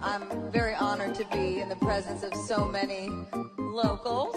I'm very honored to be in the presence of so many locals.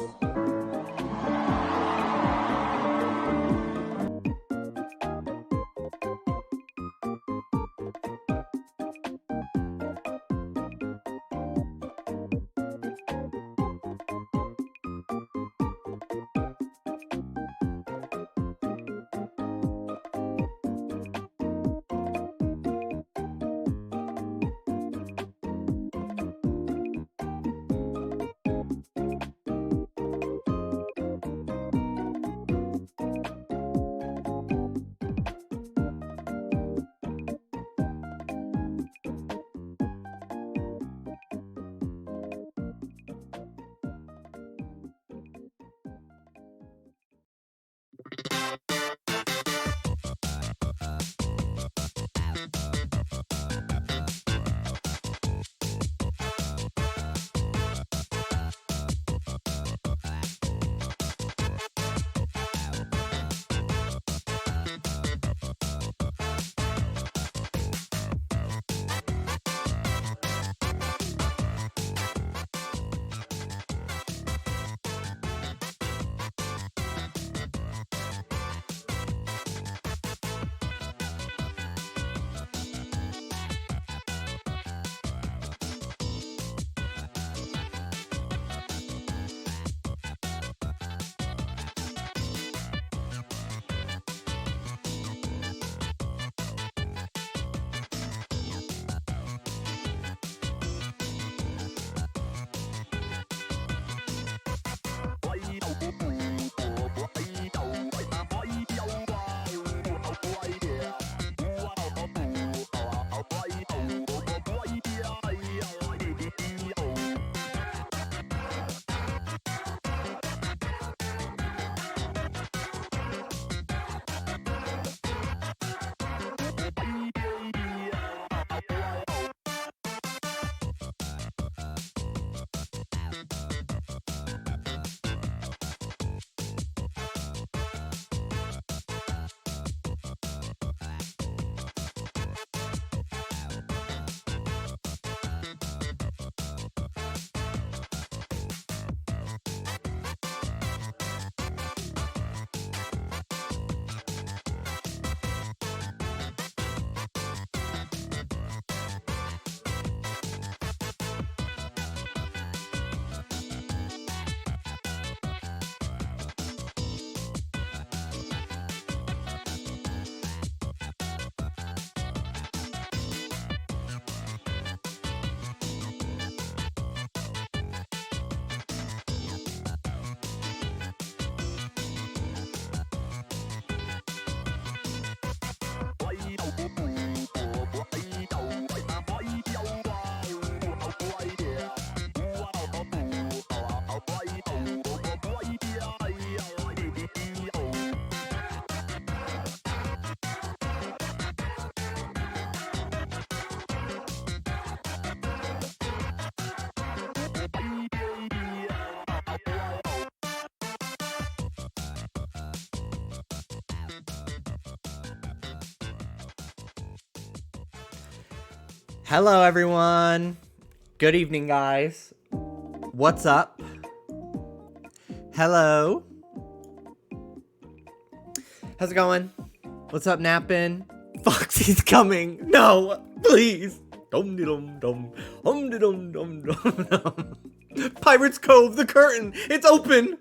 Hello, everyone. Good evening, guys. What's up? Hello. How's it going? What's up, nappin'? Foxy's coming. No, please. Dum dum dum. Dum dum dum dum dum. Pirates Cove, the curtain. It's open.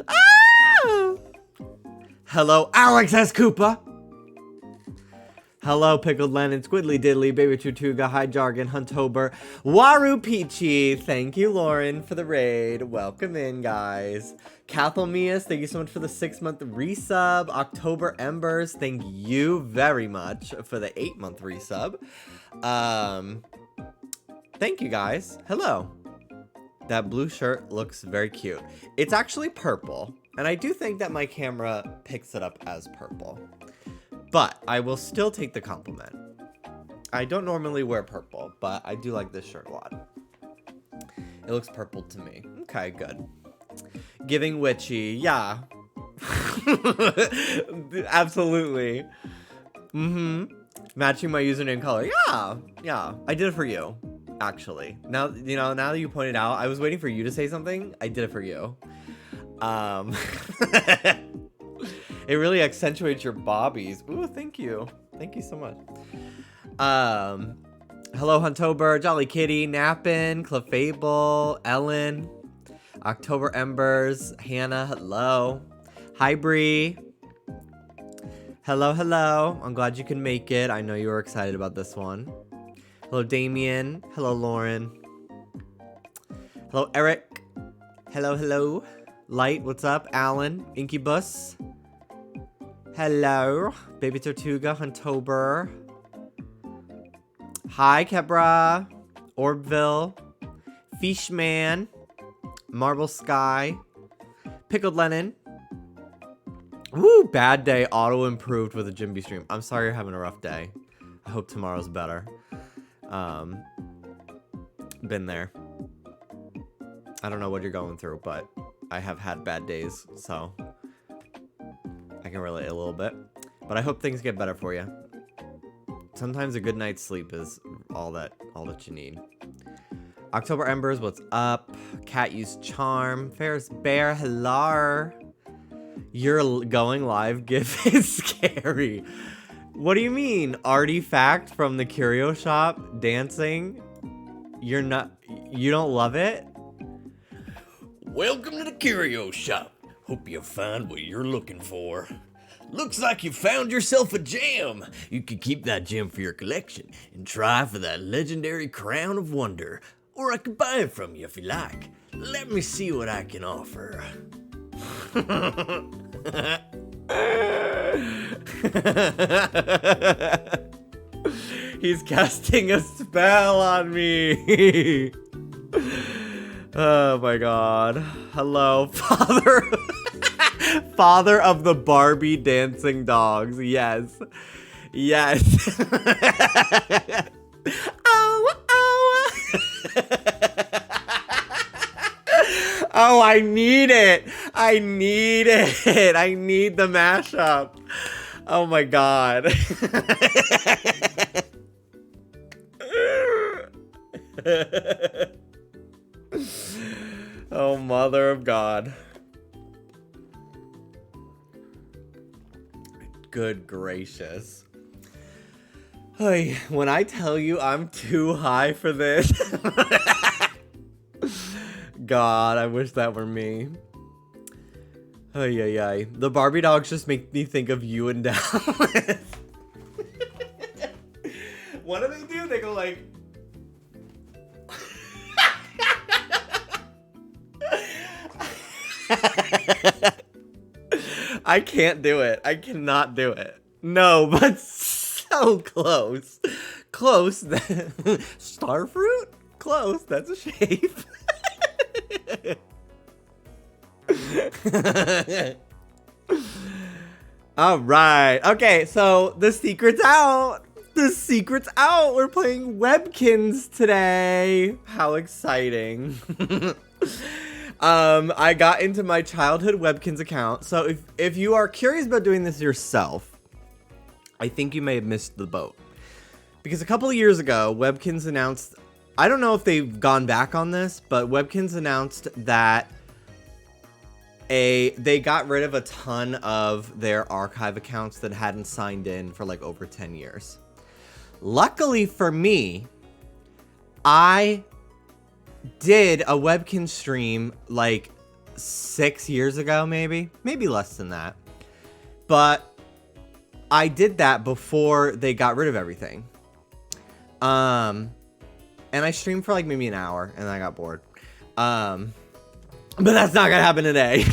Ah! Hello, Alex S. Koopa. Hello, Pickled Lennon, Squidly Diddly, Baby Tortuga, High Jargon, Huntober, Waru Peachy. Thank you, Lauren, for the raid. Welcome in, guys. Cathelmius, thank you so much for the 6-month resub. October Embers, thank you very much for the 8-month resub. Thank you, guys. Hello. That blue shirt looks very cute. It's actually purple, and I do think that my camera picks it up as purple. But I will still take the compliment. I don't normally wear purple, but I do like this shirt a lot. It looks purple to me. Okay, good. Giving witchy, yeah. Absolutely. Matching my username color. Yeah. I did it for you, actually. Now, now that you pointed out, I was waiting for you to say something. I did it for you. It really accentuates your bobbies. Ooh, thank you. Thank you so much. Hello, Huntober, Jolly Kitty, Nappin, Clefable, Ellen, October Embers, Hannah, hello. Hi, Bree. Hello. I'm glad you can make it. I know you were excited about this one. Hello, Damien. Hello, Lauren. Hello, Eric. Hello. Light, what's up? Alan, Incubus. Hello, Baby Tortuga, Huntober. Hi, Kebra. Orbville. Fishman. Marble Sky. Pickled Lennon. Woo, bad day. Auto improved with a Jimby stream. I'm sorry you're having a rough day. I hope tomorrow's better. Been there. I don't know what you're going through, but I have had bad days, so I can relate a little bit. But I hope things get better for you. Sometimes a good night's sleep is all that you need. October Embers, what's up? Cat used charm. Ferris Bear, hello. Your going live gif is scary. What do you mean? Artifact from the curio shop dancing? You don't love it? Welcome to the curio shop. Hope you find what you're looking for. Looks like you found yourself a gem. You can keep that gem for your collection and try for that legendary crown of wonder. Or I could buy it from you if you like. Let me see what I can offer. He's casting a spell on me. Oh my god. Hello, father. Father of the Barbie dancing dogs. Yes. Oh, I need it. I need the mashup. Oh my god. Oh, mother of God. Good gracious. Hey, when I tell you I'm too high for this. God, I wish that were me. Ay. The Barbie dogs just make me think of you and Dallas. What do they do? They go like... I can't do it. I cannot do it. No, but so close. Close. Starfruit? Close. That's a shape. All right. Okay, so the secret's out. The secret's out. We're playing Webkinz today. How exciting. I got into my childhood Webkinz account. So if you are curious about doing this yourself, I think you may have missed the boat. Because a couple of years ago, Webkinz announced, I don't know if they've gone back on this, but Webkinz announced that they got rid of a ton of their archive accounts that hadn't signed in for like over 10 years. Luckily for me, I did a Webkinz stream like 6 years ago, maybe less than that. But I did that before they got rid of everything. And I streamed for like maybe an hour and I got bored. But that's not gonna happen today.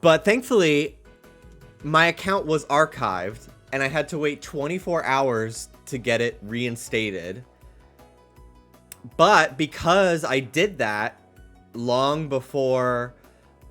But thankfully, my account was archived and I had to wait 24 hours to get it reinstated. But because I did that long before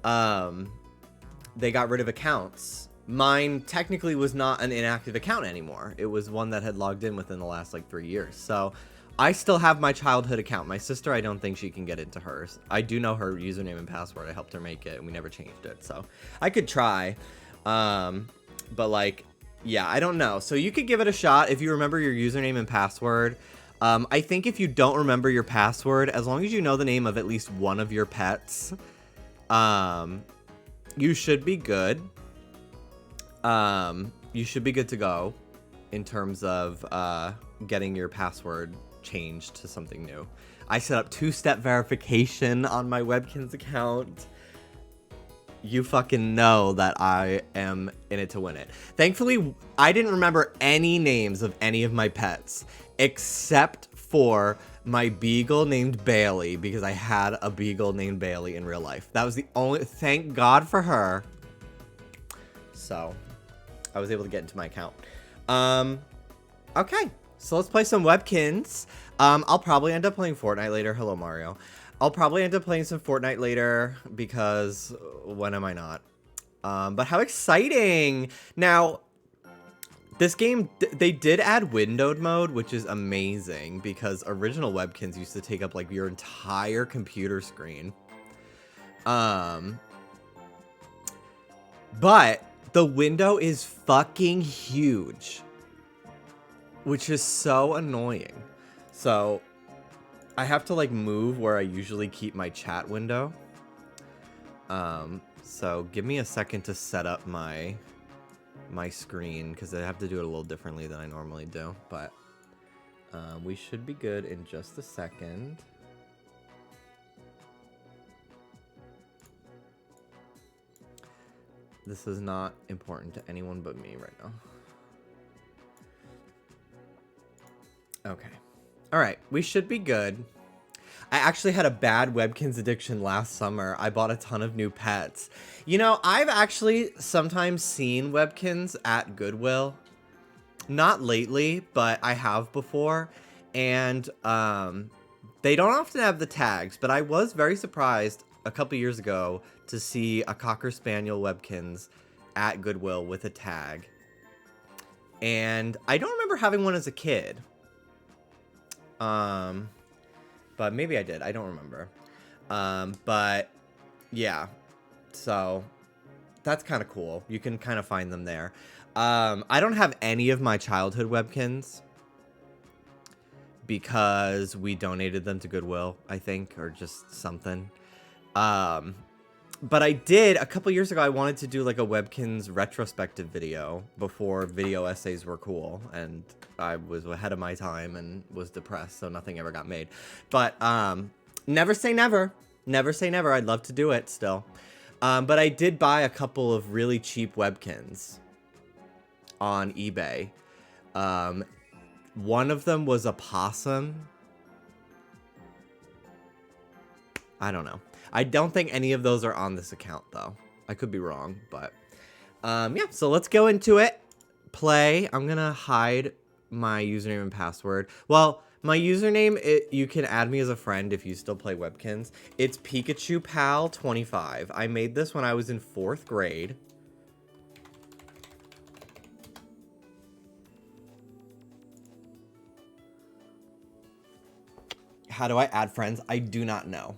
they got rid of accounts, mine technically was not an inactive account anymore. It was one that had logged in within the last like 3 years. So I still have my childhood account. My sister, I don't think she can get into hers. I do know her username and password. I helped her make it and we never changed it. So I could try. But like, Yeah, I don't know. So you could give it a shot if you remember your username and password. I think if you don't remember your password, as long as you know the name of at least one of your pets, you should be good. You should be good to go in terms of getting your password changed to something new. I set up 2-step verification on my Webkinz account. You fucking know that I am in it to win it. Thankfully, I didn't remember any names of any of my pets except for my beagle named Bailey, because I had a beagle named Bailey in real life. That was the only, thank God for her. So I was able to get into my account. Okay, so let's play some Webkinz. I'll probably end up playing Fortnite later. Hello, Mario. I'll probably end up playing some Fortnite later because when am I not? But how exciting! Now, this game, they did add windowed mode, which is amazing because original Webkinz used to take up like your entire computer screen. But the window is fucking huge, which is so annoying. So I have to like move where I usually keep my chat window. So give me a second to set up my screen because I have to do it a little differently than I normally do. But we should be good in just a second. This is not important to anyone but me right now. Okay. All right, we should be good. I actually had a bad Webkinz addiction last summer. I bought a ton of new pets. You know, I've actually sometimes seen Webkinz at Goodwill. Not lately, but I have before. And they don't often have the tags, but I was very surprised a couple years ago to see a Cocker Spaniel Webkinz at Goodwill with a tag. And I don't remember having one as a kid. But maybe I did. I don't remember. But yeah, so that's kind of cool. You can kind of find them there. I don't have any of my childhood Webkinz because we donated them to Goodwill, I think, or just something. But I did, a couple years ago, I wanted to do like a Webkinz retrospective video before video essays were cool. And I was ahead of my time and was depressed, so nothing ever got made. But never say never. Never say never. I'd love to do it still. But I did buy a couple of really cheap Webkinz on eBay. One of them was a possum. I don't know. I don't think any of those are on this account, though. I could be wrong, but yeah, so let's go into it. Play. I'm going to hide my username and password. Well, my username, you can add me as a friend if you still play Webkinz. It's Pikachu Pal 25. I made this when I was in 4th grade. How do I add friends? I do not know.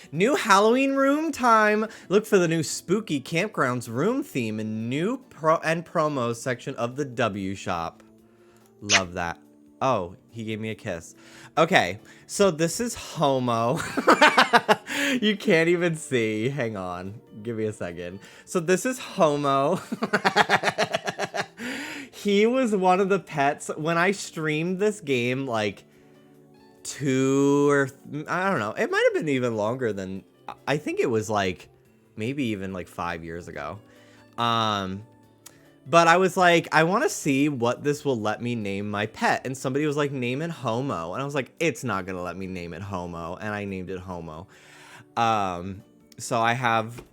New Halloween room time. Look for the new spooky campgrounds room theme and new promos section of the W shop. Love that. Oh, he gave me a kiss. Okay, so this is Homo. You can't even see. Hang on. Give me a second. So this is Homo. He was one of the pets when I streamed this game, like, I don't know, it might have been even longer than, I think it was like maybe even like 5 years ago. But I was like, I want to see what this will let me name my pet, and somebody was like, name it Homo, and I was like, it's not gonna let me name it Homo, and I named it Homo. So I have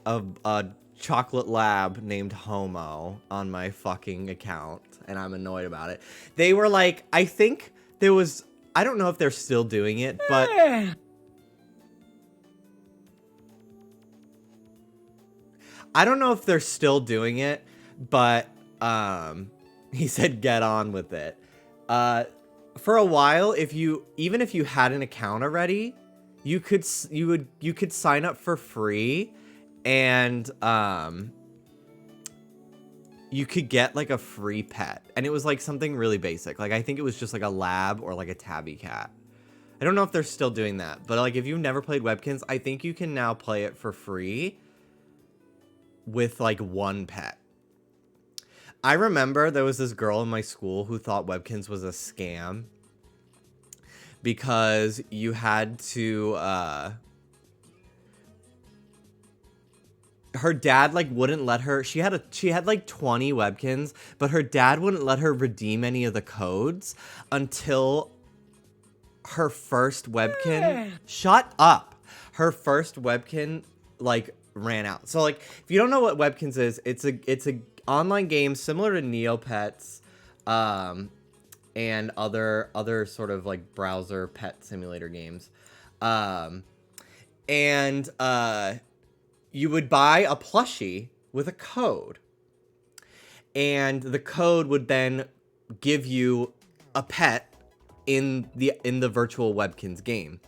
a chocolate lab named Homo on my fucking account, and I'm annoyed about it. They were like, I think there was, I don't know if they're still doing it, but I don't know if they're still doing it, but he said get on with it. For a while, even if you had an account already, you could sign up for free, and you could get like a free pet, and it was like something really basic. Like I think it was just like a lab or like a tabby cat. I don't know if they're still doing that, but like if you've never played Webkinz, I think you can now play it for free with like one pet. I remember there was this girl in my school who thought Webkinz was a scam because you had to her dad like wouldn't let her. She had like 20 Webkinz, but her dad wouldn't let her redeem any of the codes until her first Webkin. Shut up. Her first Webkin like ran out. So like if you don't know what Webkinz is, it's a online game similar to Neopets and other sort of like browser pet simulator games. You would buy a plushie with a code, and the code would then give you a pet in the virtual Webkinz game.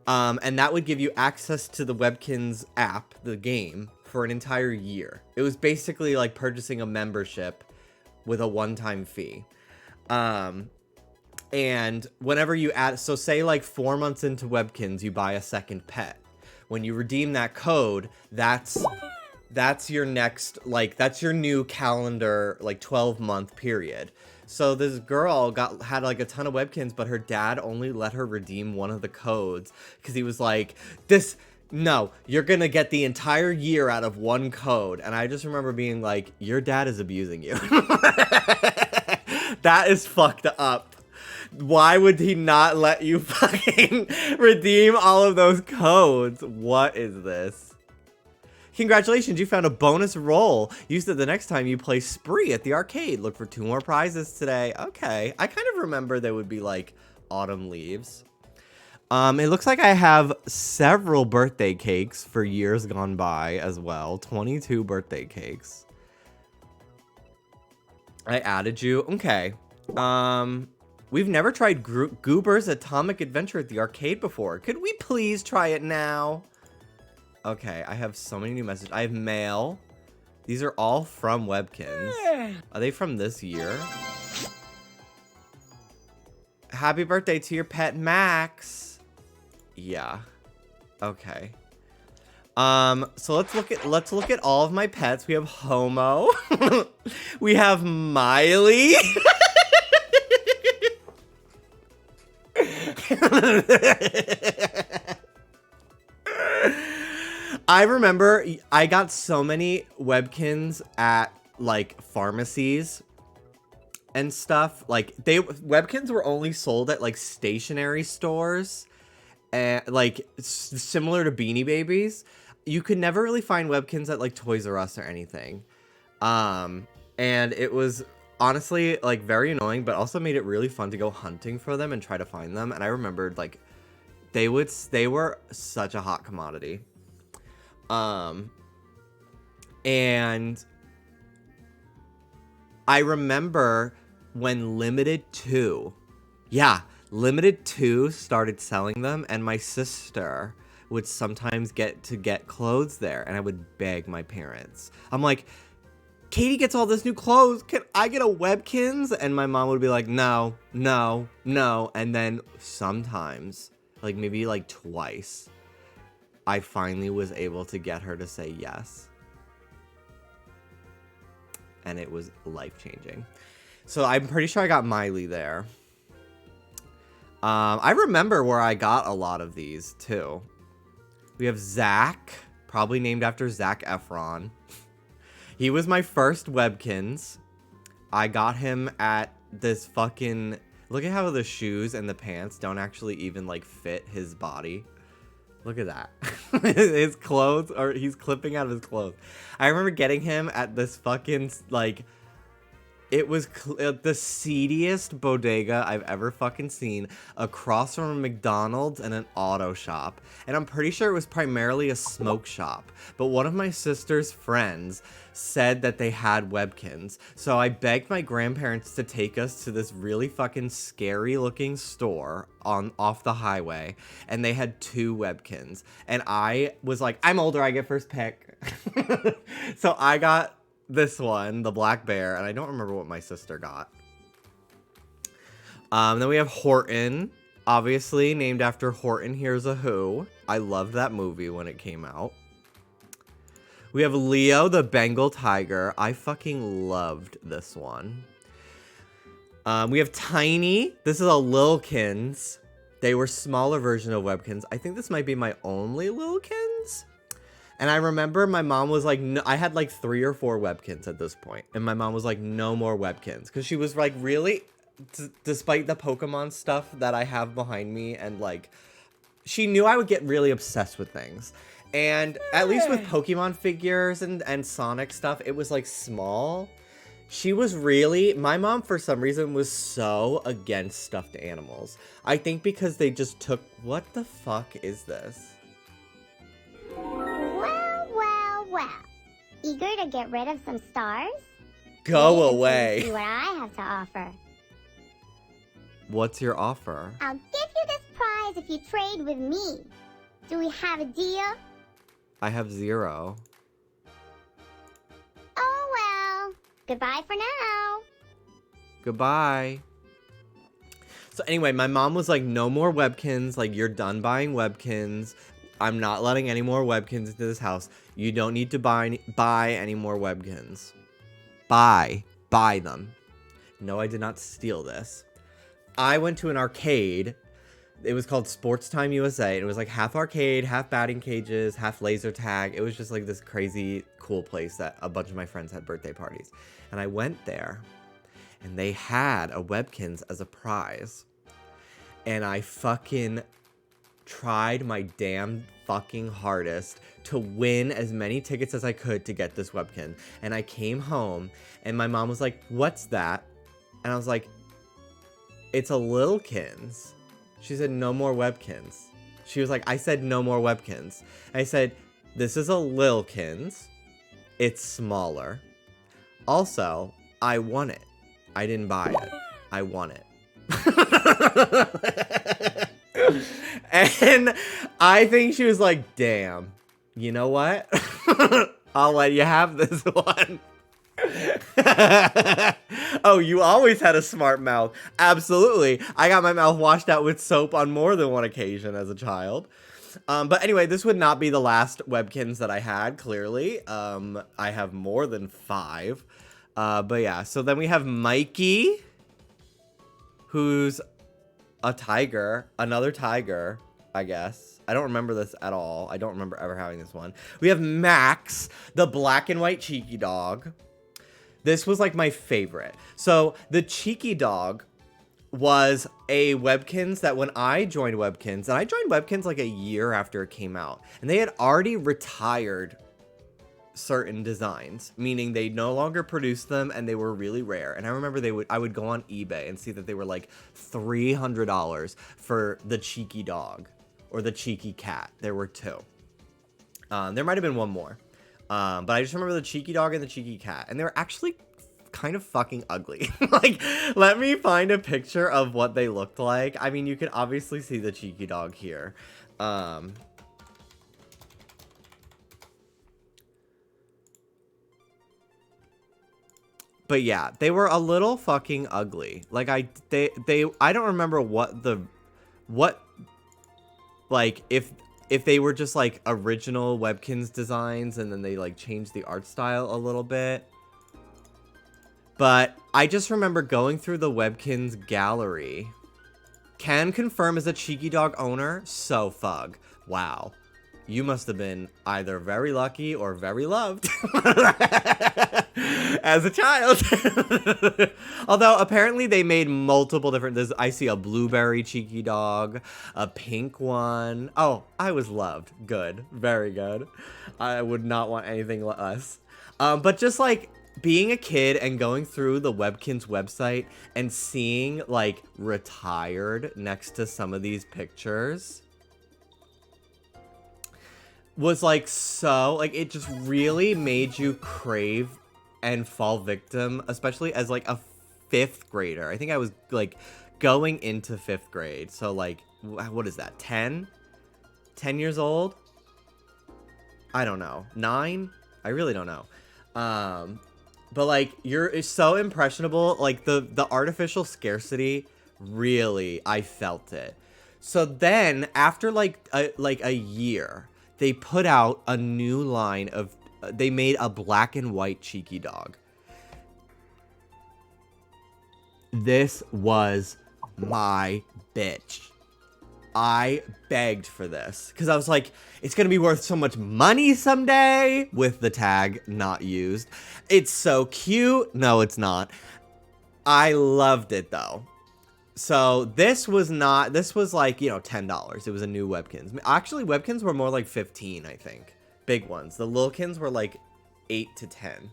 And that would give you access to the Webkinz app, the game, for an entire year. It was basically like purchasing a membership with a one-time fee. And whenever you add, so say like 4 months into Webkinz, you buy a second pet. When you redeem that code, that's your next, like, that's your new calendar, like 12-month period. So this girl had like a ton of Webkinz, but her dad only let her redeem one of the codes because he was like, no, you're gonna get the entire year out of one code. And I just remember being like, your dad is abusing you. That is fucked up. Why would he not let you fucking redeem all of those codes? What is this? Congratulations, you found a bonus roll. Use it the next time you play Spree at the arcade. Look for 2 more prizes today. Okay, I kind of remember there would be like autumn leaves. It looks like I have several birthday cakes for years gone by as well. 22 birthday cakes. I added you. Okay. We've never tried Goober's Atomic Adventure at the arcade before. Could we please try it now? Okay, I have so many new messages. I have mail. These are all from Webkinz. Are they from this year? Happy birthday to your pet Max. Yeah. Okay. So let's look at all of my pets. We have Homo. We have Miley. I remember I got so many Webkinz at like pharmacies and stuff. Like Webkinz were only sold at like stationery stores, and like similar to Beanie Babies. You could never really find Webkinz at like Toys R Us or anything. And it was honestly like very annoying, but also made it really fun to go hunting for them and try to find them. And I remembered like they were such a hot commodity. And I remember when Limited 2 started selling them, and my sister would sometimes get clothes there, and I would beg my parents. I'm like, Katie gets all this new clothes. Can I get a Webkinz? And my mom would be like, no, no, no. And then sometimes, like maybe like twice, I finally was able to get her to say yes. And it was life-changing. So I'm pretty sure I got Miley there. I remember where I got a lot of these, too. We have Zach, probably named after Zac Efron. He was my first Webkinz. I got him at this fucking... Look at how the shoes and the pants don't actually even, like, fit his body. Look at that. His clothes, or he's clipping out of his clothes. I remember getting him at this fucking, like... It was the seediest bodega I've ever fucking seen, across from a McDonald's and an auto shop. And I'm pretty sure it was primarily a smoke shop. But one of my sister's friends said that they had Webkinz. So I begged my grandparents to take us to this really fucking scary looking store off the highway. And they had 2 Webkinz. And I was like, I'm older, I get first pick. So I got this one, the black bear, and I don't remember what my sister got. Then we have Horton, obviously named after Horton Hears a Who. I loved that movie when it came out. We have Leo, the Bengal tiger. I fucking loved this one. We have Tiny. This is a Lilkins. They were smaller version of Webkinz. I think this might be my only Lilkins. And I remember my mom was like, no, I had like 3 or 4 Webkinz at this point. And my mom was like, no more Webkinz. Because she was like, really, despite the Pokemon stuff that I have behind me. And like, she knew I would get really obsessed with things. And at least with Pokemon figures and Sonic stuff, it was like small. She was really, my mom for some reason was so against stuffed animals. I think because they just took, what the fuck is this? Well. Eager to get rid of some stars? Go away. See what I have to offer. What's your offer? I'll give you this prize if you trade with me. Do we have a deal? I have 0. Oh well. Goodbye for now. Goodbye. So anyway, my mom was like, no more Webkinz. Like, you're done buying Webkinz. I'm not letting any more Webkinz into this house. You don't need to buy any more Webkinz. Buy them. No, I did not steal this. I went to an arcade. It was called Sports Time USA. And it was like half arcade, half batting cages, half laser tag. It was just like this crazy cool place that a bunch of my friends had birthday parties. And I went there and they had a Webkinz as a prize. And I fucking tried my damn fucking hardest to win as many tickets as I could to get this Webkinz. And I came home and my mom was like, what's that? And I was like, it's a Lilkins. She said, no more Webkinz. She was like, I said no more Webkinz. I said, this is a Lilkins. It's smaller. Also, I won it. I didn't buy it. I won it. And I think she was like, damn, you know what? I'll let you have this one. Oh, you always had a smart mouth. Absolutely. I got my mouth washed out with soap on more than one occasion as a child. But anyway, this would not be the last Webkinz that I had, clearly. I have more than 5. But yeah, so then we have Mikey, who's a tiger, another tiger, I guess. I don't remember this at all. I don't remember ever having this one. We have Max, the black and white cheeky dog. This was like my favorite. So the cheeky dog was a Webkinz that when I joined Webkinz, and I joined Webkinz like a year after it came out, and they had already retired certain designs, meaning they no longer produced them and they were really rare. And I remember I would go on eBay and see that they were like $300 for the cheeky dog or the cheeky cat. There were 2. There might have been one more. But I just remember the cheeky dog and the cheeky cat, and they were actually kind of fucking ugly. Like, let me find a picture of what they looked like. I mean, you can obviously see the cheeky dog here. But yeah, they were a little fucking ugly. Like, I don't remember like, if they were just like original Webkinz designs and then they like changed the art style a little bit. But I just remember going through the Webkinz gallery. Can confirm as a cheeky dog owner, so fug. Wow. You must have been either very lucky or very loved as a child. Although apparently they made multiple different, I see a blueberry cheeky dog, a pink one. Oh, I was loved. Good. Very good. I would not want anything less. But just like being a kid and going through the Webkinz website and seeing like retired next to some of these pictures was like so, like, it just really made you crave and fall victim, especially as like a 5th grader. I think I was like going into 5th grade. So like, what is that? 10 years old? I don't know. 9? I really don't know. But like it's so impressionable. Like the artificial scarcity, really, I felt it. So then after like a year, they put out a new line of they made a black and white cheeky dog. This was my bitch. I begged for this because I was like, it's going to be worth so much money someday, with the tag not used. It's so cute. No, it's not. I loved it though. So this was like, you know, $10. It was a new Webkinz. Actually, Webkinz were more like 15, I think. Big ones. The Lilkins were like 8 to 10.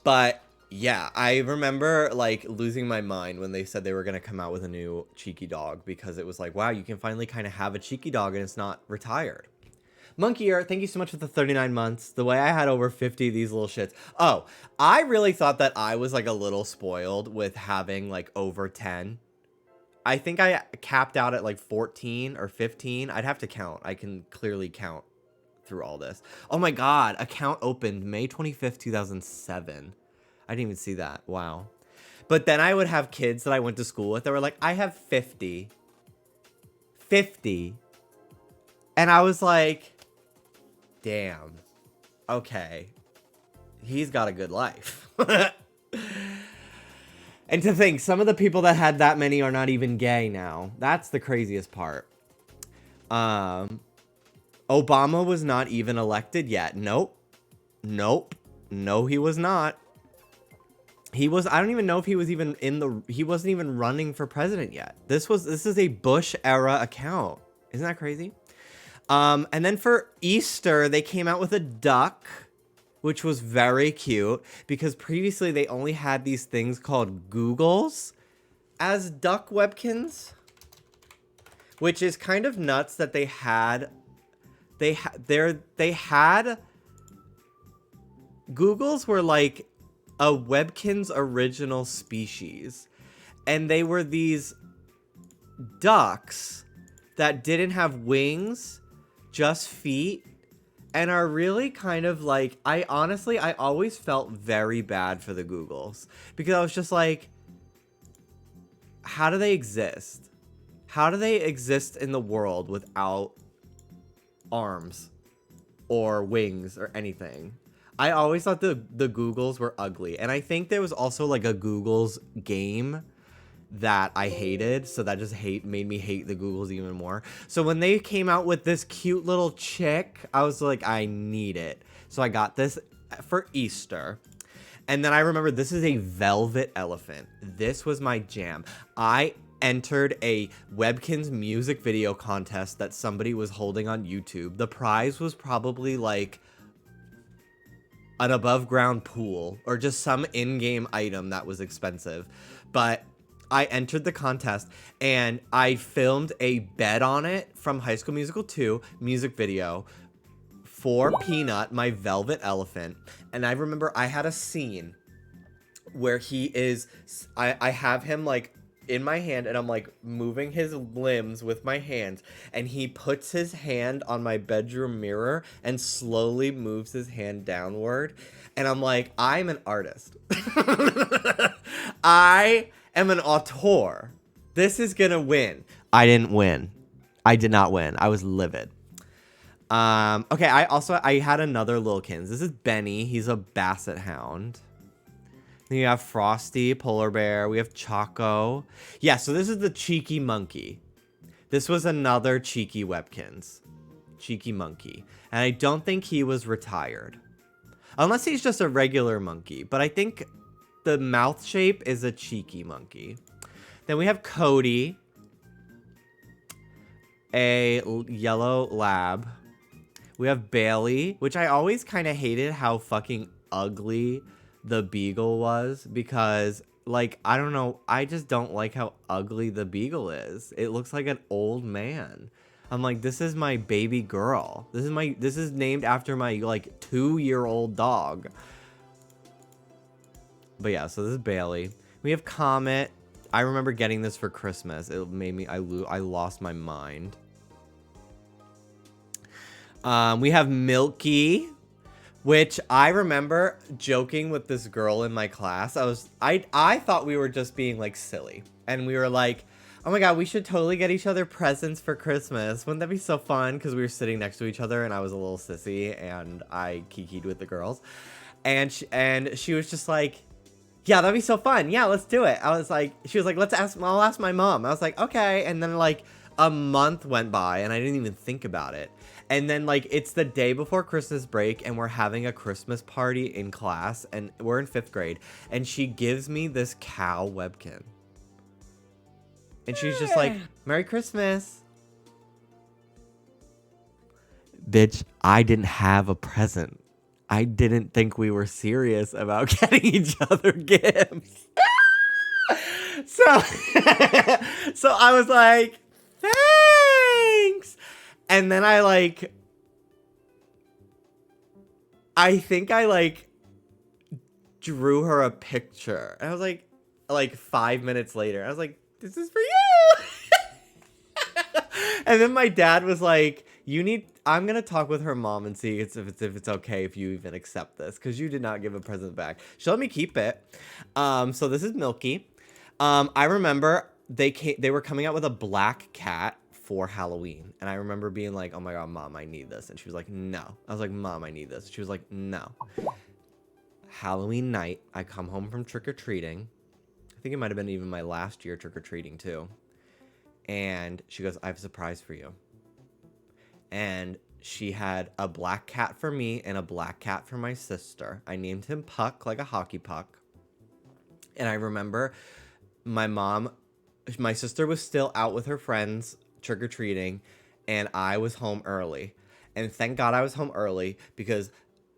But yeah, I remember like losing my mind when they said they were going to come out with a new cheeky dog, because it was like, wow, you can finally kind of have a cheeky dog and it's not retired. Monkey Ear, thank you so much for the 39 months. The way I had over 50 of these little shits. Oh, I really thought that I was like a little spoiled with having like over 10. I think I capped out at like 14 or 15. I'd have to count. I can clearly count through all this. Oh my God, account opened May 25th, 2007. I didn't even see that. Wow. But then I would have kids that I went to school with that were like, I have 50. 50. And I was like, damn. Okay. He's got a good life. And to think, some of the people that had that many are not even gay now. That's the craziest part. Obama was not even elected yet. Nope. Nope. No, he was not. He was, I don't even know if he was even he wasn't even running for president yet. This is a Bush era account. Isn't that crazy? And then for Easter, they came out with a duck, which was very cute, because previously they only had these things called Googles as duck Webkinz, which is kind of nuts that they had Googles were like a Webkinz original species, and they were these ducks that didn't have wings, just feet, and are really kind of like, I always felt very bad for the Googles, because I was just like, how do they exist? How do they exist in the world without arms or wings or anything? I always thought the Googles were ugly. And I think there was also like a Googles game that I hated. So that just made me hate the Googles even more. So when they came out with this cute little chick, I was like, I need it. So I got this for Easter. And then I remember this is a velvet elephant. This was my jam. I entered a Webkinz music video contest that somebody was holding on YouTube. The prize was probably like an above ground pool or just some in-game item that was expensive. But I entered the contest and I filmed a bed on it from High School Musical 2 music video for Peanut, my velvet elephant. And I remember I had a scene where I have him like in my hand and I'm like moving his limbs with my hands, and he puts his hand on my bedroom mirror and slowly moves his hand downward, and I'm like, I'm an artist. I am an auteur. This is gonna win. I didn't win. I did not win. I was livid. Okay, I had another Lilkins. This is Benny. He's a basset hound. Then you have Frosty, Polar Bear. We have Choco. Yeah, so this is the Cheeky Monkey. This was another cheeky Webkinz. Cheeky Monkey. And I don't think he was retired. Unless he's just a regular monkey. But I think the mouth shape is a cheeky monkey. Then we have Cody. A yellow lab. We have Bailey, which I always kind of hated how fucking ugly the beagle was, because like, I don't know, I just don't like how ugly the beagle is. It looks like an old man. I'm like, this is my baby girl. This is named after my like 2-year-old dog. But yeah, so this is Bailey. We have Comet. I remember getting this for Christmas. It made me, I lost my mind. We have Milky, Which I remember joking with this girl in my class. I thought we were just being like silly. And we were like, oh my god, we should totally get each other presents for Christmas. Wouldn't that be so fun? Because we were sitting next to each other and I was a little sissy and I kikied with the girls. And she was just like, yeah, that'd be so fun. Yeah, let's do it. She was like, I'll ask my mom. I was like, okay. And then like a month went by and I didn't even think about it. And then like it's the day before Christmas break and we're having a Christmas party in class and we're in 5th grade. And she gives me this cow Webkinz. And she's just like, Merry Christmas. Bitch, I didn't have a present. I didn't think we were serious about getting each other gifts. So I was like, thanks. And then I think I drew her a picture. And I was like 5 minutes later, I was like, this is for you. And then my dad was like, I'm going to talk with her mom and see if it's okay if you even accept this. Because you did not give a present back. She let me keep it. So this is Milky. I remember they were coming out with a black cat for Halloween. And I remember being like, oh my god, Mom, I need this. And she was like, no. I was like, Mom, I need this. She was like, no. Halloween night, I come home from trick-or-treating. I think it might have been even my last year trick-or-treating too. And she goes, I have a surprise for you. And she had a black cat for me and a black cat for my sister. I named him Puck, like a hockey puck. And I remember my sister was still out with her friends trick-or-treating, and I was home early. And thank God I was home early because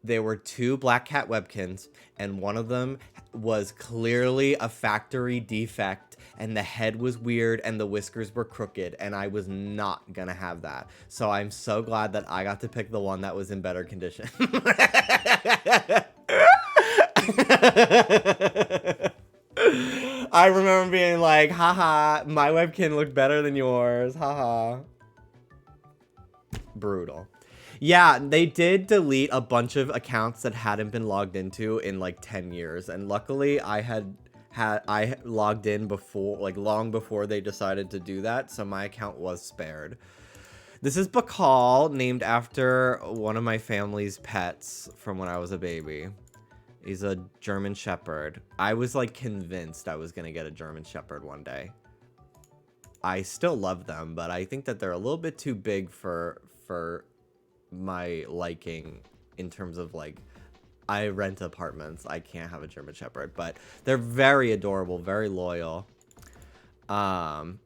there were 2 black cat Webkinz, and one of them was clearly a factory defect, and the head was weird, and the whiskers were crooked, and I was not gonna have that. So I'm so glad that I got to pick the one that was in better condition. I remember being like, haha, my Webkinz looked better than yours, haha. Brutal. Yeah, they did delete a bunch of accounts that hadn't been logged into in like 10 years. And luckily I logged in before, like long before they decided to do that. So my account was spared. This is Bacall, named after one of my family's pets from when I was a baby. He's a German Shepherd. I was like convinced I was going to get a German Shepherd one day. I still love them, but I think that they're a little bit too big for my liking in terms of like, I rent apartments. I can't have a German Shepherd, but they're very adorable, very loyal. So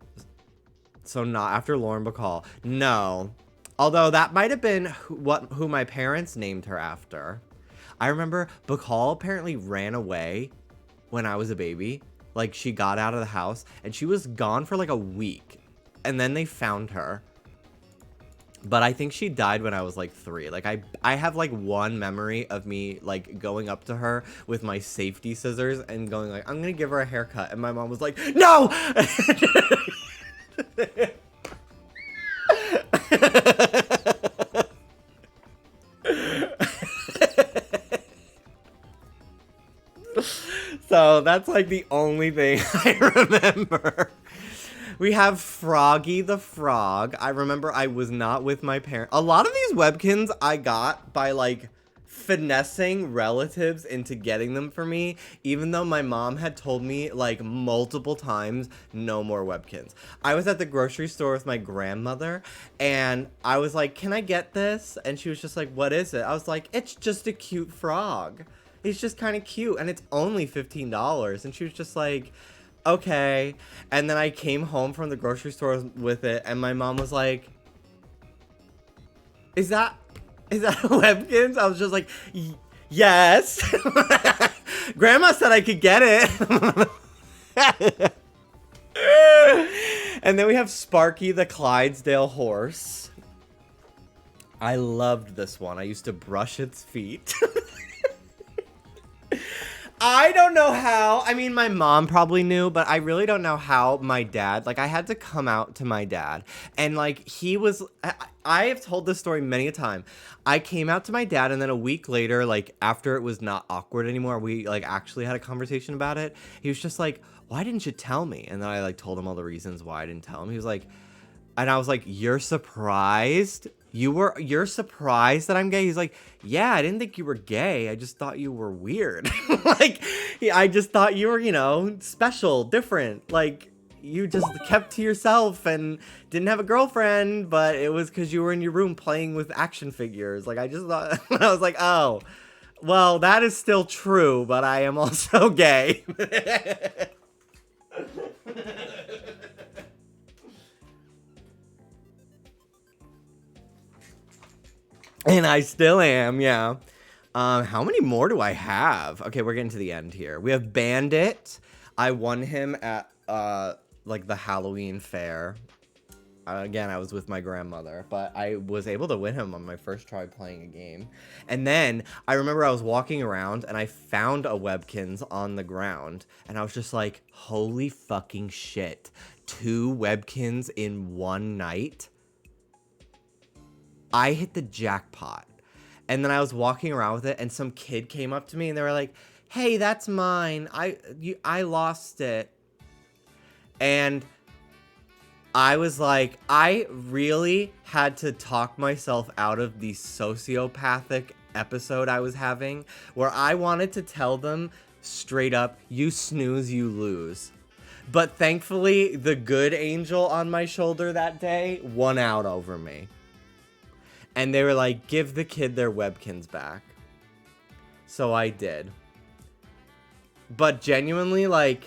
not after Lauren Bacall. No. Although that might have been who my parents named her after. I remember Bacall apparently ran away when I was a baby. Like she got out of the house and she was gone for like a week. And then they found her. But I think she died when I was like 3. Like I have like one memory of me like going up to her with my safety scissors and going like, I'm gonna give her a haircut. And my mom was like, no! So that's like the only thing I remember. We have Froggy the Frog. I remember I was not with my parents. A lot of these Webkinz I got by like finessing relatives into getting them for me, even though my mom had told me like multiple times, no more Webkinz. I was at the grocery store with my grandmother and I was like, can I get this? And she was just like, what is it? I was like, it's just a cute frog. It's just kind of cute and it's only $15. And she was just like, okay. And then I came home from the grocery store with it and my mom was like, is that a Webkinz? I was just like, yes. Grandma said I could get it. And then we have Sparky the Clydesdale horse. I loved this one. I used to brush its feet. I don't know how. I mean, my mom probably knew, but I really don't know how my dad, like, I had to come out to my dad. And, like, he was, I have told this story many a time. I came out to my dad, and then a week later, like, after it was not awkward anymore, we, like, actually had a conversation about it. He was just like, why didn't you tell me? And then I, like, told him all the reasons why I didn't tell him. He was like, and I was like, you're surprised? You're surprised that I'm gay? He's like, yeah, I didn't think you were gay. I just thought you were weird. Like, I just thought you were, you know, special, different. Like, you just kept to yourself and didn't have a girlfriend, but it was because you were in your room playing with action figures. Like, I just thought, I was like, oh, well, that is still true, but I am also gay. And I still am, yeah. How many more do I have? Okay, we're getting to the end here. We have Bandit. I won him at, like, the Halloween fair. Again, I was with my grandmother, but I was able to win him on my first try playing a game. And then, I remember I was walking around, and I found a Webkinz on the ground, and I was just like, holy fucking shit. 2 Webkinz in one night? I hit the jackpot. And then I was walking around with it, and some kid came up to me, and they were like, hey, that's mine. I lost it. And I was like, I really had to talk myself out of the sociopathic episode I was having, where I wanted to tell them straight up, you snooze, you lose. But thankfully, the good angel on my shoulder that day won out over me. And they were like, give the kid their Webkinz back. So I did. But genuinely, like,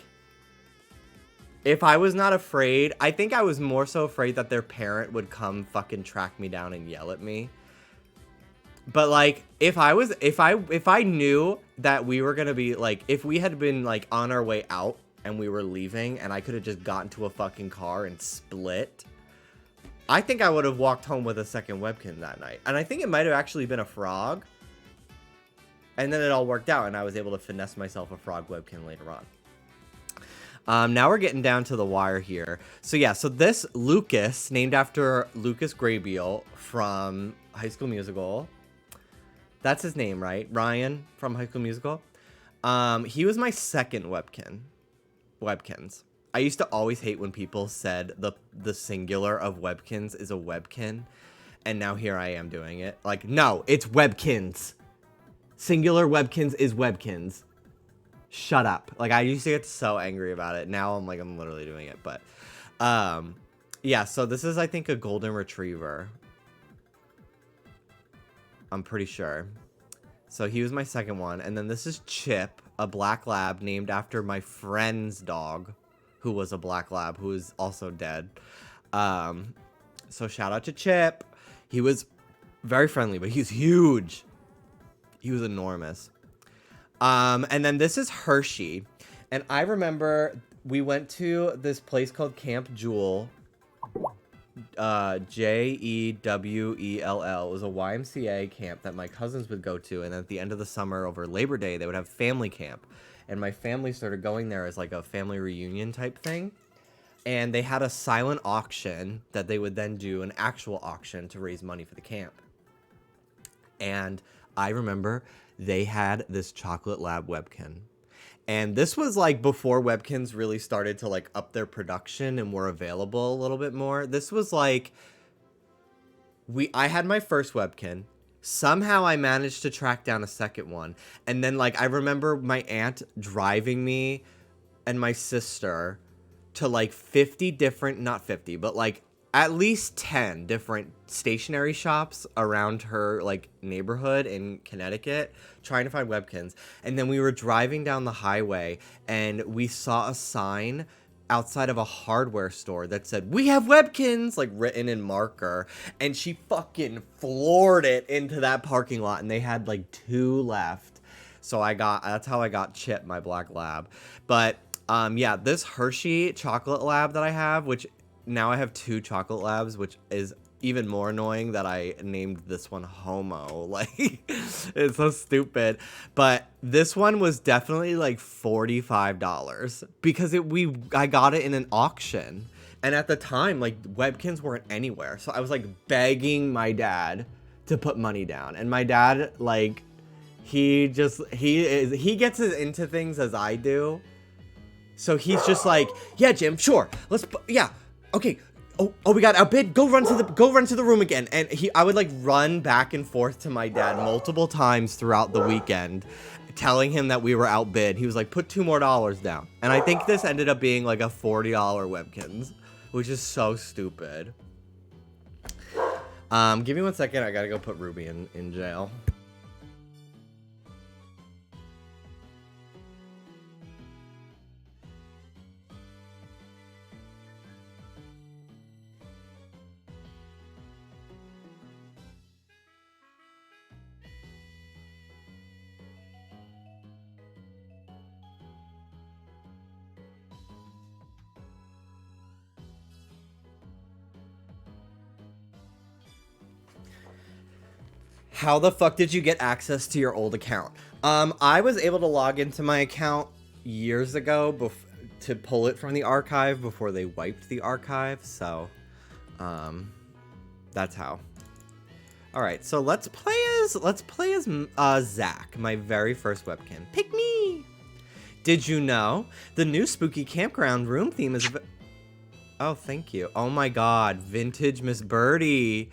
if I was not afraid, I think I was more so afraid that their parent would come fucking track me down and yell at me. But, like, if I knew that we were gonna be, like, if we had been, like, on our way out and we were leaving and I could have just gotten to a fucking car and split, I think I would have walked home with a second Webkinz that night. And I think it might have actually been a frog. And then it all worked out, and I was able to finesse myself a frog Webkinz later on. Now we're getting down to the wire here. So yeah, so this Lucas, named after Lucas Grabeel from High School Musical. That's his name, right? Ryan from High School Musical. He was my second Webkinz. I used to always hate when people said the singular of Webkinz is a Webkin, and now here I am doing it. Like, no, it's Webkinz. Singular Webkinz is Webkinz. Shut up. Like, I used to get so angry about it. Now I'm literally doing it. But, yeah, so this is, I think, a golden retriever. I'm pretty sure. So he was my second one. And then this is Chip, a black lab named after my friend's dog, who was a black lab, who is also dead. So shout out to Chip. He was very friendly, but he was huge. He was enormous. And then this is Hershey. And I remember we went to this place called Camp Jewel. Jewell. It was a YMCA camp that my cousins would go to. And at the end of the summer over Labor Day, they would have family camp. And my family started going there as like a family reunion type thing. And they had a silent auction that they would then do an actual auction to raise money for the camp. And I remember they had this chocolate lab Webkinz. And this was like before Webkinz really started to like up their production and were available a little bit more. This was like, I had my first Webkinz. Somehow I managed to track down a second one. And then like, I remember my aunt driving me and my sister to like 50 different, not 50, but like at least 10 different stationery shops around her like neighborhood in Connecticut trying to find Webkinz. And then we were driving down the highway and we saw a sign outside of a hardware store that said, "We have Webkinz," like written in marker. And she fucking floored it into that parking lot and they had like 2 left. So that's how I got Chip, my black lab. But yeah, this Hershey chocolate lab that I have, which now I have 2 chocolate labs, which is even more annoying that I named this one Homo. Like, it's so stupid. But this one was definitely like $45 because I got it in an auction. And at the time, like, Webkinz weren't anywhere. So I was like begging my dad to put money down. And my dad, like, he gets as into things as I do. So he's just like, yeah, Jim, sure. Yeah. Okay. Oh, we got outbid. Go run to the room again. And I would like run back and forth to my dad multiple times throughout the weekend, telling him that we were outbid. He was like, put $2 more down. And I think this ended up being like a $40 Webkinz, which is so stupid. Give me 1 second. I gotta go put Ruby in jail. How the fuck did you get access to your old account? I was able to log into my account years ago to pull it from the archive before they wiped the archive, so that's how. All right, so let's play as Zach, my very first webkin. Pick me. Did you know the new spooky campground room theme is? Oh, thank you. Oh my God, vintage Miss Birdie.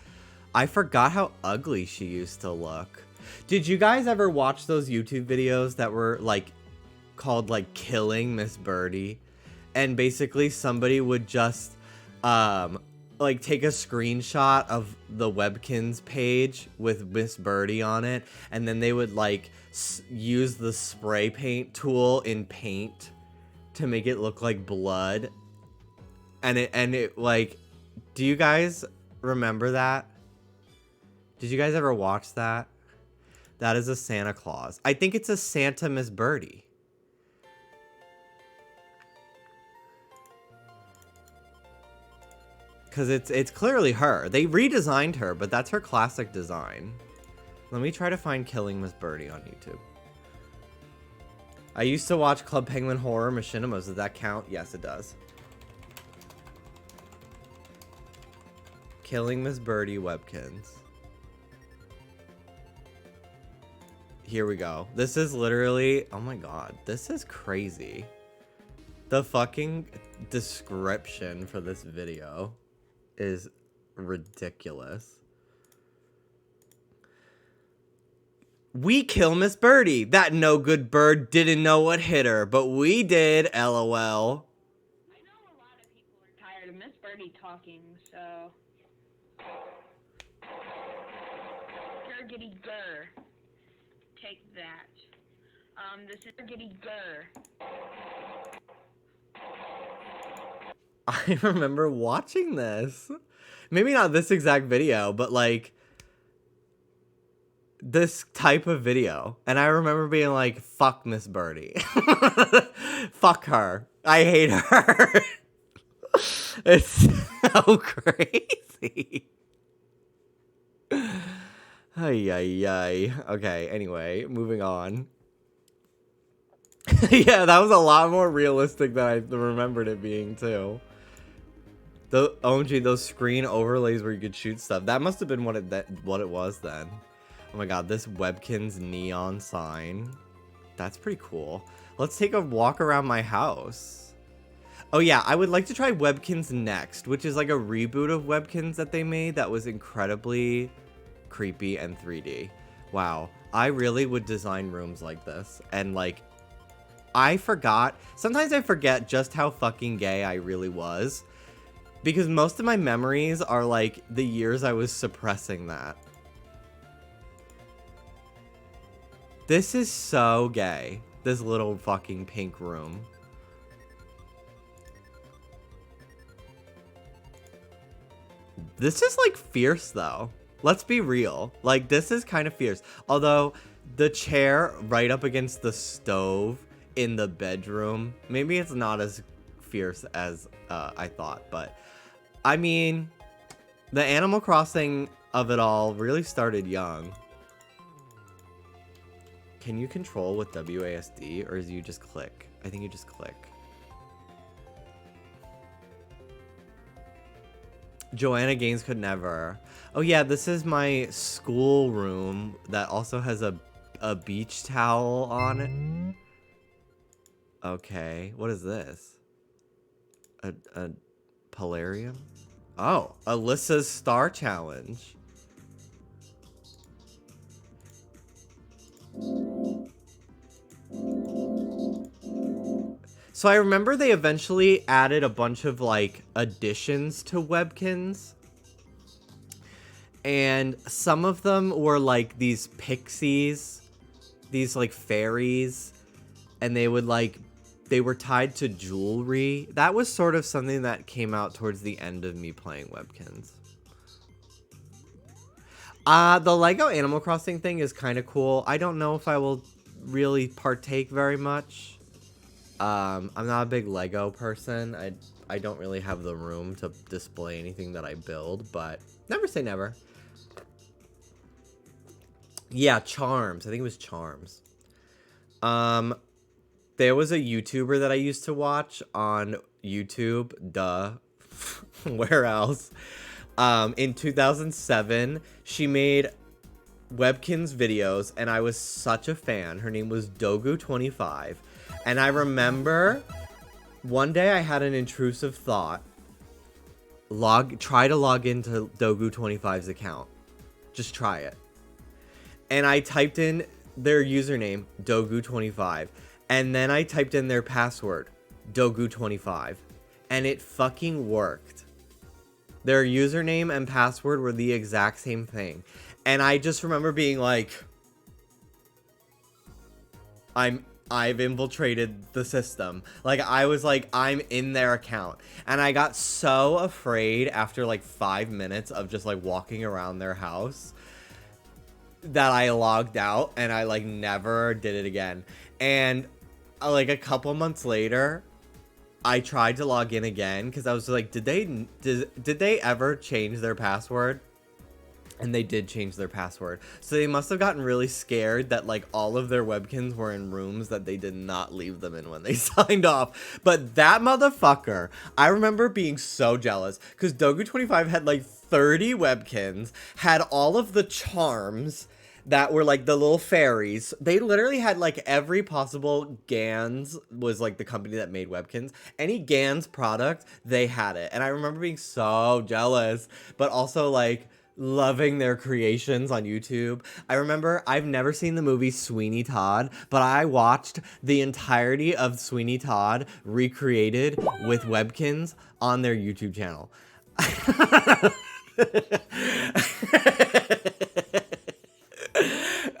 I forgot how ugly she used to look. Did you guys ever watch those YouTube videos that were like called like Killing Miss Birdie? And basically somebody would just like take a screenshot of the Webkinz page with Miss Birdie on it, and then they would like use the spray paint tool in Paint to make it look like blood. And it like, do you guys remember that? Did you guys ever watch that? That is a Santa Claus. I think it's a Santa Miss Birdie. Because it's clearly her. They redesigned her, but that's her classic design. Let me try to find Killing Miss Birdie on YouTube. I used to watch Club Penguin Horror Machinimas. Does that count? Yes, it does. Killing Miss Birdie Webkinz. Here we go. This is literally, oh my God, this is crazy. The fucking description for this video is ridiculous. We kill Miss Birdie. That no good bird didn't know what hit her, but we did, LOL. I know a lot of people are tired of Miss Birdie talking, so... Gurgity gur. Take that. This is Gurgity gur. I remember watching this. Maybe not this exact video, but like this type of video. And I remember being like, fuck Miss Birdie. Fuck her. I hate her. It's so crazy. Ay, ay, ay. Okay, anyway, moving on. Yeah, that was a lot more realistic than I remembered it being, too. OMG, those screen overlays where you could shoot stuff. That must have been what it was then. Oh my God, this Webkinz neon sign. That's pretty cool. Let's take a walk around my house. Oh yeah, I would like to try Webkinz Next, which is like a reboot of Webkinz that they made that was incredibly creepy and 3D. Wow, I really would design rooms like this. And like, sometimes I forget just how fucking gay I really was. Because most of my memories are like the years I was suppressing that. This is so gay. This little fucking pink room. This is like fierce though. Let's be real. Like this is kind of fierce. Although the chair right up against the stove in the bedroom, maybe it's not as fierce as I thought, but I mean, The Animal Crossing of it all really started young. Can you control with WASD, or is you just click? I think you just click. Joanna Gaines could never. Oh yeah, this is my school room that also has a beach towel on it. Okay, what is this? A Polarium? Oh, Alyssa's Star Challenge. So I remember they eventually added a bunch of like additions to Webkinz. And some of them were like these pixies, these like fairies, and they would like, they were tied to jewelry. That was sort of something that came out towards the end of me playing Webkinz. The Lego Animal Crossing thing is kind of cool. I don't know if I will really partake very much. I'm not a big Lego person. I don't really have the room to display anything that I build, but never say never. Yeah, Charms. I think it was Charms. There was a YouTuber that I used to watch on YouTube. Duh. Where else? In 2007, she made Webkinz videos, and I was such a fan. Her name was Dogu25. And I remember one day I had an intrusive thought. Try to log into Dogu25's account. Just try it. And I typed in their username, Dogu25. And then I typed in their password, Dogu25. And it fucking worked. Their username and password were the exact same thing. And I just remember being like, I've infiltrated the system. Like, I was like, I'm in their account. And I got so afraid after like 5 minutes of just like walking around their house that I logged out, and I like never did it again. And like a couple months later, I tried to log in again because I was like, did they ever change their password? And they did change their password. So they must have gotten really scared that like all of their Webkinz were in rooms that they did not leave them in when they signed off. But that motherfucker, I remember being so jealous because Dogu25 had like 30 Webkinz, had all of the charms that were like the little fairies. They literally had like every possible Gans was like the company that made Webkinz. Any Gans product, they had it. And I remember being so jealous, but also like loving their creations on YouTube. I remember I've never seen the movie Sweeney Todd, but I watched the entirety of Sweeney Todd recreated with Webkinz on their YouTube channel.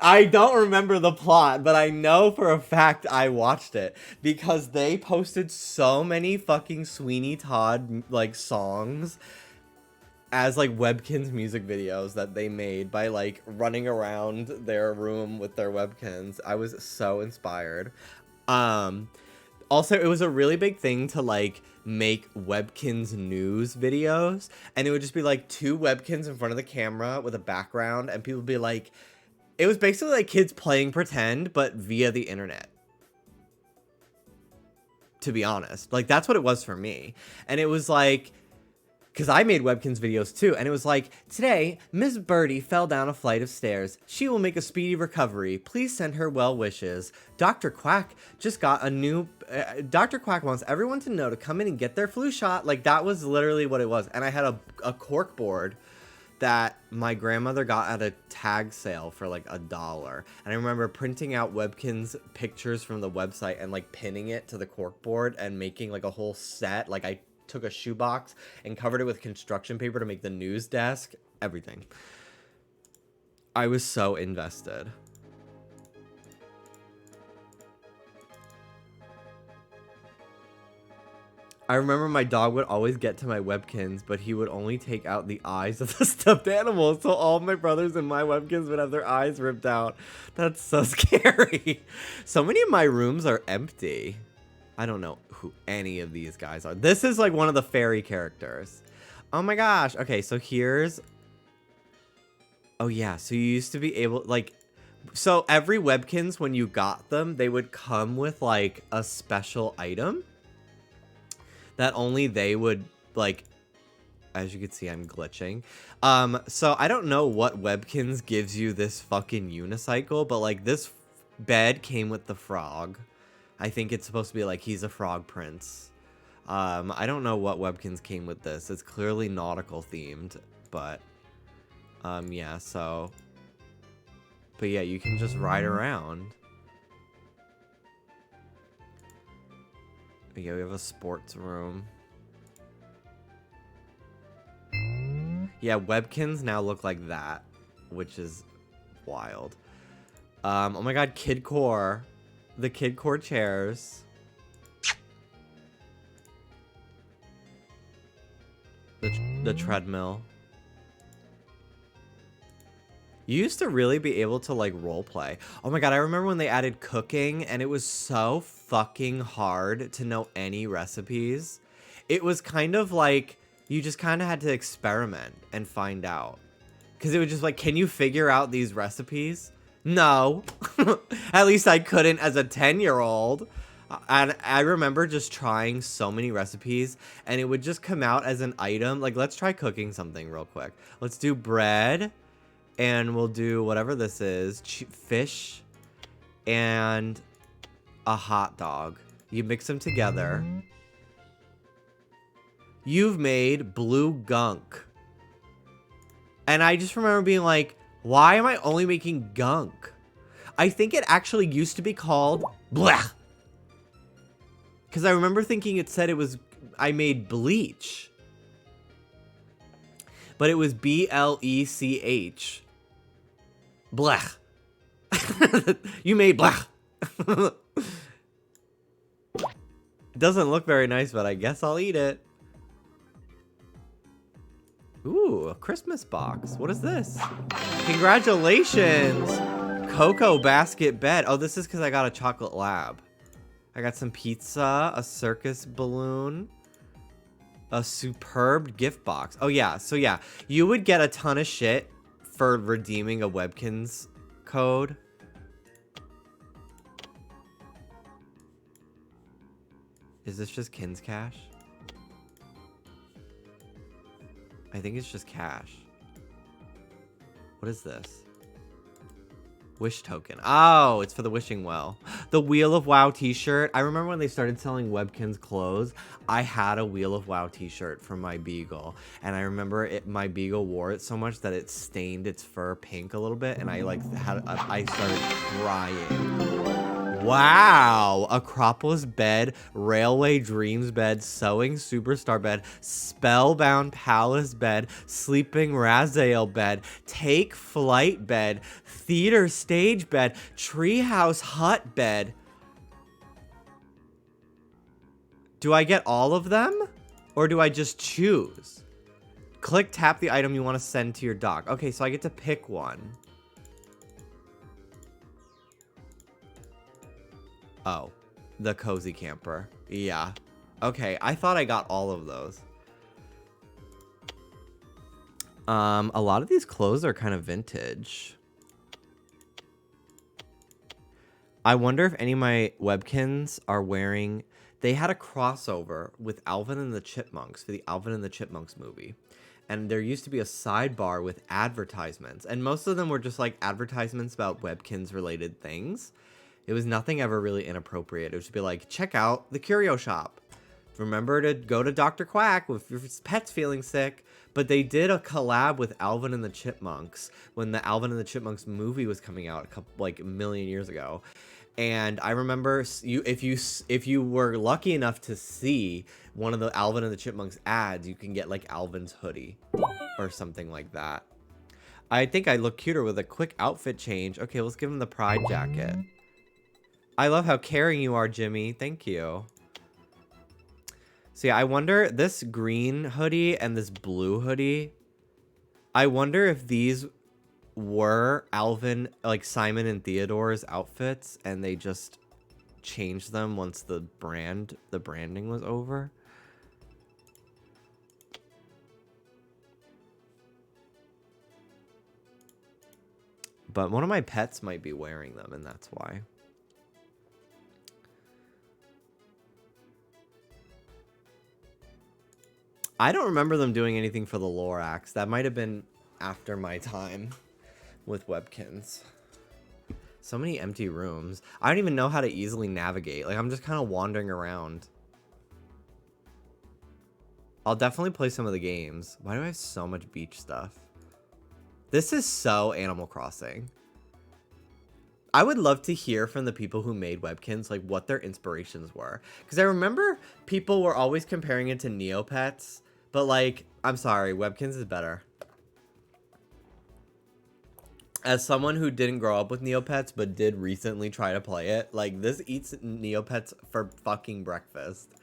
I don't remember the plot, but I know for a fact I watched it because they posted so many fucking Sweeney Todd like songs as like Webkinz music videos that they made by like running around their room with their Webkinz. I was so inspired. Also, it was a really big thing to like make Webkinz news videos, and it would just be like 2 Webkinz in front of the camera with a background, and people would be like, it was basically like kids playing pretend, but via the internet. To be honest, like that's what it was for me. And it was like, because I made Webkinz videos too, and it was like, today, Miss Birdie fell down a flight of stairs. She will make a speedy recovery. Please send her well wishes. Dr. Quack just got a new... Dr. Quack wants everyone to know to come in and get their flu shot. Like, that was literally what it was. And I had a cork board that my grandmother got at a tag sale for like $1. And I remember printing out Webkinz pictures from the website and like pinning it to the cork board and making like a whole set. Like, I took a shoebox and covered it with construction paper to make the news desk, everything. I was so invested. I remember my dog would always get to my Webkinz, but he would only take out the eyes of the stuffed animals, so all my brothers and my Webkinz would have their eyes ripped out. That's so scary. So many of my rooms are empty. I don't know who any of these guys are. This is like one of the fairy characters. Oh my gosh. Okay, so here's... Oh yeah, so you used to be able, like... So every Webkinz, when you got them, they would come with, like, a special item that only they would, like... As you can see, I'm glitching. So I don't know what Webkinz gives you this fucking unicycle, but, like, this bed came with the frog. I think it's supposed to be, like, he's a frog prince. I don't know what Webkinz came with this. It's clearly nautical themed, but... yeah, so... But yeah, you can just ride around. Yeah, we have a sports room. Yeah, Webkinz now look like that, which is wild. Oh my god, Kid Core. The Kid Core chairs. The treadmill. You used to really be able to, like, roleplay. Oh my god, I remember when they added cooking, and it was so fucking hard to know any recipes. It was kind of like, you just kind of had to experiment and find out. Because it was just like, can you figure out these recipes? No. At least I couldn't as a 10-year-old. And I remember just trying so many recipes, and it would just come out as an item. Like, let's try cooking something real quick. Let's do bread. And we'll do whatever this is, fish and a hot dog. You mix them together. You've made blue gunk. And I just remember being like, why am I only making gunk? I think it actually used to be called blah. Because I remember thinking it said it was, I made bleach. But it was B-L-E-C-H. Blech. You made blech. It doesn't look very nice, but I guess I'll eat it. Ooh, a Christmas box. What is this? Congratulations! Cocoa basket bed. Oh, this is because I got a chocolate lab. I got some pizza, a circus balloon, a superb gift box. Oh, yeah. So, yeah, you would get a ton of shit for redeeming a Webkinz code. Is this just Kinz Cash? I think it's just cash. What is this? Wish token. Oh, it's for the wishing well. The Wheel of WoW t-shirt. I remember when they started selling Webkinz clothes, I had a Wheel of WoW t-shirt from my beagle. And I remember my beagle wore it so much that it stained its fur pink a little bit. And I I started crying. Wow. Acropolis bed, Railway Dreams bed, Sewing Superstar bed, Spellbound Palace bed, Sleeping Razael bed, Take Flight bed, Theater Stage bed, Treehouse Hut bed. Do I get all of them? Or do I just choose? Click, tap the item you want to send to your dock. Okay, so I get to pick one. Oh, the cozy camper. Yeah. Okay, I thought I got all of those. A lot of these clothes are kind of vintage. I wonder if any of my Webkinz are wearing... They had a crossover with Alvin and the Chipmunks for the Alvin and the Chipmunks movie. And there used to be a sidebar with advertisements. And most of them were just like advertisements about Webkinz related things. It was nothing ever really inappropriate. It would just be like, check out the curio shop. Remember to go to Dr. Quack if your pet's feeling sick. But they did a collab with Alvin and the Chipmunks when the Alvin and the Chipmunks movie was coming out a million years ago. And I remember if you were lucky enough to see one of the Alvin and the Chipmunks ads, you can get like Alvin's hoodie or something like that. I think I look cuter with a quick outfit change. Okay, let's give him the pride jacket. I love how caring you are, Jimmy. Thank you. So yeah, I wonder, this green hoodie and this blue hoodie, I wonder if these were Alvin, like Simon and Theodore's outfits, and they just changed them once the branding was over. But one of my pets might be wearing them, and that's why. I don't remember them doing anything for the Lorax. That might have been after my time with Webkinz. So many empty rooms. I don't even know how to easily navigate. Like, I'm just kind of wandering around. I'll definitely play some of the games. Why do I have so much beach stuff? This is so Animal Crossing. I would love to hear from the people who made Webkinz, like, what their inspirations were. Because I remember people were always comparing it to Neopets. But, like, I'm sorry, Webkinz is better. As someone who didn't grow up with Neopets, but did recently try to play it, like, this eats Neopets for fucking breakfast.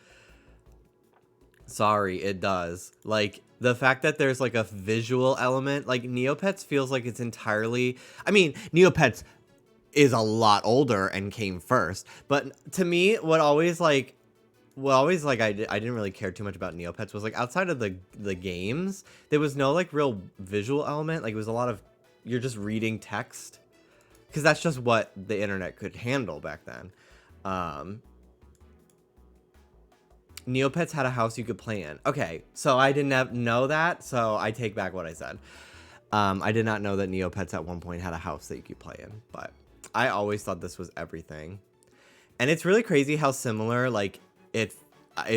Sorry, it does. Like, the fact that there's, like, a visual element, like, Neopets feels like it's entirely... I mean, Neopets is a lot older and came first. But to me, what always, like, I didn't really care too much about Neopets was, like, outside of the games, there was no, like, real visual element. Like, it was a lot of... You're just reading text. Because that's just what the internet could handle back then. Neopets had a house you could play in. Okay, so I didn't know that, so I take back what I said. I did not know that Neopets at one point had a house that you could play in, but I always thought this was everything. And it's really crazy how similar, like, it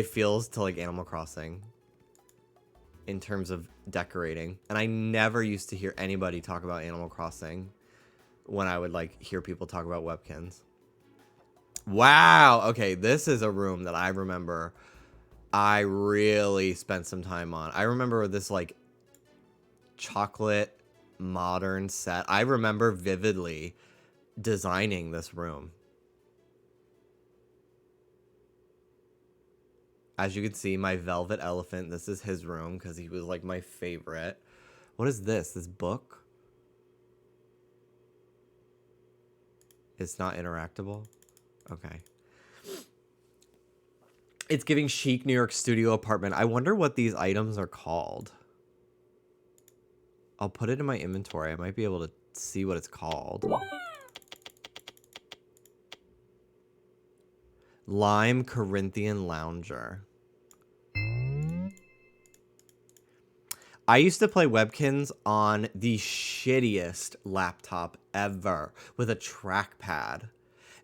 feels to, like, Animal Crossing in terms of decorating. And I never used to hear anybody talk about Animal Crossing when I would, like, hear people talk about Webkinz. Wow. Okay, this is a room that I remember I really spent some time on. I remember this, like, chocolate modern set. I remember vividly designing this room. As you can see, my velvet elephant, this is his room because he was, like, my favorite. What is this? This book? It's not interactable? Okay. It's giving chic New York studio apartment. I wonder what these items are called. I'll put it in my inventory. I might be able to see what it's called. Lime Corinthian Lounger. I used to play Webkinz on the shittiest laptop ever with a trackpad.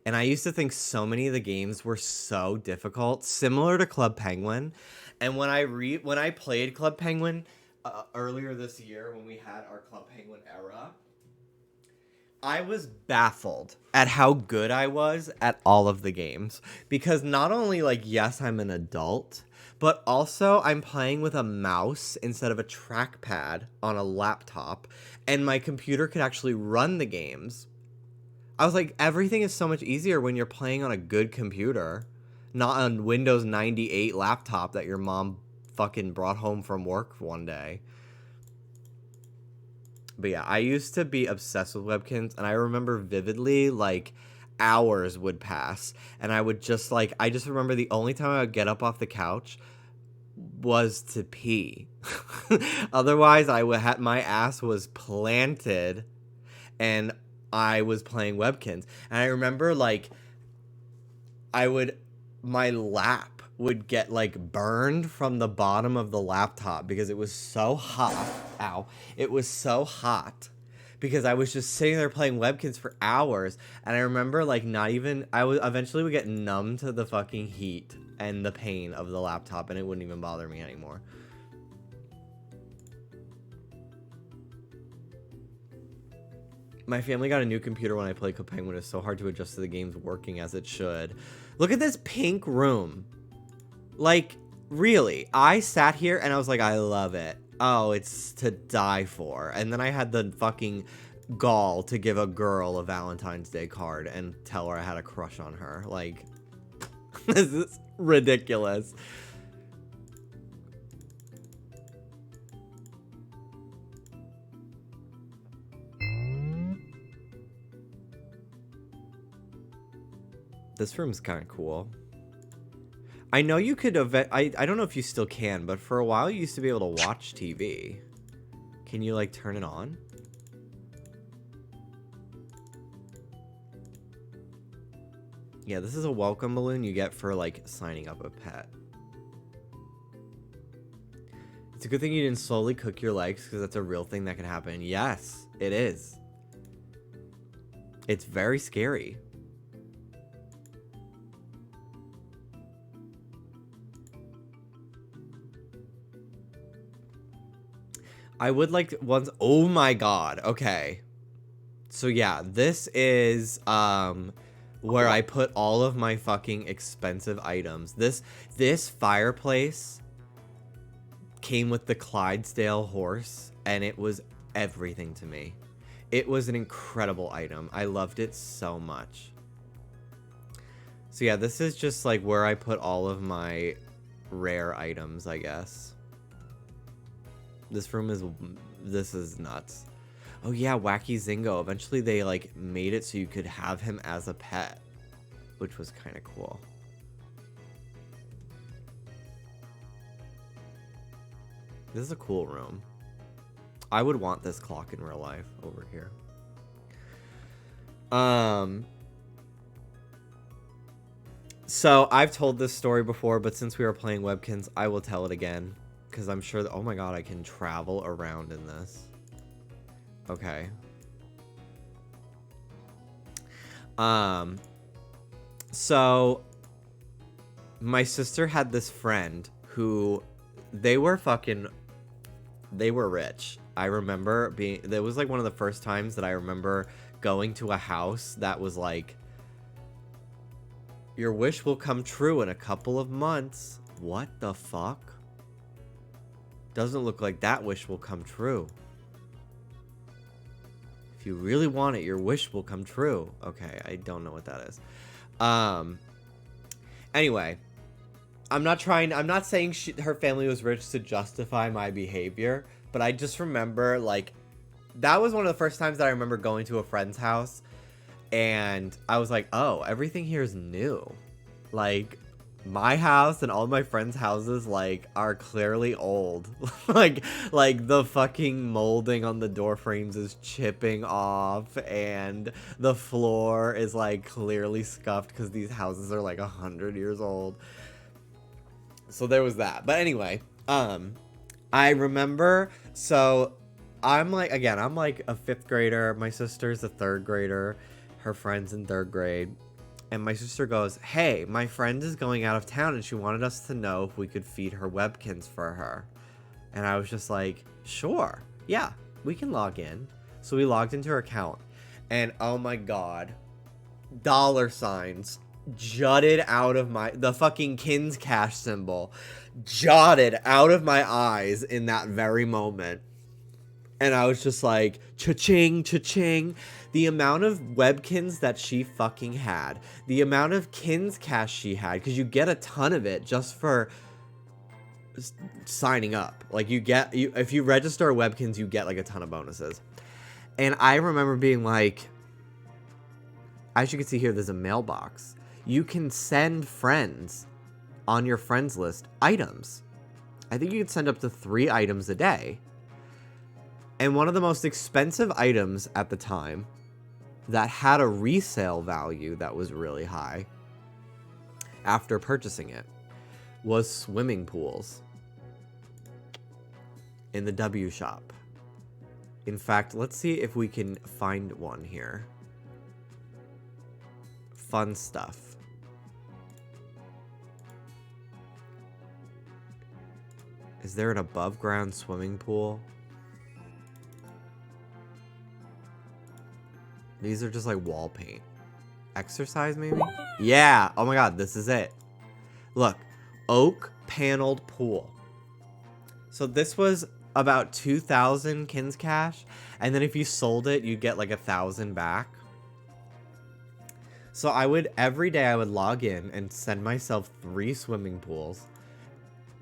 And I used to think so many of the games were so difficult, similar to Club Penguin. And when I played Club Penguin earlier this year, when we had our Club Penguin era, I was baffled at how good I was at all of the games. Because not only, like, yes, I'm an adult, but also I'm playing with a mouse instead of a trackpad on a laptop, and my computer could actually run the games. I was like, everything is so much easier when you're playing on a good computer, not on Windows 98 laptop that your mom fucking brought home from work one day. But yeah, I used to be obsessed with Webkinz, and I remember vividly, like, hours would pass, and I would just, like, I just remember the only time I would get up off the couch was to pee. Otherwise, my ass was planted, and I was playing Webkinz. And I remember, like, my lap would get, like, burned from the bottom of the laptop because it was so hot. Ow. It was so hot because I was just sitting there playing Webkinz for hours. And I remember, like, eventually would get numb to the fucking heat and the pain of the laptop, and it wouldn't even bother me anymore. My family got a new computer when I played Club Penguin. It's so hard to adjust to the games working as it should. Look at this pink room. Like, really, I sat here and I was like, I love it. Oh, it's to die for. And then I had the fucking gall to give a girl a Valentine's Day card and tell her I had a crush on her. Like, this is ridiculous. This room's kind of cool. I know you could I don't know if you still can, but for a while you used to be able to watch TV. Can you, like, turn it on? Yeah, this is a welcome balloon you get for, like, signing up a pet. It's a good thing you didn't slowly cook your legs, because that's a real thing that can happen. Yes, it is. It's very scary. I would like once. Oh my god. Okay. So yeah, this is where I put all of my fucking expensive items. This fireplace came with the Clydesdale horse, and it was everything to me. It was an incredible item. I loved it so much. So yeah, this is just like where I put all of my rare items, I guess. This room is nuts. Oh yeah, Wacky Zingo. Eventually they like made it so you could have him as a pet, which was kind of cool. This is a cool room. I would want this clock in real life over here. So I've told this story before, but since we were playing Webkinz, I will tell it again. Because I'm sure that, oh my god, I can travel around in this. Okay. So my sister had this friend who they were rich. I remember that was like one of the first times that I remember going to a house that was like, your wish will come true in a couple of months. What the fuck? Doesn't look like that wish will come true. If you really want it, your wish will come true. Okay, I don't know what that is. Anyway, I'm not saying her family was rich to justify my behavior, but I just remember, like, that was one of the first times that I remember going to a friend's house, and I was like, oh, everything here is new. Like, my house and all my friends' houses, like, are clearly old. like the fucking molding on the door frames is chipping off, and the floor is, like, clearly scuffed because these houses are, like, 100 years old. So there was that. But anyway, I remember, so I'm like a 5th grader. My sister's a 3rd grader. Her friend's in 3rd grade. And my sister goes, hey, my friend is going out of town and she wanted us to know if we could feed her Webkinz for her. And I was just like, sure. Yeah, we can log in. So we logged into her account. And oh my god, $signs jutted out of the fucking Kinz Cash symbol jutted out of my eyes in that very moment. And I was just like, cha-ching, cha-ching. The amount of Webkinz that she fucking had. The amount of Kinz Cash she had. Because you get a ton of it just for signing up. Like, if you register a Webkinz, you get, like, a ton of bonuses. And I remember being like, as you can see here, there's a mailbox. You can send friends on your friends list items. I think you can send up to 3 items a day. And one of the most expensive items at the time that had a resale value that was really high after purchasing it was swimming pools in the W shop. In fact, let's see if we can find one here. Fun stuff. Is there an above ground swimming pool? These are just like wall paint. Exercise maybe? Yeah. Oh my god, this is it. Look, oak paneled pool. So this was about 2,000 Kinz Cash, and then if you sold it, you'd get like 1,000 back. So every day I would log in and send myself 3 swimming pools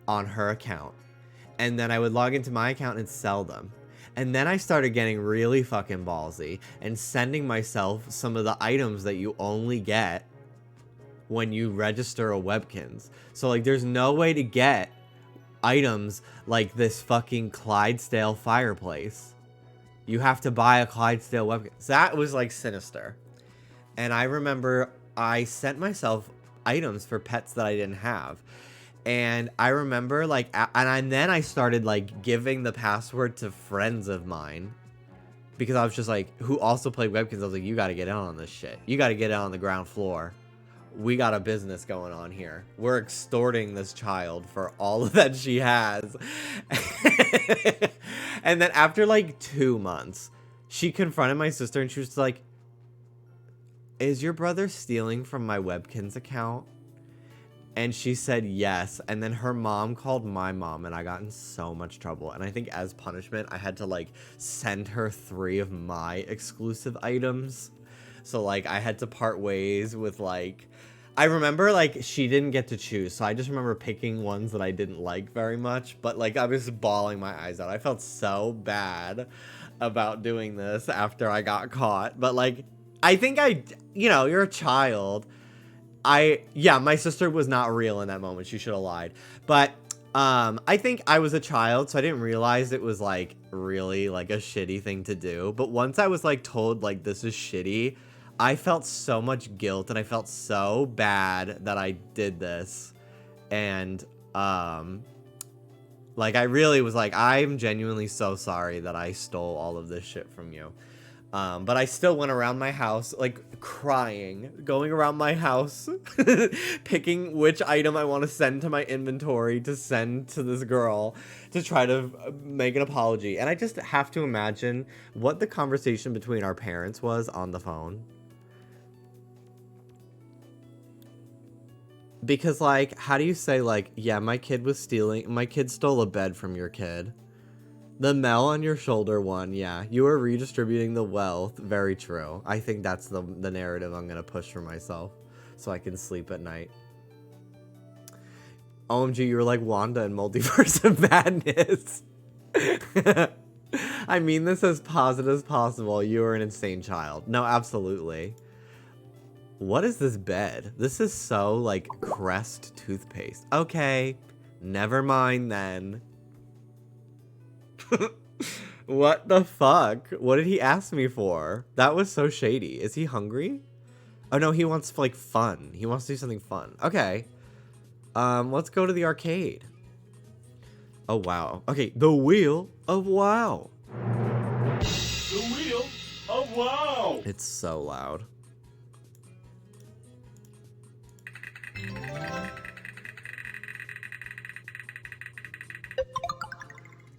on her account. And then I would log into my account and sell them. And then I started getting really fucking ballsy and sending myself some of the items that you only get when you register a Webkinz. So, like, there's no way to get items like this fucking Clydesdale fireplace. You have to buy a Clydesdale Webkinz. That was, like, sinister. And I remember I sent myself items for pets that I didn't have. And I remember, like, then I started, like, giving the password to friends of mine. Because I was just like, who also played Webkinz. I was like, you gotta get in on this shit. You gotta get in on the ground floor. We got a business going on here. We're extorting this child for all that she has. And then after, like, 2 months, she confronted my sister and she was like, is your brother stealing from my Webkinz account? And she said yes. And then her mom called my mom and I got in so much trouble. And I think as punishment, I had to, like, send her 3 of my exclusive items. So, like, I had to part ways with, like, I remember, like, she didn't get to choose. So I just remember picking ones that I didn't like very much. But, like, I was bawling my eyes out. I felt so bad about doing this after I got caught. But, like, I think you know, you're a child. Yeah, my sister was not real in that moment. She should have lied. But I think I was a child, so I didn't realize it was, like, really, like, a shitty thing to do. But once I was, like, told, like, this is shitty, I felt so much guilt and I felt so bad that I did this. And like, I really was like, I'm genuinely so sorry that I stole all of this shit from you. But I still went around my house, like, crying, going around my house, picking which item I want to send to my inventory to send to this girl to try to make an apology. And I just have to imagine what the conversation between our parents was on the phone. Because, like, how do you say, like, yeah, my kid stole a bed from your kid. The Mel on your shoulder one, yeah. You are redistributing the wealth. Very true. I think that's the narrative I'm going to push for myself so I can sleep at night. OMG, you were like Wanda in Multiverse of Madness. I mean this as positive as possible. You are an insane child. No, absolutely. What is this bed? This is so, like, Crest toothpaste. Okay, never mind then. What the fuck? What did he ask me for? That was so shady. Is he hungry? Oh no, he wants, like, fun. He wants to do something fun. Okay. Let's go to the arcade. Oh, wow. Okay, the Wheel of Wow. The Wheel of Wow. It's so loud.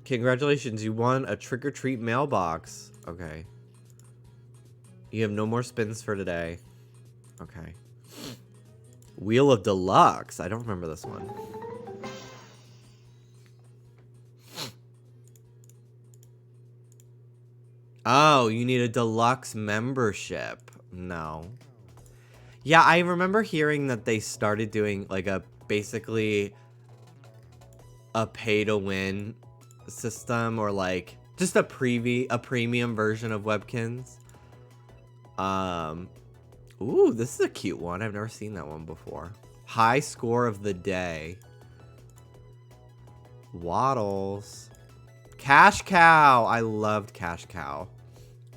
Congratulations, you won a trick-or-treat mailbox. Okay. You have no more spins for today. Okay. Wheel of Deluxe. I don't remember this one. Oh, you need a deluxe membership. No. Yeah, I remember hearing that they started doing, like, basically a pay-to-win system, or, like, just a premium version of Webkinz. Ooh, this is a cute one. I've never seen that one before. High score of the day. Waddles. Cash Cow. I loved Cash Cow.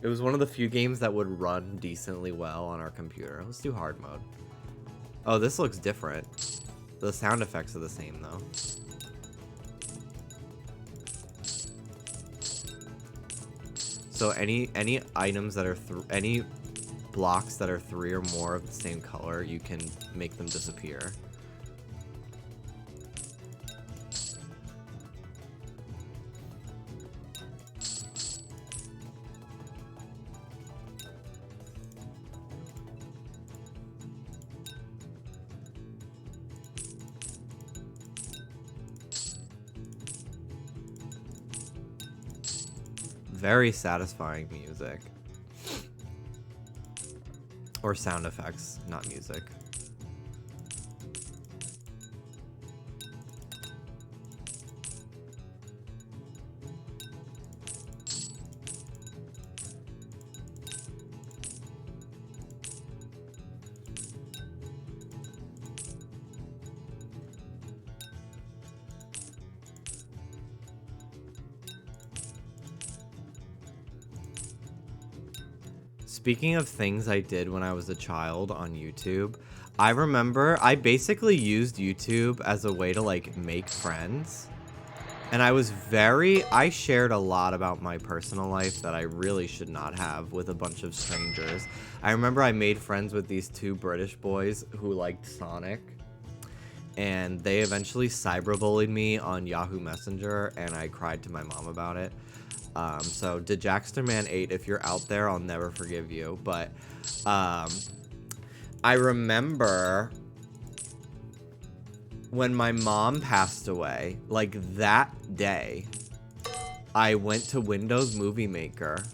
It was one of the few games that would run decently well on our computer. Let's do hard mode. Oh, this looks different. The sound effects are the same, though. So any items that are any blocks that are 3 or more of the same color, you can make them disappear. Very satisfying music. Or sound effects, not music. speaking of things I did when I was a child on YouTube, I remember I basically used YouTube as a way to like make friends. And I shared a lot about my personal life that I really should not have with a bunch of strangers. I remember I made friends with these 2 British boys who liked Sonic. And they eventually cyberbullied me on Yahoo Messenger, and I cried to my mom about it. So Dejaxterman 8, if you're out there, I'll never forgive you. But I remember when my mom passed away, like that day, I went to Windows Movie Maker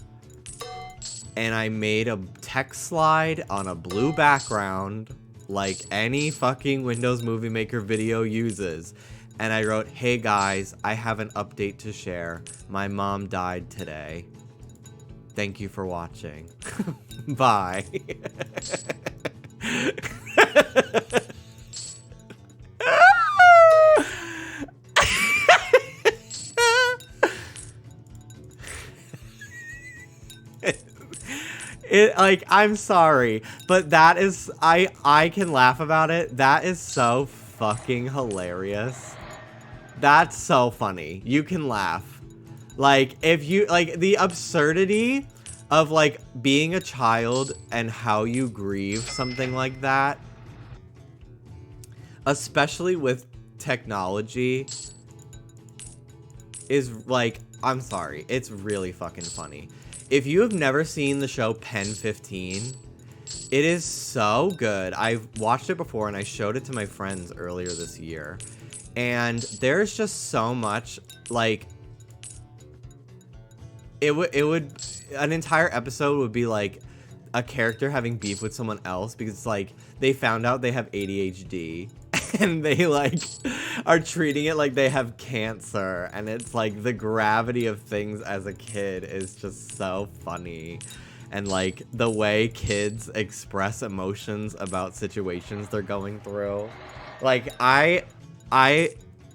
and I made a text slide on a blue background like any fucking Windows Movie Maker video uses. And I wrote, "Hey guys, I have an update to share. My mom died today. Thank you for watching. Bye." Like, I'm sorry, but that is, I can laugh about it. That is so fucking hilarious. That's so funny. You can laugh. Like, if you, like, the absurdity of, like, being a child and how you grieve something like that, especially with technology, is, like, I'm sorry. It's really fucking funny. If you have never seen the show Pen 15, it is so good. I've watched it before and I showed it to my friends earlier this year. And there's just so much, like, it would an entire episode would be like a character having beef with someone else because it's like they found out they have ADHD and they like are treating it like they have cancer, and it's like the gravity of things as a kid is just so funny. And like the way kids express emotions about situations they're going through. Like I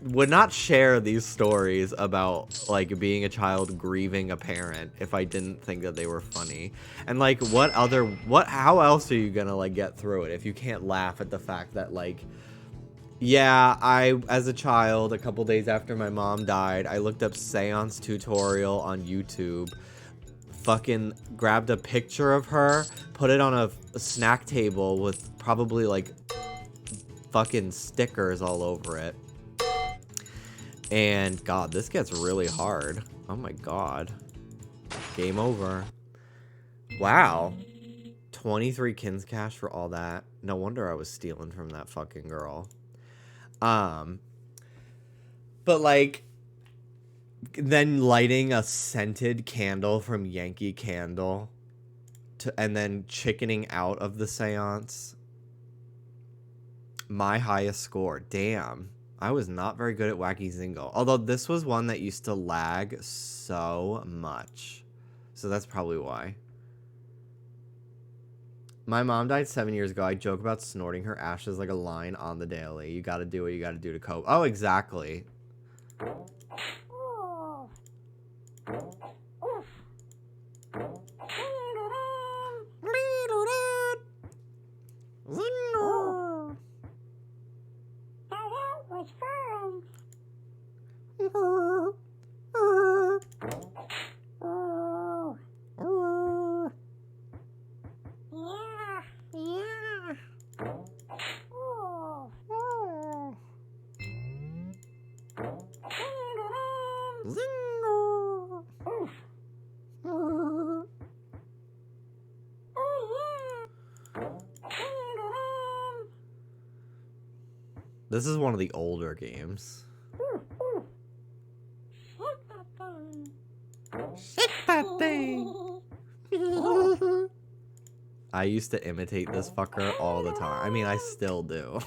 would not share these stories about like being a child grieving a parent if I didn't think that they were funny. And like how else are you gonna like get through it if you can't laugh at the fact that like, yeah, as a child, a couple days after my mom died, I looked up seance tutorial on YouTube, fucking grabbed a picture of her, put it on a snack table with probably like fucking stickers all over it. And God, this gets really hard. Oh my God. Game over. Wow. 23 Kins cash for all that. No wonder I was stealing from that fucking girl. But like, then lighting a scented candle from Yankee Candle and then chickening out of the seance. My highest score. Damn. I was not very good at Wacky Zingo. Although this was one that used to lag so much. So that's probably why. My mom died 7 years ago. I joke about snorting her ashes like a line on the daily. You gotta do what you gotta do to cope. Oh, exactly. This is one of the older games. Shake that thing. I used to imitate this fucker all the time. I mean, I still do.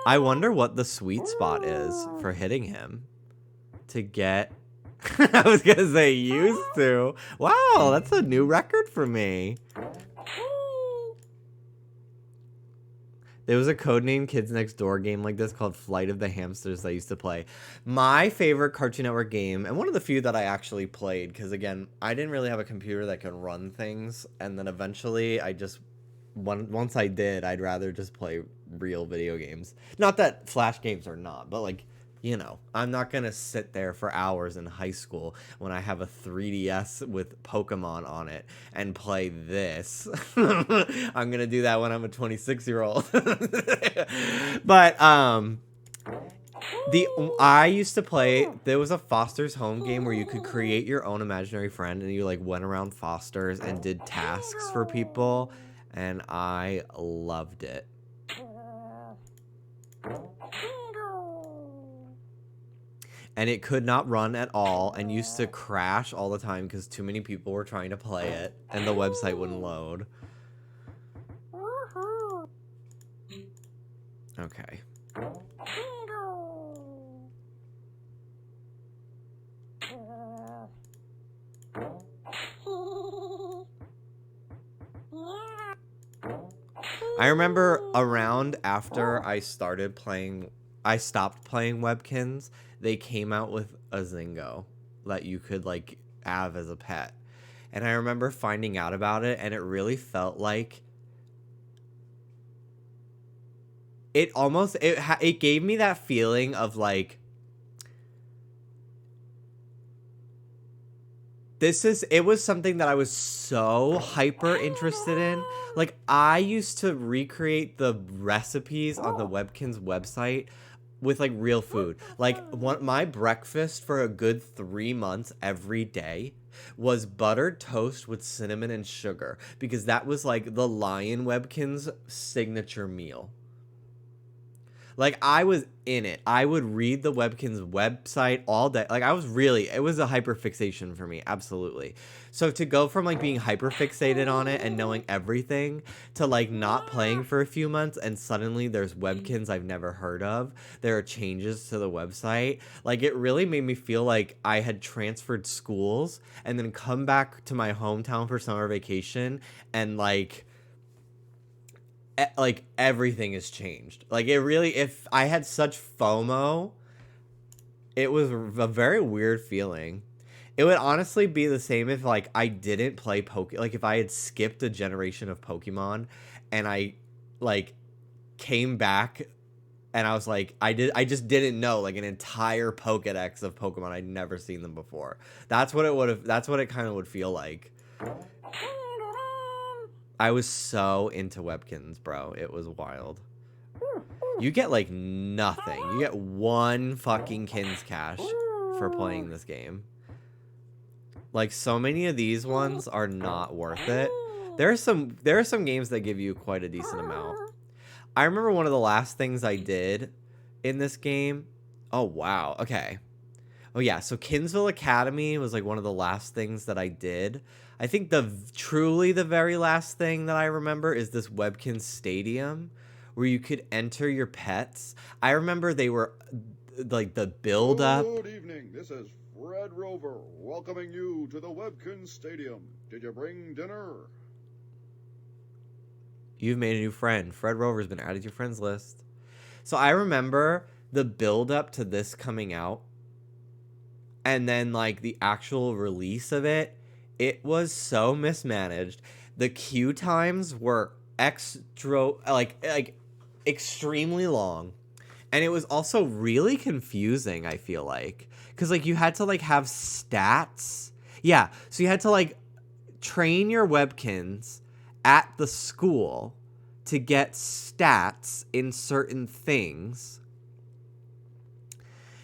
I wonder what the sweet spot is for hitting him to get... I was gonna say used to. Wow, that's a new record for me. There was a codename Kids Next Door game like this called Flight of the Hamsters that I used to play. My favorite Cartoon Network game, and one of the few that I actually played, because again, I didn't really have a computer that could run things, and then eventually once I did, I'd rather just play real video games. Not that Flash games are not, but like, you know, I'm not going to sit there for hours in high school when I have a 3DS with Pokemon on it and play this. I'm going to do that when I'm a 26-year-old. But I used to play, there was a Foster's Home game where you could create your own imaginary friend, and you like went around Foster's and did tasks for people, and I loved it. And it could not run at all and used to crash all the time because too many people were trying to play it and the website wouldn't load. Okay. I remember around after I stopped playing Webkinz, they came out with a Zingo that you could like have as a pet. And I remember finding out about it, and it really felt like it gave me that feeling of like, it was something that I was so hyper interested in. Like, I used to recreate the recipes on the Webkinz website with like real food. Like, my breakfast for a good 3 months every day was buttered toast with cinnamon and sugar, because that was like the Lion Webkinz signature meal. Like, I was in it. I would read the Webkinz website all day. Like, it was a hyperfixation for me. Absolutely. So to go from like being hyperfixated on it and knowing everything to like not playing for a few months, and suddenly there's Webkinz I've never heard of. There are changes to the website. Like, it really made me feel like I had transferred schools and then come back to my hometown for summer vacation, and like everything has changed. Like, it really, if I had such FOMO, it was a very weird feeling. It would honestly be the same if like I didn't play like if I had skipped a generation of Pokemon and I like came back and I was like, I just didn't know like an entire Pokedex of Pokemon. I'd never seen them before. That's what it kind of would feel like. I was so into Webkinz, bro. It was wild. You get like nothing. You get 1 fucking Kins cash for playing this game. Like, so many of these ones are not worth it. There are some games that give you quite a decent amount. I remember one of the last things I did in this game. Oh wow. Okay. Oh yeah, so Kinsville Academy was like one of the last things that I did. I think truly the very last thing that I remember is this Webkinz Stadium where you could enter your pets. I remember they were like the build up. Good evening. This is Fred Rover welcoming you to the Webkinz Stadium. Did you bring dinner? You've made a new friend. Fred Rover's been added to your friends list. So I remember the build up to this coming out, and then like the actual release of it. It was so mismanaged. The queue times were extremely long. And it was also really confusing, I feel like. Because like you had to like have stats. Yeah, so you had to like train your Webkinz at the school to get stats in certain things,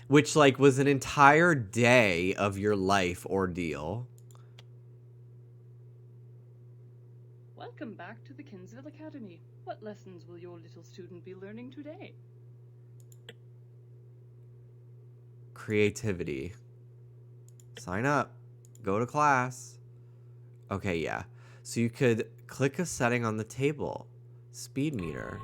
which like was an entire day of your life ordeal. Welcome back to the Kinsville Academy. What lessons will your little student be learning today? Creativity. Sign up. Go to class. Okay, yeah. So you could click a setting on the table. Speed meter.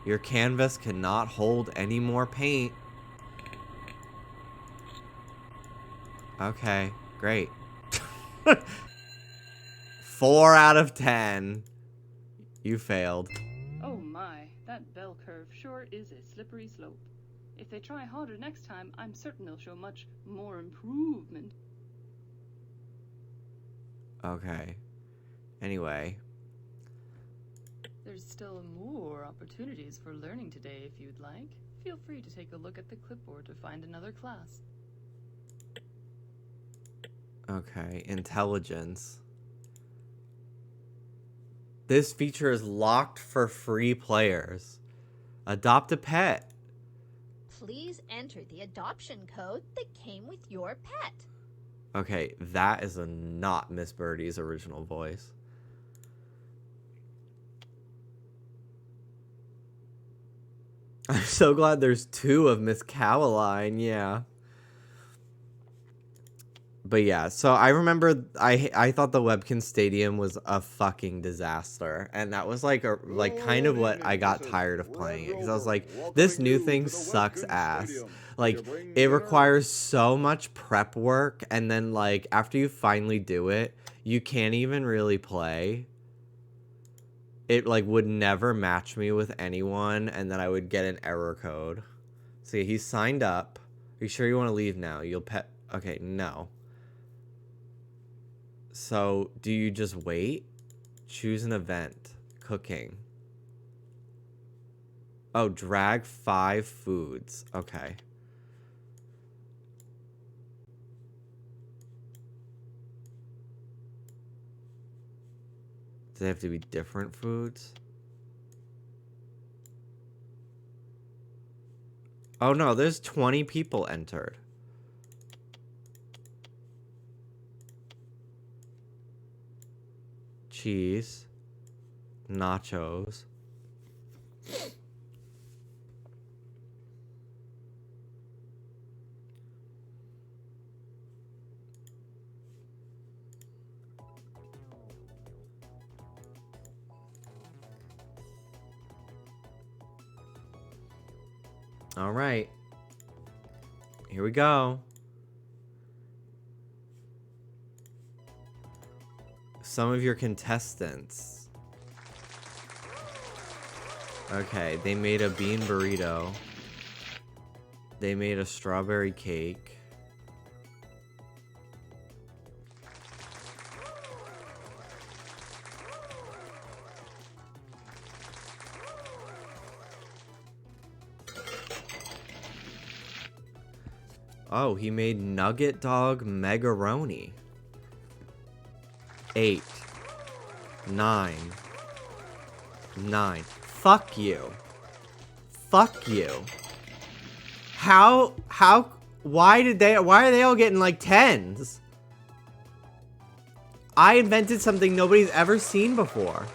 Your canvas cannot hold any more paint. Okay, great. 4 out of 10. You failed. Oh my, that bell curve sure is a slippery slope. If they try harder next time, I'm certain they'll show much more improvement. Okay. Anyway. There's still more opportunities for learning today if you'd like. Feel free to take a look at the clipboard to find another class. Okay, intelligence. This feature is locked for free players. Adopt a pet. Please enter the adoption code that came with your pet. Okay, that is not Miss Birdie's original voice. I'm so glad there's 2 of Miss Caroline, yeah. But yeah, so I remember I thought the Webkinz Stadium was a fucking disaster, and that was like kind of what I got tired of playing it, because I was like, this new thing sucks ass. Like, it requires so much prep work, and then like after you finally do it, you can't even really play. It like would never match me with anyone, and then I would get an error code. See, he's signed up. Are you sure you want to leave now? You'll pet. Okay, no. So, do you just wait? Choose an event. Cooking. Oh, drag 5 foods. Okay. Do they have to be different foods? Oh no, there's 20 people entered. Cheese. Nachos. All right. Here we go. Some of your contestants. Okay, they made a bean burrito. They made a strawberry cake. Oh, he made nugget dog megaroni. 8. 9. 9. Fuck you. Fuck you. Why are they all getting like 10s? I invented something nobody's ever seen before.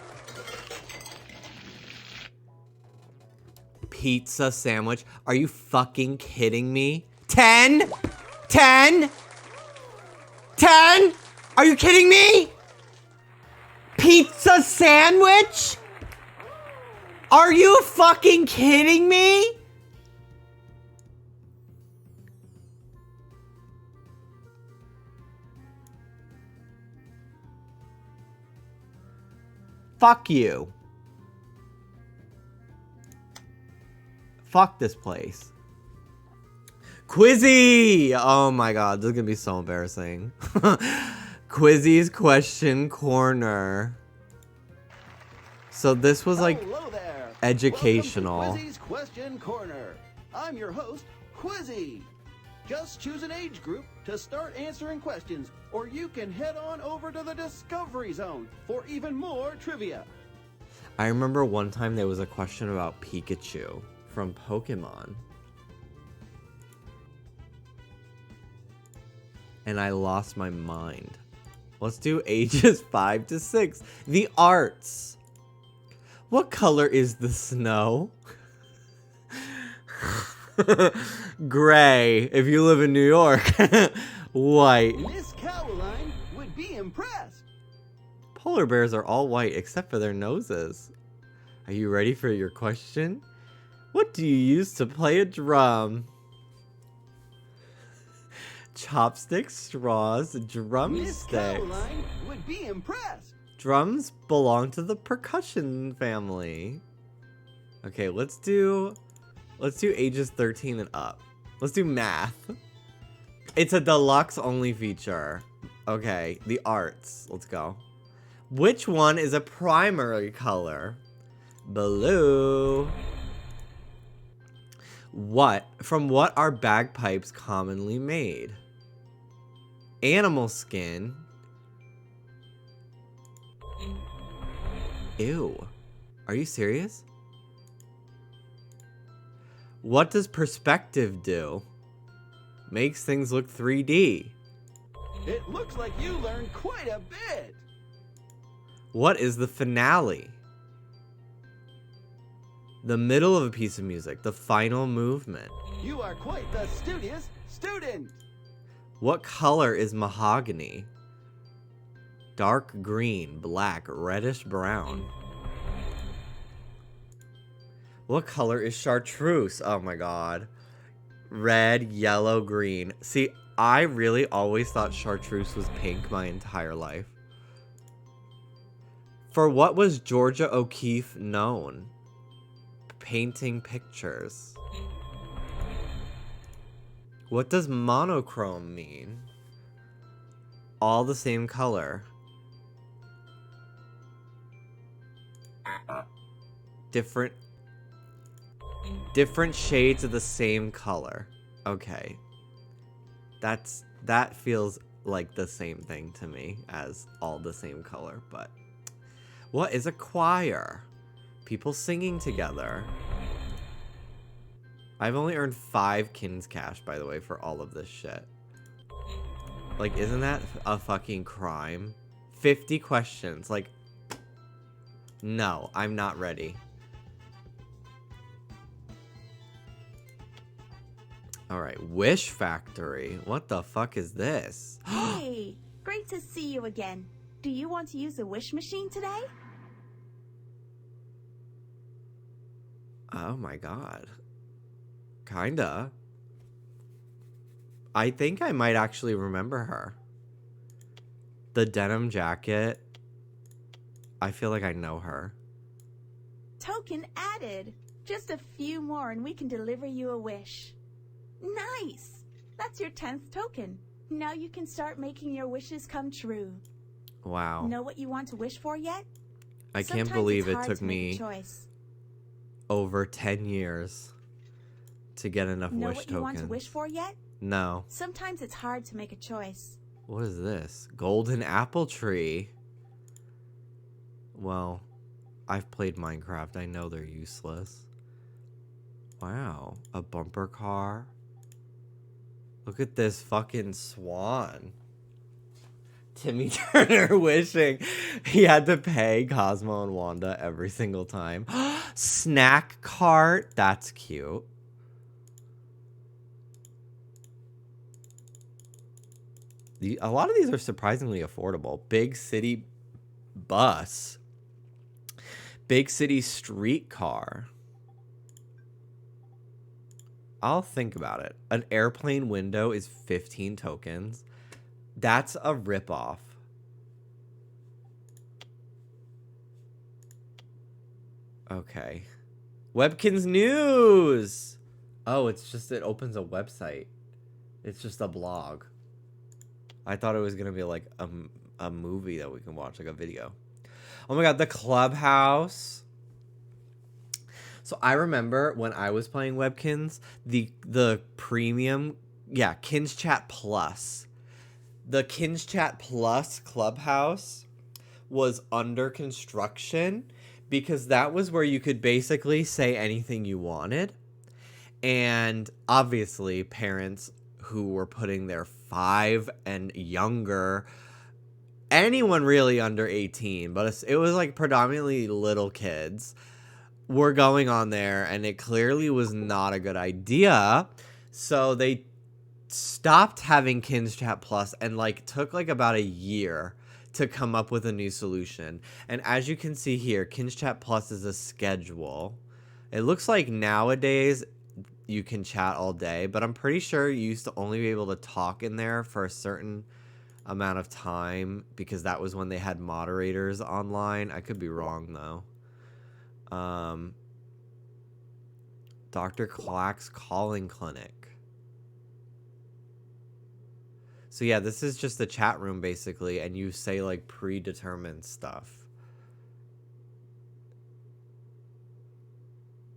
Pizza sandwich. Are you fucking kidding me? 10? 10? 10? Are you kidding me? Pizza sandwich? Are you fucking kidding me? Fuck you. Fuck this place. Quizzy! Oh my god, this is gonna be so embarrassing. Quizzy's question corner. So this was like educational. Welcome to Quizzy's question corner. I'm your host, Quizzy. Just choose an age group to start answering questions, or you can head on over to the Discovery Zone for even more trivia. I remember one time there was a question about Pikachu from Pokemon. And I lost my mind. Let's do ages 5 to 6. The arts. What color is the snow? Gray, if you live in New York. White. Miss Caroline would be impressed. Polar bears are all white except for their noses. Are you ready for your question? What do you use to play a drum? chopsticks, straws, Miss drumsticks. Caroline would be impressed. Drums belong to the percussion family. Okay, let's do ages 13 and up. Let's do math. It's a deluxe only feature. Okay, the arts. Let's go. Which one is a primary color? Blue. From what are bagpipes commonly made? Animal skin. Ew. Are you serious? What does perspective do? Makes things look 3D. It looks like you learned quite a bit. What is the finale? The middle of a piece of music, the final movement. You are quite the studious student. What color is mahogany? Dark green, black, reddish brown. What color is chartreuse? Oh my god. Red, yellow, green. See, I really always thought chartreuse was pink my entire life. For what was Georgia O'Keeffe known? Painting pictures. What does monochrome mean? All the same color. Different shades of the same color. Okay. That feels like the same thing to me as all the same color, but what is a choir? People singing together. I've only earned 5 Kins cash, by the way, for all of this shit. Like, isn't that a fucking crime? 50 questions. Like, no, I'm not ready. Alright, Wish Factory. What the fuck is this? Hey, great to see you again. Do you want to use the wish machine today? Oh my god. Kinda. I think I might actually remember her. The denim jacket. I feel like I know her. Token added. Just a few more and we can deliver you a wish. Nice! That's your 10th token. Now you can start making your wishes come true. Wow. Know what you want to wish for yet? I can't Sometimes believe it's it hard took to make a me choice. over 10 years to get enough Know wish what you tokens. want to wish for yet? No. Sometimes it's hard to make a choice. What is this? Golden apple tree. Well, I've played Minecraft. I know they're useless. Wow. A bumper car. Look at this fucking swan. Timmy Turner wishing he had to pay Cosmo and Wanda every single time. Snack cart. That's cute. A lot of these are surprisingly affordable. Big city bus. Big city streetcar. I'll think about it. An airplane window is 15 tokens. That's a ripoff. Okay. Webkinz News! Oh, it's just, it opens a website. It's just a blog. I thought it was going to be like a movie that we can watch, like a video. Oh my god, the Clubhouse. So I remember when I was playing Webkinz, the premium, yeah, Kins Chat Plus. The Kins Chat Plus Clubhouse was under construction because that was where you could basically say anything you wanted. And obviously parents who were putting their 5 and younger, anyone really under 18, but it was like predominantly little kids, were going on there, and it clearly was not a good idea. So they stopped having Kins Chat Plus and like took like about a year to come up with a new solution. And as you can see here, Kins Chat Plus is a schedule. It looks like nowadays you can chat all day, but I'm pretty sure you used to only be able to talk in there for a certain amount of time because that was when they had moderators online. I could be wrong though. Dr. Clack's calling clinic. So yeah, this is just a chat room basically, and you say like predetermined stuff.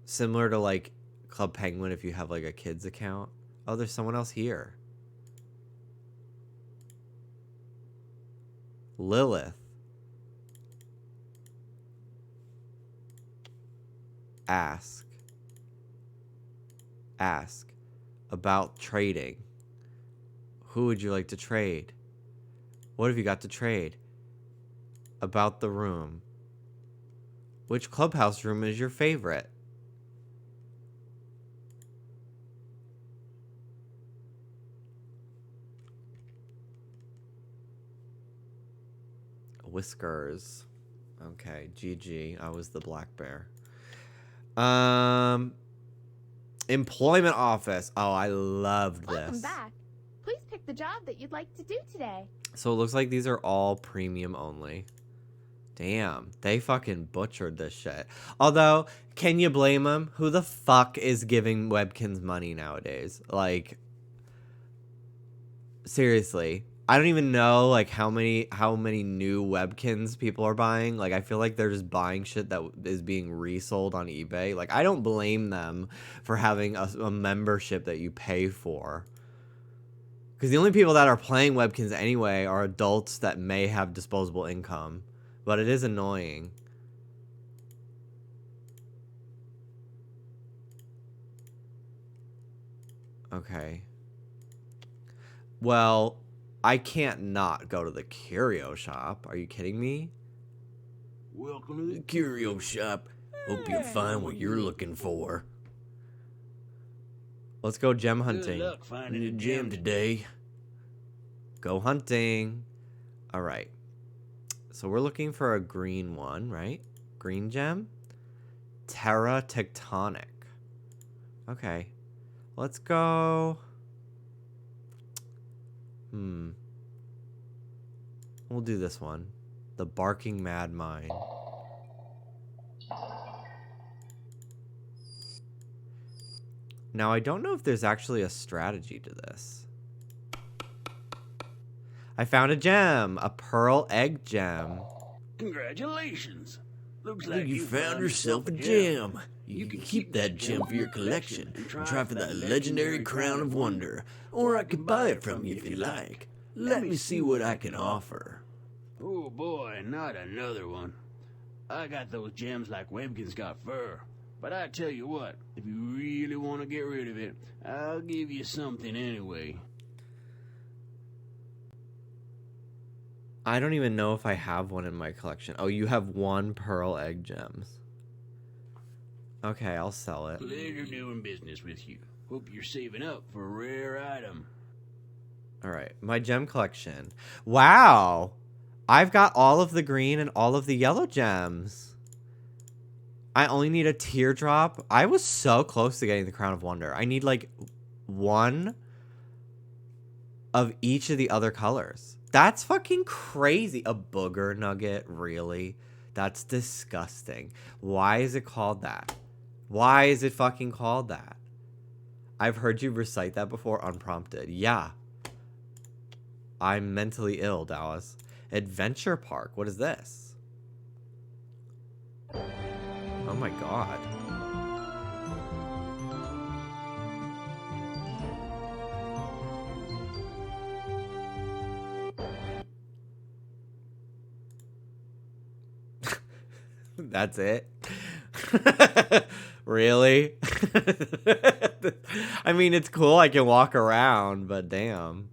Similar to like Club Penguin if you have like a kid's account. Oh, there's someone else here. Lilith. Ask about trading. Who would you like to trade? What have you got to trade? About the room. Which clubhouse room is your favorite? Whiskers. Okay, GG. I was the black bear. Employment office. Oh, I loved this. Welcome back. Please pick the job that you'd like to do today. So it looks like these are all premium only. Damn, they fucking butchered this shit. Although, can you blame them? Who the fuck is giving Webkinz money nowadays? Like, seriously. I don't even know like how many new Webkinz people are buying. Like I feel like they're just buying shit that is being resold on eBay. Like I don't blame them for having a membership that you pay for. Because the only people that are playing Webkinz anyway are adults that may have disposable income. But it is annoying. Okay. Well, I can't not go to the curio shop. Are you kidding me? Welcome to the curio shop. Hope you'll find what you're looking for. Let's go gem hunting. Good luck finding a gem today. Go hunting. All right. So we're looking for a green one, right? Green gem? Terra Tectonic. Okay. Let's go. We'll do this one. The Barking Mad Mine. Now, I don't know if there's actually a strategy to this. I found a gem. A pearl egg gem. Congratulations. Looks like you found yourself a gem. You can keep that gem for your collection and try for that legendary crown of wonder. Or I could buy it from you if you like. Let me see what I can offer. Oh boy, not another one. I got those gems like Webkinz got fur. But I tell you what, if you really want to get rid of it, I'll give you something anyway. I don't even know if I have one in my collection. Oh, you have one pearl egg gems. Okay, I'll sell it. Pleasure doing business with you. Hope you're saving up for a rare item. All right, my gem collection. Wow, I've got all of the green and all of the yellow gems. I only need a teardrop. I was so close to getting the Crown of Wonder. I need like one of each of the other colors. That's fucking crazy. A booger nugget, really? That's disgusting. Why is it called that? Why is it fucking called that? I've heard you recite that before unprompted. Yeah. I'm mentally ill, Dallas. Adventure Park. What is this? Oh my god. That's it? Really? I mean, it's cool. I can walk around, but damn.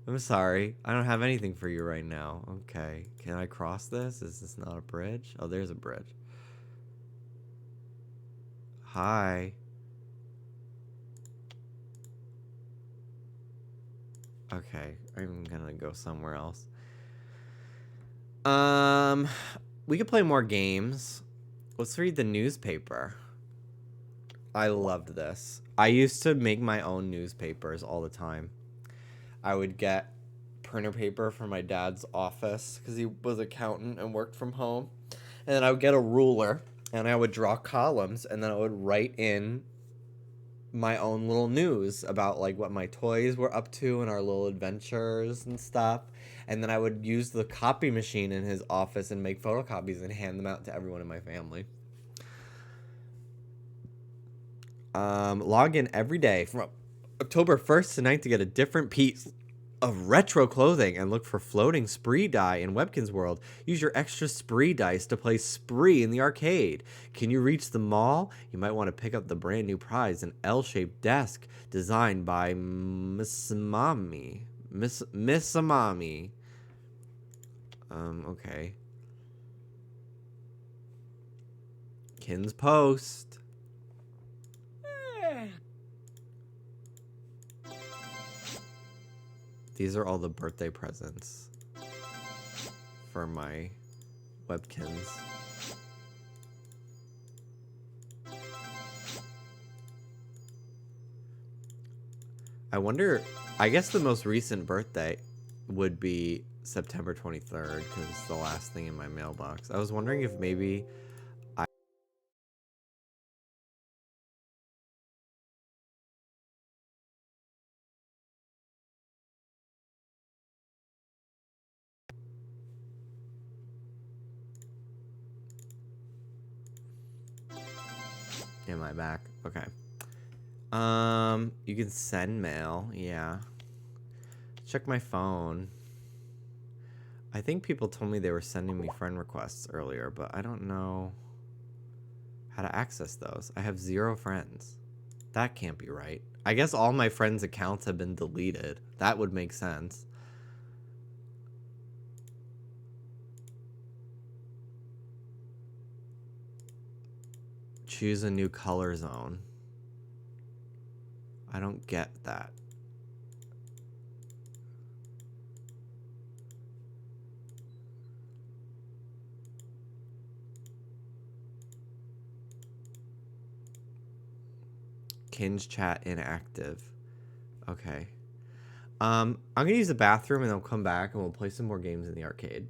I'm sorry. I don't have anything for you right now. Okay. Can I cross this? Is this not a bridge? Oh, there's a bridge. Hi. Okay. I'm gonna go somewhere else. We could play more games. Let's read the newspaper. I loved this. I used to make my own newspapers all the time. I would get printer paper from my dad's office because he was an accountant and worked from home. And then I would get a ruler and I would draw columns and then I would write in my own little news about like what my toys were up to and our little adventures and stuff. And then I would use the copy machine in his office and make photocopies and hand them out to everyone in my family. Log in every day from October 1st to 9th to get a different piece of retro clothing and look for floating spree die in Webkinz World. Use your extra spree dice to play spree in the arcade. Can you reach the mall? You might want to pick up the brand new prize, an L-shaped desk designed by Miss Amami. Okay. Kin's Post. These are all the birthday presents for my Webkinz. I wonder, I guess the most recent birthday would be September 23rd because it's the last thing in my mailbox. I was wondering if maybe Am I back? Okay. You can send mail. Yeah. Check my phone. I think people told me they were sending me friend requests earlier, but I don't know how to access those. I have 0 friends. That can't be right. I guess all my friends' accounts have been deleted. That would make sense. Choose a new color zone. I don't get that. Kin's chat inactive. Okay. I'm gonna use the bathroom and I'll come back and we'll play some more games in the arcade.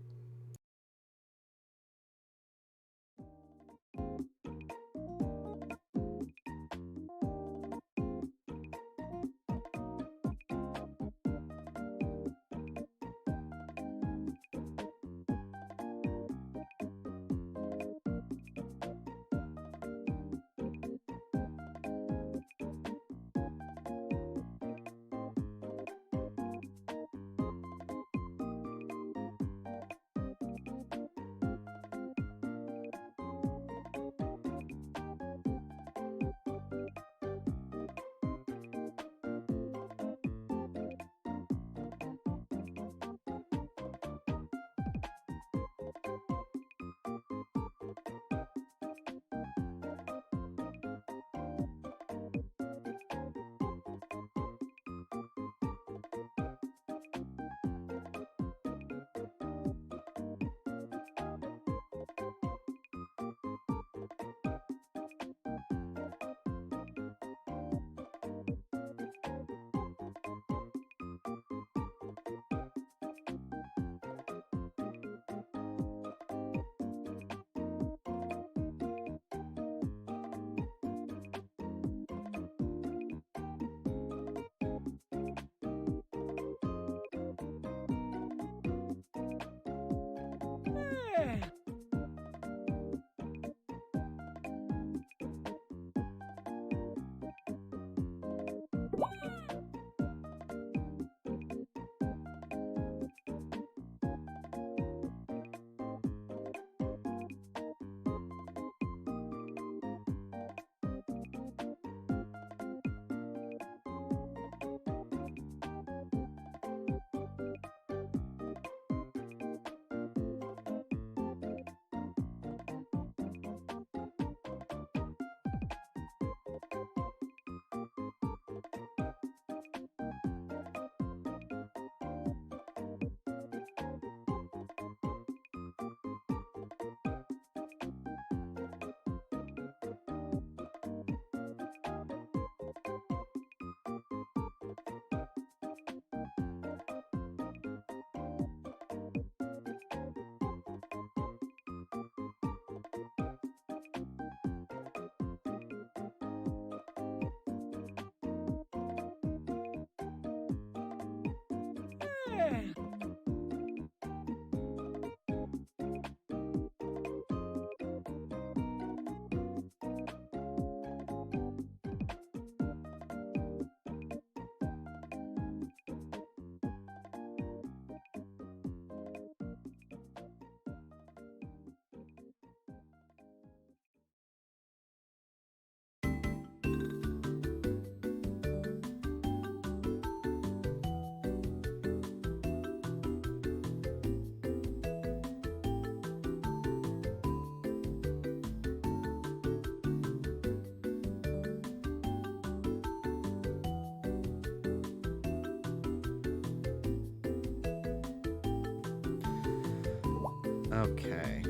Okay.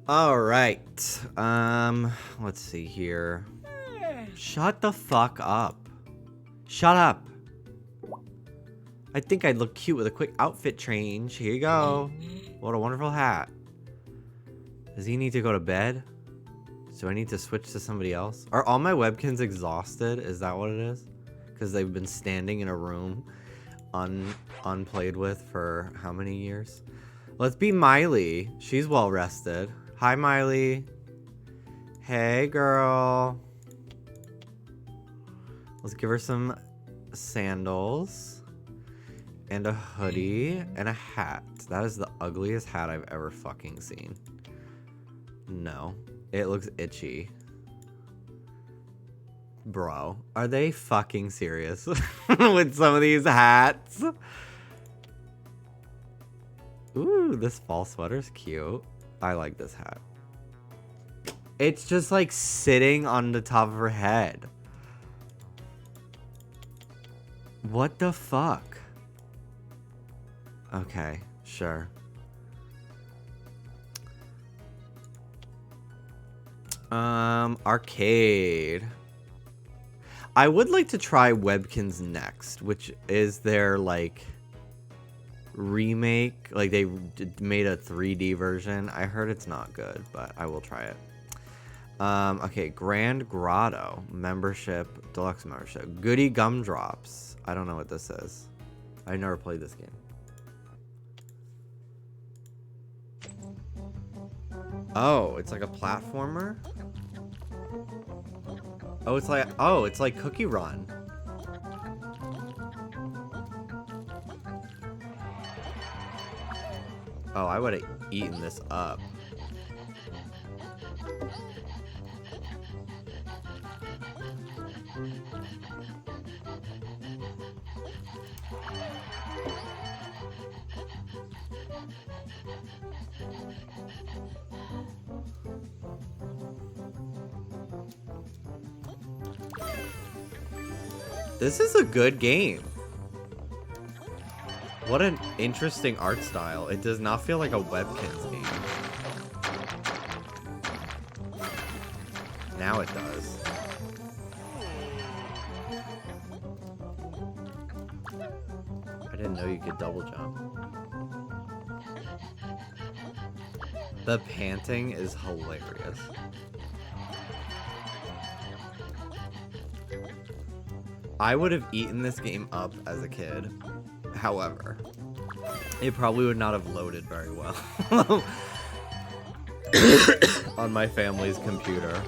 All right. Let's see here. Shut the fuck up. Shut up. I think I'd look cute with a quick outfit change. Here you go. What a wonderful hat. Does he need to go to bed? Do I need to switch to somebody else? Are all my Webkinz exhausted? Is that what it is? Because they've been standing in a room unplayed with for how many years? Let's be Miley. She's well rested. Hi, Miley. Hey, girl. Let's give her some sandals and a hoodie and a hat. That is the ugliest hat I've ever fucking seen. No, it looks itchy. Bro, are they fucking serious with some of these hats? Ooh, this fall sweater's cute. I like this hat. It's just like sitting on the top of her head. What the fuck? Okay, sure. Arcade. I would like to try Webkinz Next, which is their like remake. Like they made a 3D version. I heard it's not good, but I will try it. Okay, Grand Grotto membership, deluxe membership, Goody Gumdrops. I don't know what this is. I never played this game. Oh, it's like a platformer? Oh, it's like Cookie Run. Oh, I would have eaten this up. This is a good game. What an interesting art style. It does not feel like a Webkinz game. Now it does. I didn't know you could double jump. The panting is hilarious. I would have eaten this game up as a kid. However, it probably would not have loaded very well on my family's computer.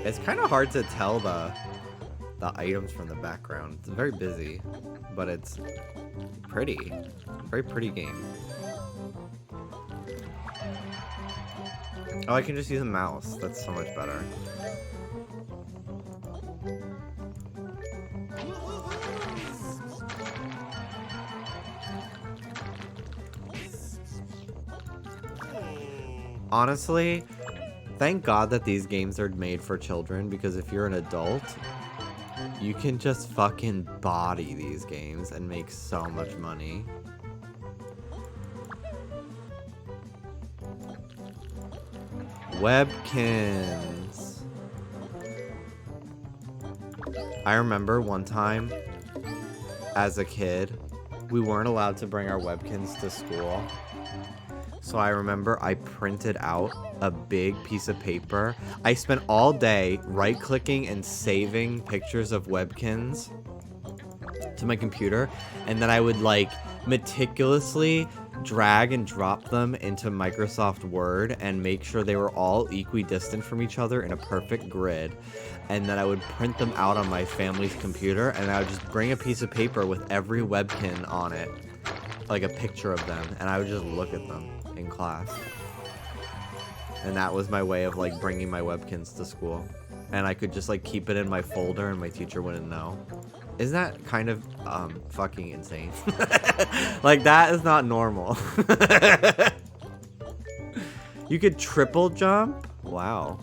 It's kind of hard to tell the items from the background. It's very busy, but it's pretty. Very pretty game. Oh, I can just use a mouse. That's so much better. Honestly, thank God that these games are made for children, because if you're an adult, you can just fucking body these games and make so much money. Webkinz. I remember one time as a kid, we weren't allowed to bring our Webkinz to school. So I remember I printed out a big piece of paper. I spent all day right-clicking and saving pictures of Webkinz to my computer, and then I would like meticulously drag and drop them into Microsoft Word and make sure they were all equidistant from each other in a perfect grid. And then I would print them out on my family's computer, and I would just bring a piece of paper with every Webkinz on it, like a picture of them, and I would just look at them in class. And that was my way of like bringing my Webkinz to school. And I could just like keep it in my folder and my teacher wouldn't know. Isn't that kind of fucking insane? Like, that is not normal. You could triple jump? Wow.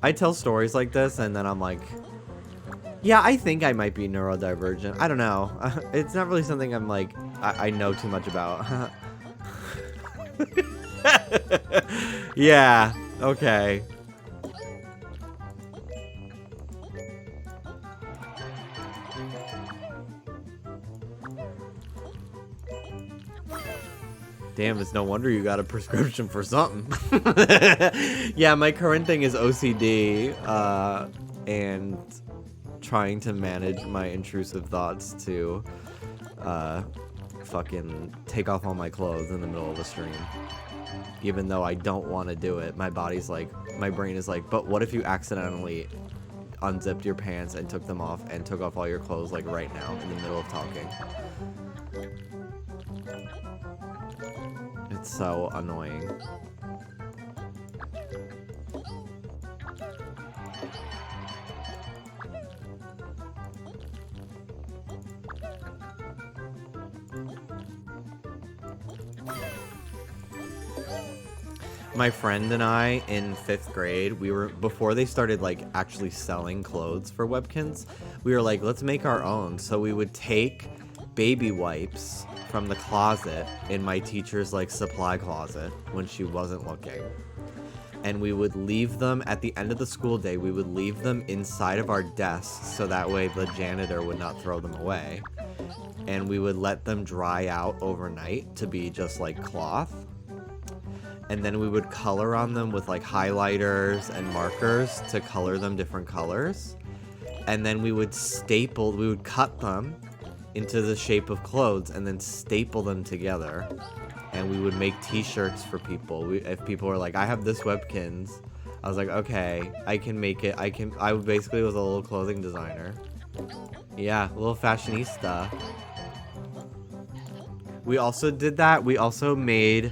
I tell stories like this and then I'm like, yeah, I think I might be neurodivergent. I don't know. It's not really something I'm like, I know too much about. Yeah, okay. Damn, it's no wonder you got a prescription for something. Yeah, my current thing is OCD, and trying to manage my intrusive thoughts to, fucking take off all my clothes in the middle of the stream. Even though I don't want to do it, my body's like, my brain is like, but what if you accidentally unzipped your pants and took them off and took off all your clothes like right now in the middle of talking? It's so annoying. My friend and I in 5th grade, we were, before they started like actually selling clothes for Webkinz, we were like, let's make our own. So we would take baby wipes from the closet in my teacher's like supply closet when she wasn't looking. And we would leave them at the end of the school day, we would leave them inside of our desks so that way the janitor would not throw them away. And we would let them dry out overnight to be just like cloth. And then we would color on them with like highlighters and markers to color them different colors. And then we would cut them into the shape of clothes and then staple them together. And we would make t-shirts for people. If people were like, I have this Webkinz, I was like, okay, I can make it. I basically was a little clothing designer. Yeah, a little fashionista. We also did that. We also made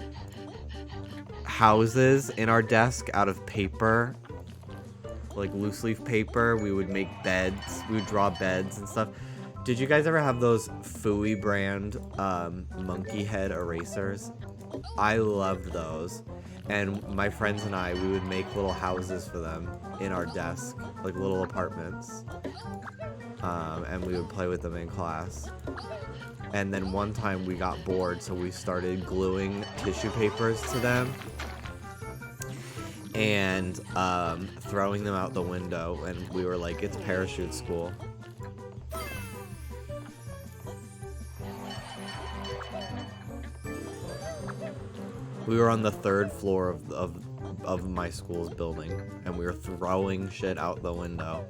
houses in our desk out of paper, like loose leaf paper. We would make beds. We would draw beds and stuff. Did you guys ever have those Fooey brand monkey head erasers? I loved those. And my friends and I, we would make little houses for them in our desk, like little apartments. And we would play with them in class. And then one time we got bored, so we started gluing tissue papers to them and throwing them out the window. And we were like, it's parachute school. We were on the 3rd floor of my school's building, and we were throwing shit out the window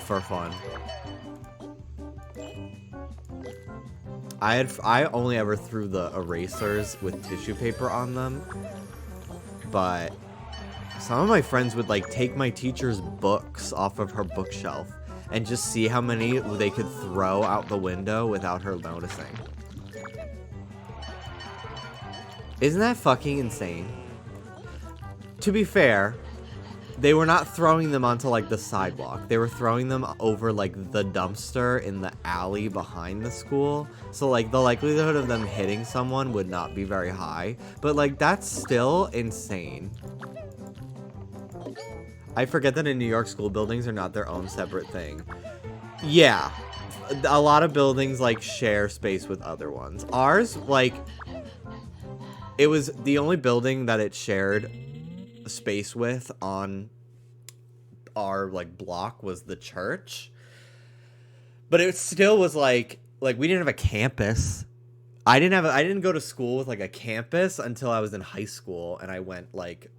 for fun. I only ever threw the erasers with tissue paper on them, but some of my friends would like take my teacher's books off of her bookshelf and just see how many they could throw out the window without her noticing. Isn't that fucking insane? To be fair, they were not throwing them onto like the sidewalk. They were throwing them over like the dumpster in the alley behind the school. So like the likelihood of them hitting someone would not be very high. But like that's still insane. I forget that in New York, school buildings are not their own separate thing. Yeah, a lot of buildings like share space with other ones. Ours, like, it was the only building that it shared space with on our like block was the church, but it still was like we didn't have a campus. I didn't go to school with like a campus until I was in high school, and I went like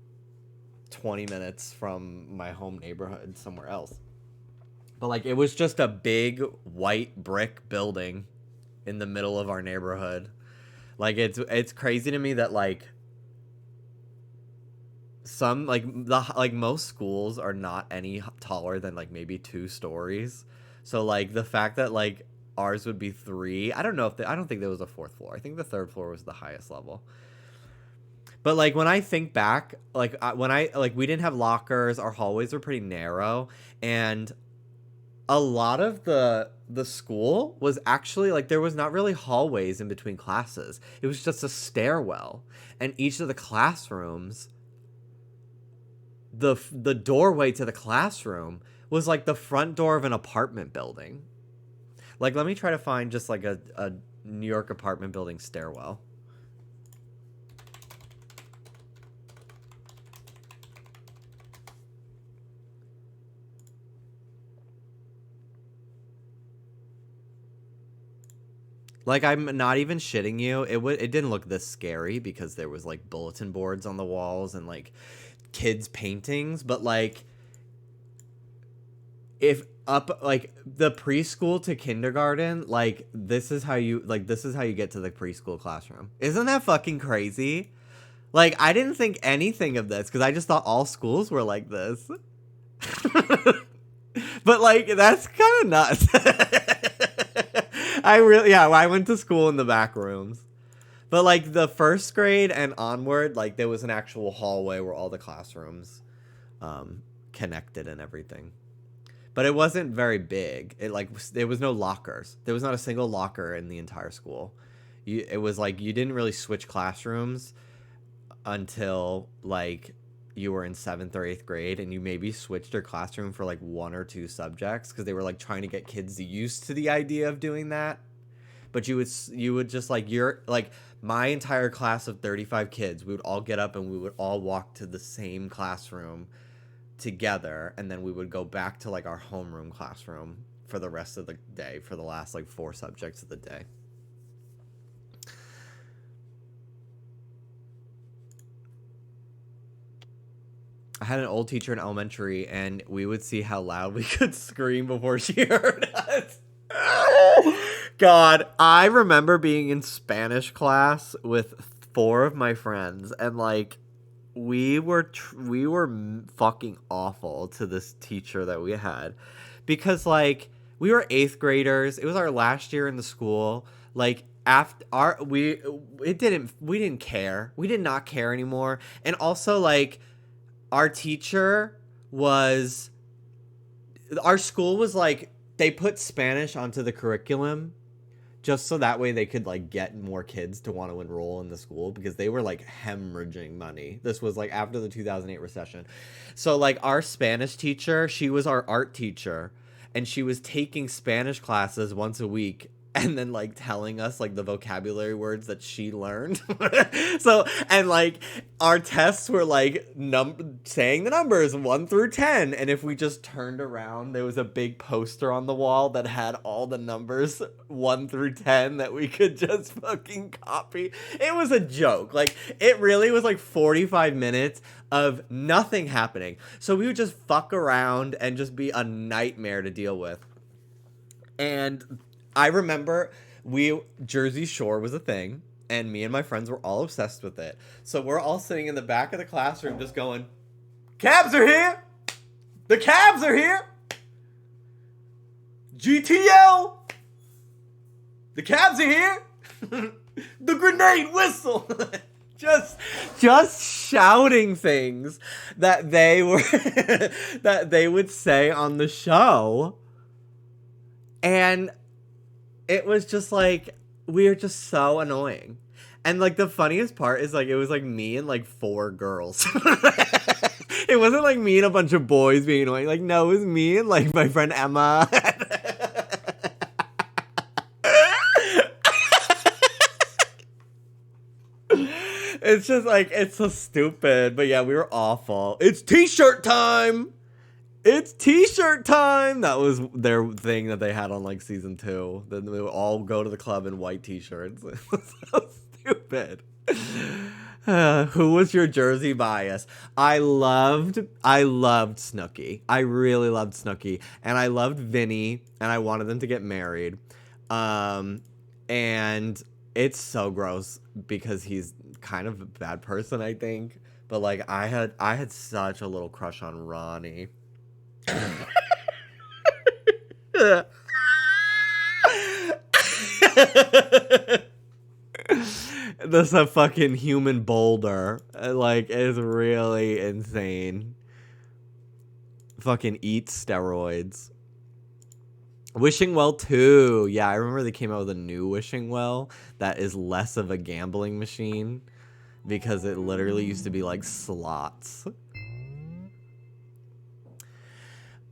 20 minutes from my home neighborhood somewhere else. But like it was just a big white brick building in the middle of our neighborhood. Like it's crazy to me that like some like most schools are not any taller than like maybe 2 stories. So like the fact that like ours would be 3, I don't think there was a 4th floor. I think the 3rd floor was the highest level. But like when I think back, like we didn't have lockers, our hallways were pretty narrow, and a lot of the school was actually like there was not really hallways in between classes. It was just a stairwell, and each of the classrooms the doorway to the classroom was like the front door of an apartment building. Like, let me try to find just like a New York apartment building stairwell. Like, I'm not even shitting you. It didn't look this scary because there was like bulletin boards on the walls and like kids paintings, but like if up like the preschool to kindergarten, like this is how you get to the preschool classroom. Isn't that fucking crazy? Like, I didn't think anything of this because I just thought all schools were like this. But like, that's kind of nuts. I went to school in the back rooms. But like the first grade and onward, like there was an actual hallway where all the classrooms connected and everything. But it wasn't very big. There was no lockers. There was not a single locker in the entire school. It was like you didn't really switch classrooms until like you were in 7th or 8th grade, and you maybe switched your classroom for like 1 or 2 subjects because they were like trying to get kids used to the idea of doing that. But you would just like my entire class of 35 kids, we would all get up and we would all walk to the same classroom together, and then we would go back to like our homeroom classroom for the rest of the day for the last like 4 subjects of the day. I had an old teacher in elementary, and we would see how loud we could scream before she heard us. God, I remember being in Spanish class with 4 of my friends, and like we were fucking awful to this teacher that we had, because like we were 8th graders. It was our last year in the school. Like after we didn't care. We did not care anymore, and also like. Our school was like, they put Spanish onto the curriculum just so that way they could like get more kids to want to enroll in the school because they were like hemorrhaging money. This was like after the 2008 recession. So like our Spanish teacher, she was our art teacher, and she was taking Spanish classes once a week and then like telling us like the vocabulary words that she learned. So, and like our tests were like saying the numbers 1 through 10. And if we just turned around, there was a big poster on the wall that had all the numbers 1 through 10 that we could just fucking copy. It was a joke. Like, it really was like 45 minutes of nothing happening. So we would just fuck around and just be a nightmare to deal with. And I remember Jersey Shore was a thing, and me and my friends were all obsessed with it. So we're all sitting in the back of the classroom just going, cabs are here! The cabs are here! GTL! The cabs are here! The grenade whistle! Just shouting things that they were that they would say on the show. And it was just like, we were just so annoying. And like the funniest part is like, it was like me and like 4 girls. It wasn't like me and a bunch of boys being annoying. Like, no, it was me and like my friend Emma. It's just like, it's so stupid. But yeah, we were awful. It's t-shirt time. It's t-shirt time! That was their thing that they had on like season 2. Then they would all go to the club in white t-shirts. It was so stupid. Who was your Jersey bias? I loved Snooki. I really loved Snooki. And I loved Vinny. And I wanted them to get married. And it's so gross because he's kind of a bad person, I think. But like I had such a little crush on Ronnie. This a fucking human boulder. Like, is really insane. Fucking eat steroids. Wishing Well 2. Yeah, I remember they came out with a new Wishing Well that is less of a gambling machine because it literally used to be like slots.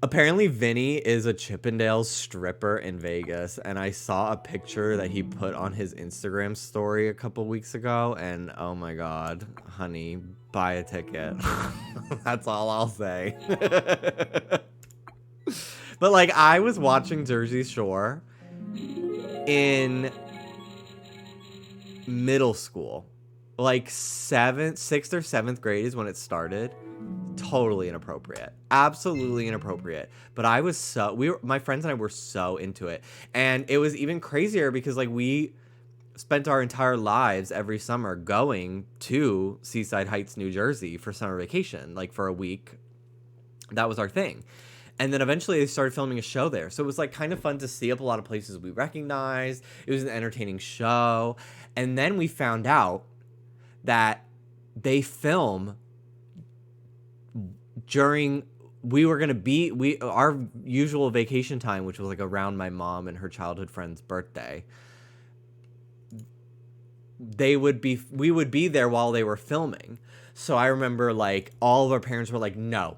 Apparently, Vinny is a Chippendales stripper in Vegas, and I saw a picture that he put on his Instagram story a couple weeks ago, and oh my god, honey, buy a ticket. That's all I'll say. But, like, I was watching Jersey Shore in middle school. Like, 6th or 7th grade is when it started. Totally inappropriate. Absolutely inappropriate. But I was my friends and I were so into it. And it was even crazier because, like, we spent our entire lives every summer going to Seaside Heights, New Jersey for summer vacation, like for a week. That was our thing. And then eventually they started filming a show there. So it was like kind of fun to see up a lot of places we recognized. It was an entertaining show. And then we found out that they film during our usual vacation time, which was like around my mom and her childhood friend's birthday. We would be there while they were filming. So I remember, like, all of our parents were like, no,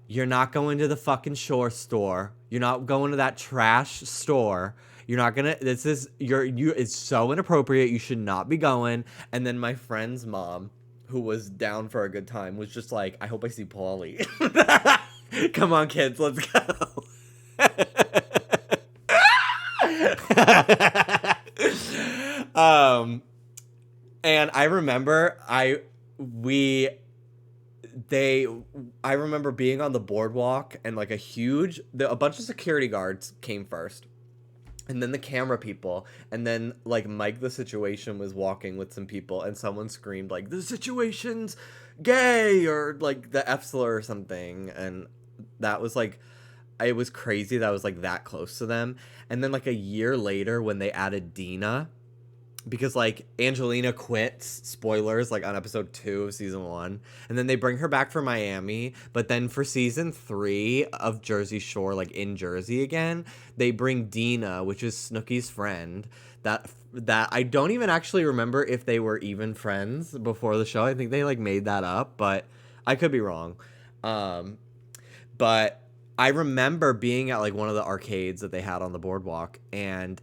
you're not going to the fucking Shore store. You're not going to that trash store. You're not gonna, it's so inappropriate. You should not be going. And then my friend's mom, who was down for a good time, was just like, I hope I see Paulie. Come on, kids, let's go. And I remember I remember being on the boardwalk, and like a bunch of security guards came first. And then the camera people, and then, like, Mike the Situation was walking with some people, and someone screamed, like, the situation's gay, or, like, the F slur or something, and that was, like, it was crazy that I was, like, that close to them. And then, like, a year later, when they added Dina, because, like, Angelina quits, spoilers, like, on episode 2 of season 1, and then they bring her back for Miami, but then for season 3 of Jersey Shore, like, in Jersey again, they bring Dina, which is Snooki's friend, that I don't even actually remember if they were even friends before the show. I think they, like, made that up, but I could be wrong. But I remember being at, like, one of the arcades that they had on the boardwalk, and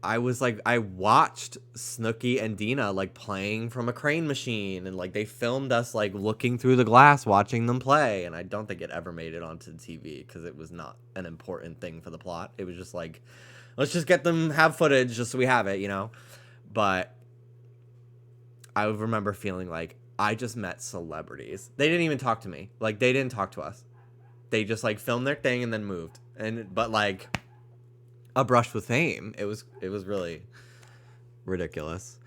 I was like, I watched Snooki and Dina, like, playing from a crane machine, and, like, they filmed us, like, looking through the glass watching them play, and I don't think it ever made it onto TV because it was not an important thing for the plot. It was just like, let's just get them, have footage just so we have it, you know? But I remember feeling like I just met celebrities. They didn't even talk to me. Like, they didn't talk to us. They just, like, filmed their thing and then moved. But, like, a brush with fame. It was really ridiculous.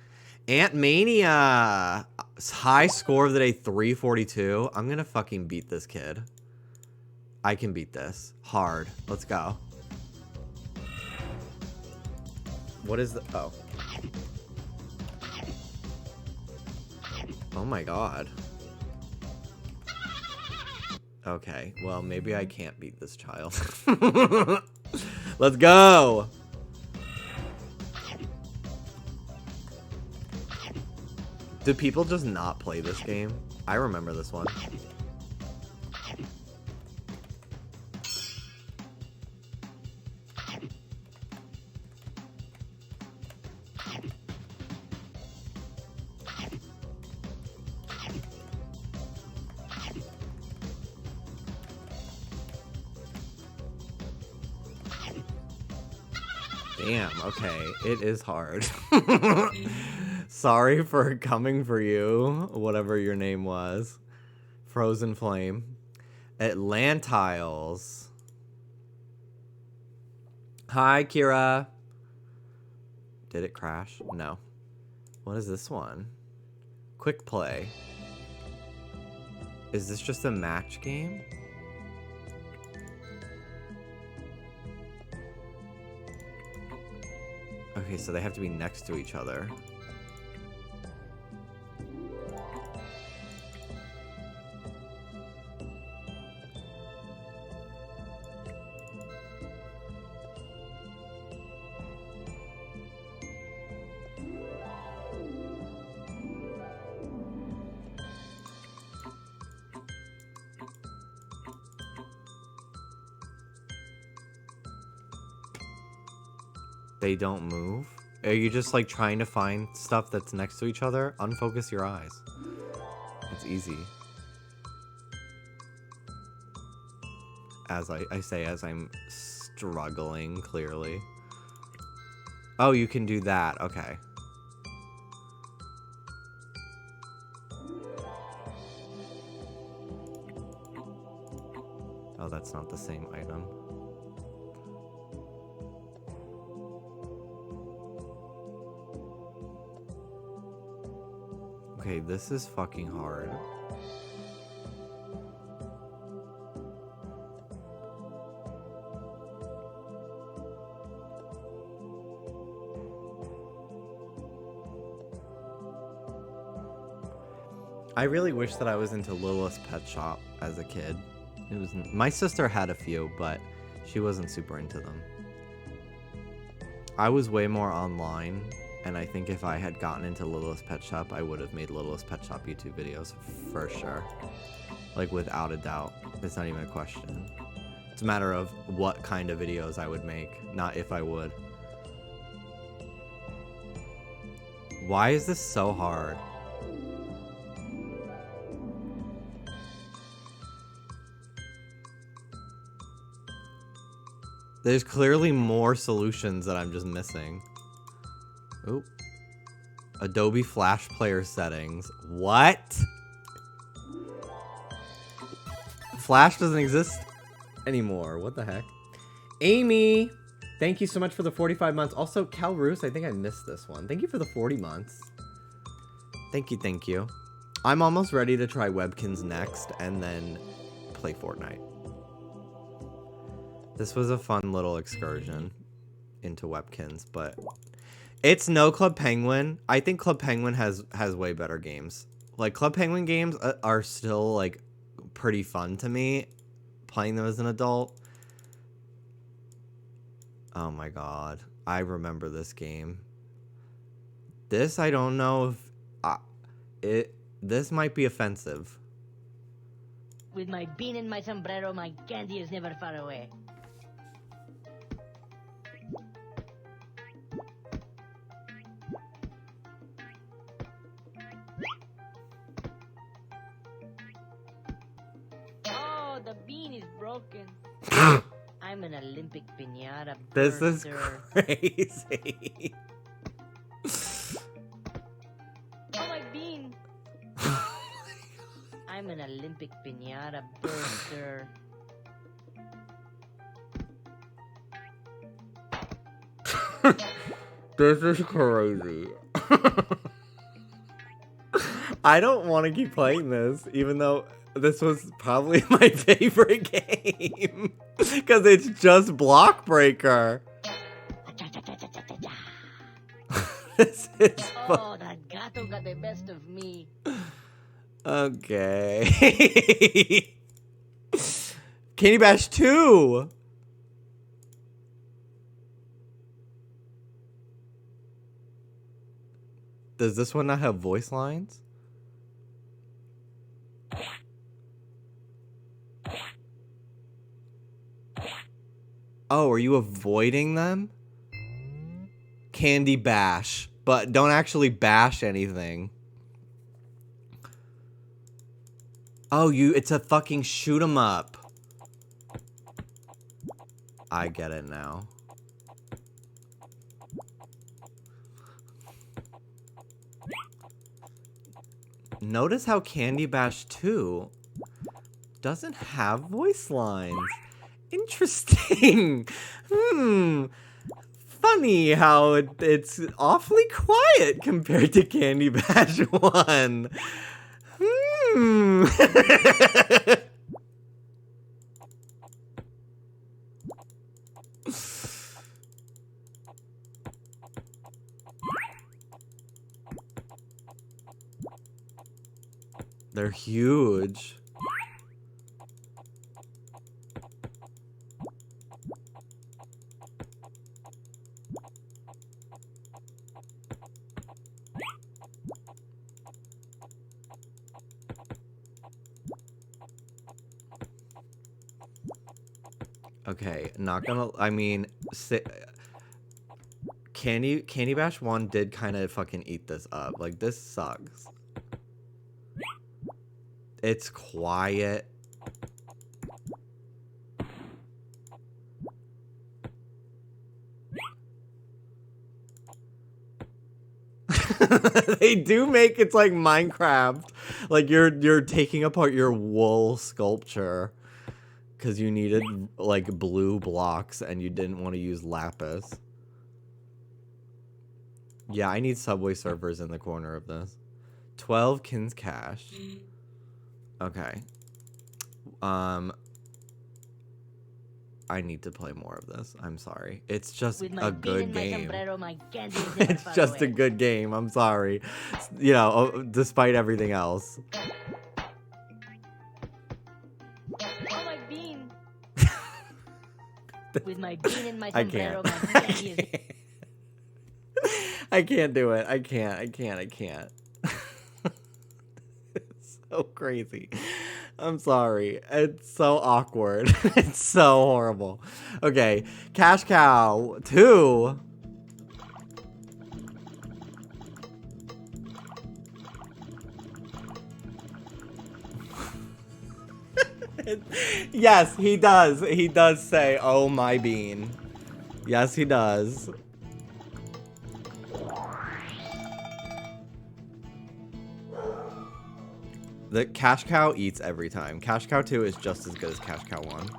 Ant Mania, high score of the day, 342. I'm gonna fucking beat this kid. I can beat this hard. Let's go. What is the oh my god. Okay, well, maybe I can't beat this child. Let's go! Do people just not play this game? I remember this one. Damn, okay. It is hard. Sorry for coming for you, whatever your name was. Frozen Flame. Atlantiles. Hi, Kira. Did it crash? No. What is this one? Quick play. Is this just a match game? Okay, so they have to be next to each other. they don't move? Are you just like trying to find stuff that's next to each other? Unfocus your eyes. It's easy. As I say, as I'm struggling, clearly. Oh, you can do that. Okay. Oh, that's not the same item. Okay, this is fucking hard. I really wish that I was into Littlest Pet Shop as a kid. It was my sister had a few, but she wasn't super into them. I was way more online, and I think if I had gotten into Littlest Pet Shop, I would have made Littlest Pet Shop YouTube videos for sure. Like, without a doubt. It's not even a question. It's a matter of what kind of videos I would make, not if I would. Why is this so hard? There's clearly more solutions that I'm just missing. Oop. Adobe Flash Player settings. What? Flash doesn't exist anymore. What the heck? Amy, thank you so much for the 45 months. Also, Cal Roos, I think I missed this one. Thank you for the 40 months. Thank you, thank you. I'm almost ready to try Webkinz next and then play Fortnite. This was a fun little excursion into Webkinz, but it's no Club Penguin. I think Club Penguin has way better games. Like, Club Penguin games are still, like, pretty fun to me, playing them as an adult. Oh my god. I remember this game. This, I don't know if... this might be offensive. With my bean in my sombrero, my candy is never far away. Oh, the bean is broken. I'm an Olympic piñata burster. This is crazy. Oh, my bean. I'm an Olympic piñata burster. This is crazy. I don't want to keep playing this, even though this was probably my favorite game. Because it's just Block Breaker. This is Oh, that gato got the best of me. Okay. Candy Bash 2. Does this one not have voice lines? Oh, are you avoiding them? Candy Bash, but don't actually bash anything. Oh, it's a fucking shoot 'em up. I get it now. Notice how Candy Bash 2 doesn't have voice lines. Interesting. Funny how it's awfully quiet compared to Candy Bash 1. They're huge. Okay, not gonna, I mean, Candy Bash 1 did kind of fucking eat this up. Like, this sucks. It's quiet. They do make it's like Minecraft. Like you're taking apart your wool sculpture because you needed like blue blocks and you didn't want to use lapis. Yeah, I need Subway servers in the corner of this. 12 Kins Cash. Okay. I need to play more of this. I'm sorry. It's just a good game. It's just a good game. I'm sorry. You know, despite everything else. Oh, my bean. With my bean and my sombrero, my candy is... I can't do it. I can't. It's so crazy. I'm sorry. It's so awkward. It's so horrible. Okay. Cash Cow 2. Yes, he does. He does say, "Oh, my bean." Yes, he does. The Cash Cow eats every time. Cash Cow 2 is just as good as Cash Cow 1.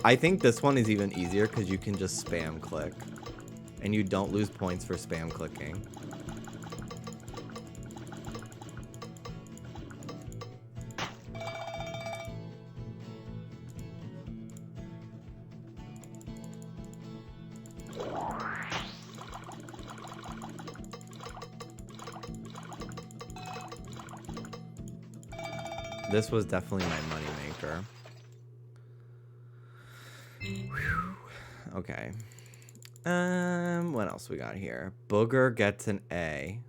I think this one is even easier because you can just spam click. And you don't lose points for spam clicking. This was definitely my moneymaker. Okay. What else we got here? Booger gets an A.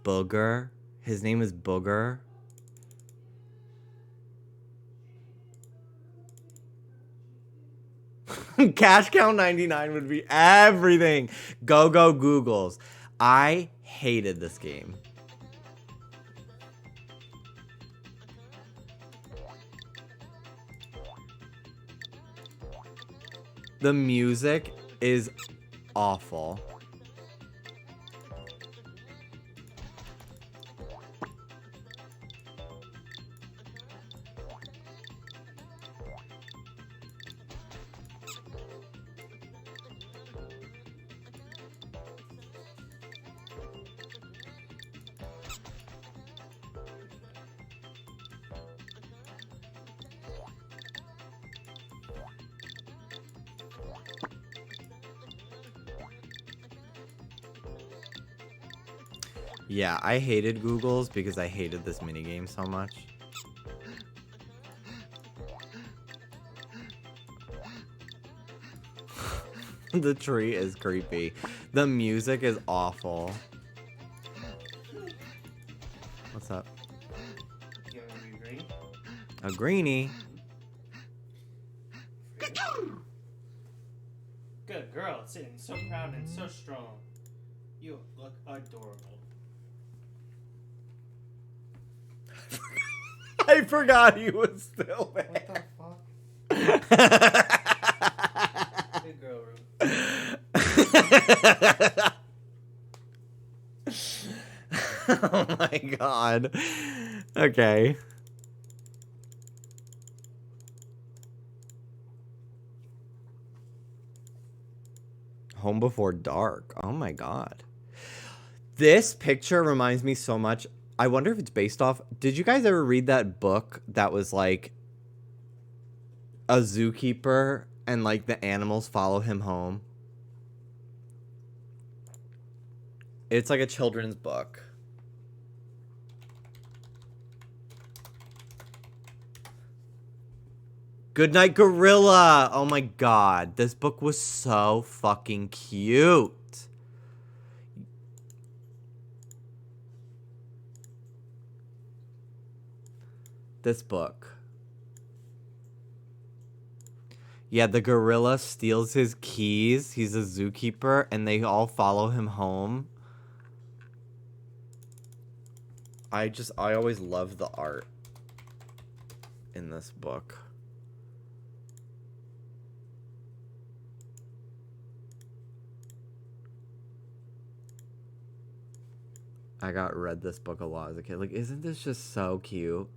Booger? His name is Booger? Cash Cow 99 would be everything. Go Googles. I hated this game. The music is awful. Yeah, I hated Googles because I hated this minigame so much. The tree is creepy. The music is awful. What's up? You want to be green? A greenie? Good girl, sitting so proud and so strong. You look adorable. I forgot he was still there. What the fuck? Good girl, Rue. Oh my god. Okay. Home Before Dark. Oh my god. This picture reminds me so much. I wonder if it's based off. Did you guys ever read that book that was like a zookeeper and like the animals follow him home? It's like a children's book. Goodnight Gorilla. Oh my god. This book was so fucking cute. This book. Yeah, the gorilla steals his keys. He's a zookeeper, and they all follow him home. I always love the art in this book. I read this book a lot as a kid. Like, isn't this just so cute?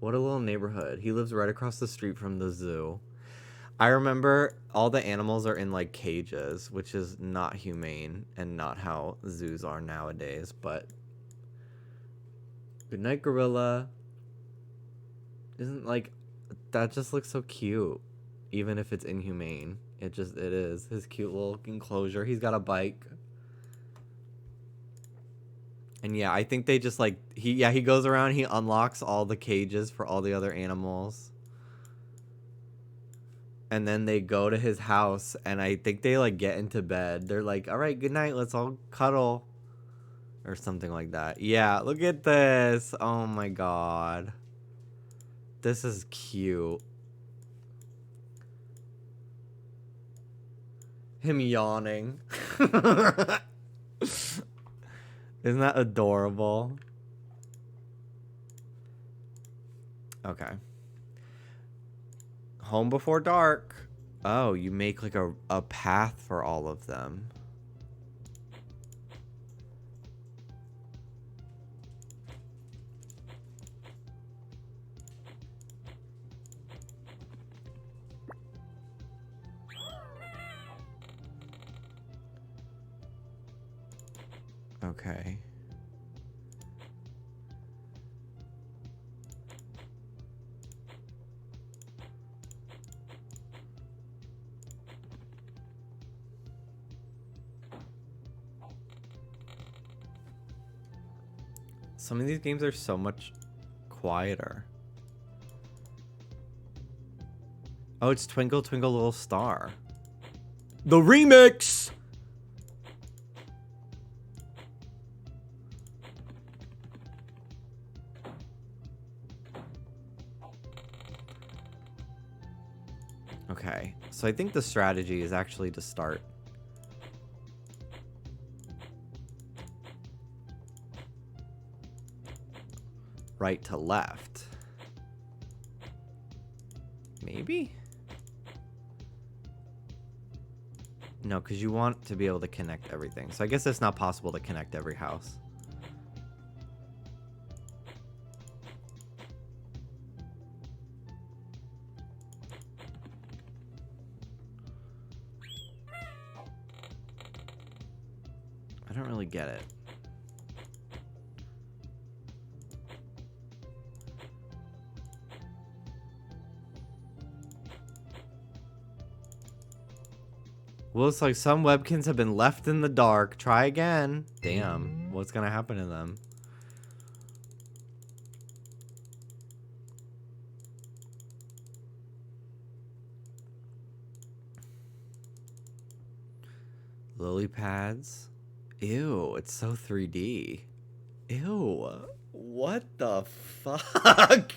What a little neighborhood. He lives right across the street from the zoo. I remember all the animals are in like cages, which is not humane and not how zoos are nowadays, but good night, gorilla. Isn't like that just looks so cute, even if it's inhumane. It is. His cute little enclosure. He's got a bike. And yeah, I think they just like he goes around, he unlocks all the cages for all the other animals. And then they go to his house and I think they like get into bed. They're like, "All right, good night. Let's all cuddle." Or something like that. Yeah, look at this. Oh my god. This is cute. Him yawning. Isn't that adorable? Okay. Home before dark. Oh, you make like a path for all of them. Okay. Some of these games are so much quieter. Oh, it's Twinkle Twinkle Little Star. The remix! Okay, so I think the strategy is actually to start right to left. Maybe? No, because you want to be able to connect everything. So I guess it's not possible to connect every house. I don't really get it. Well, it's like some Webkinz have been left in the dark. Try again. Damn. What's gonna happen to them? Lily pads. Ew, it's so 3D. Ew. What the fuck?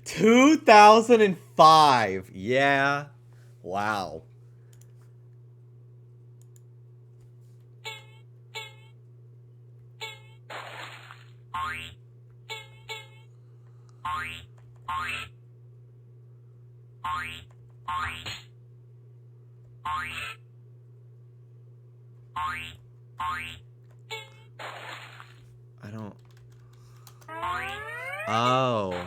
2005. Yeah. Wow. I don't... Oh.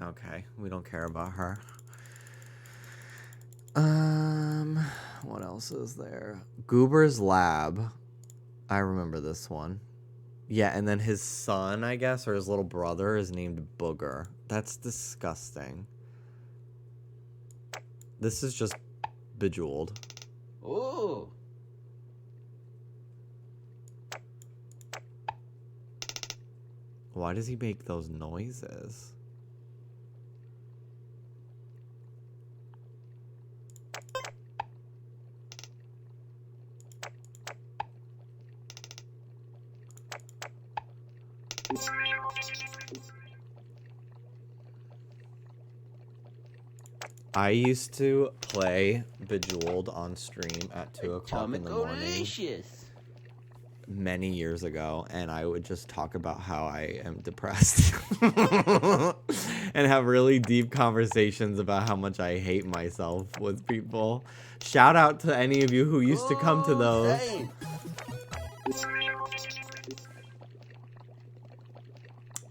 Okay, we don't care about her. What else is there? Goober's Lab. I remember this one. Yeah, and then his son, I guess, or his little brother is named Booger. That's disgusting. This is just Bejeweled. Ooh. Why does he make those noises? I used to play Bejeweled on stream at 2 o'clock in the morning many years ago, and I would just talk about how I am depressed and have really deep conversations about how much I hate myself with people. Shout out to any of you who used to come to those.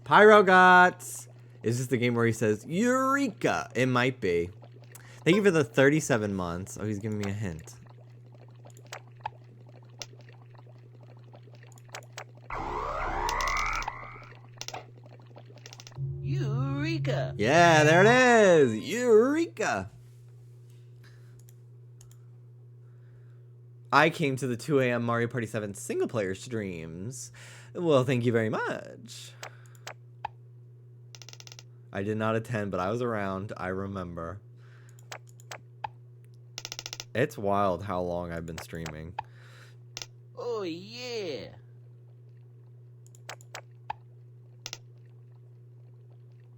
Pyrogots! Is this the game where he says, Eureka? It might be. Thank you for the 37 months. Oh, he's giving me a hint. Eureka! Yeah, there it is! Eureka! I came to the 2 a.m. Mario Party 7 single-player streams. Well, thank you very much. I did not attend, but I was around. I remember. It's wild how long I've been streaming. Oh, yeah.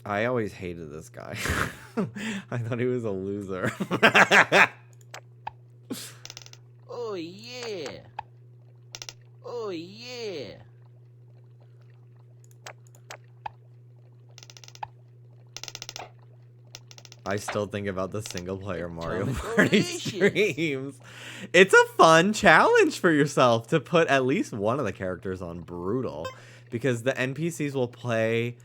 I always hated this guy. I thought he was a loser. Oh, yeah. Oh, yeah. I still think about the single-player Mario Party streams. It's a fun challenge for yourself to put at least one of the characters on Brutal, because the NPCs will play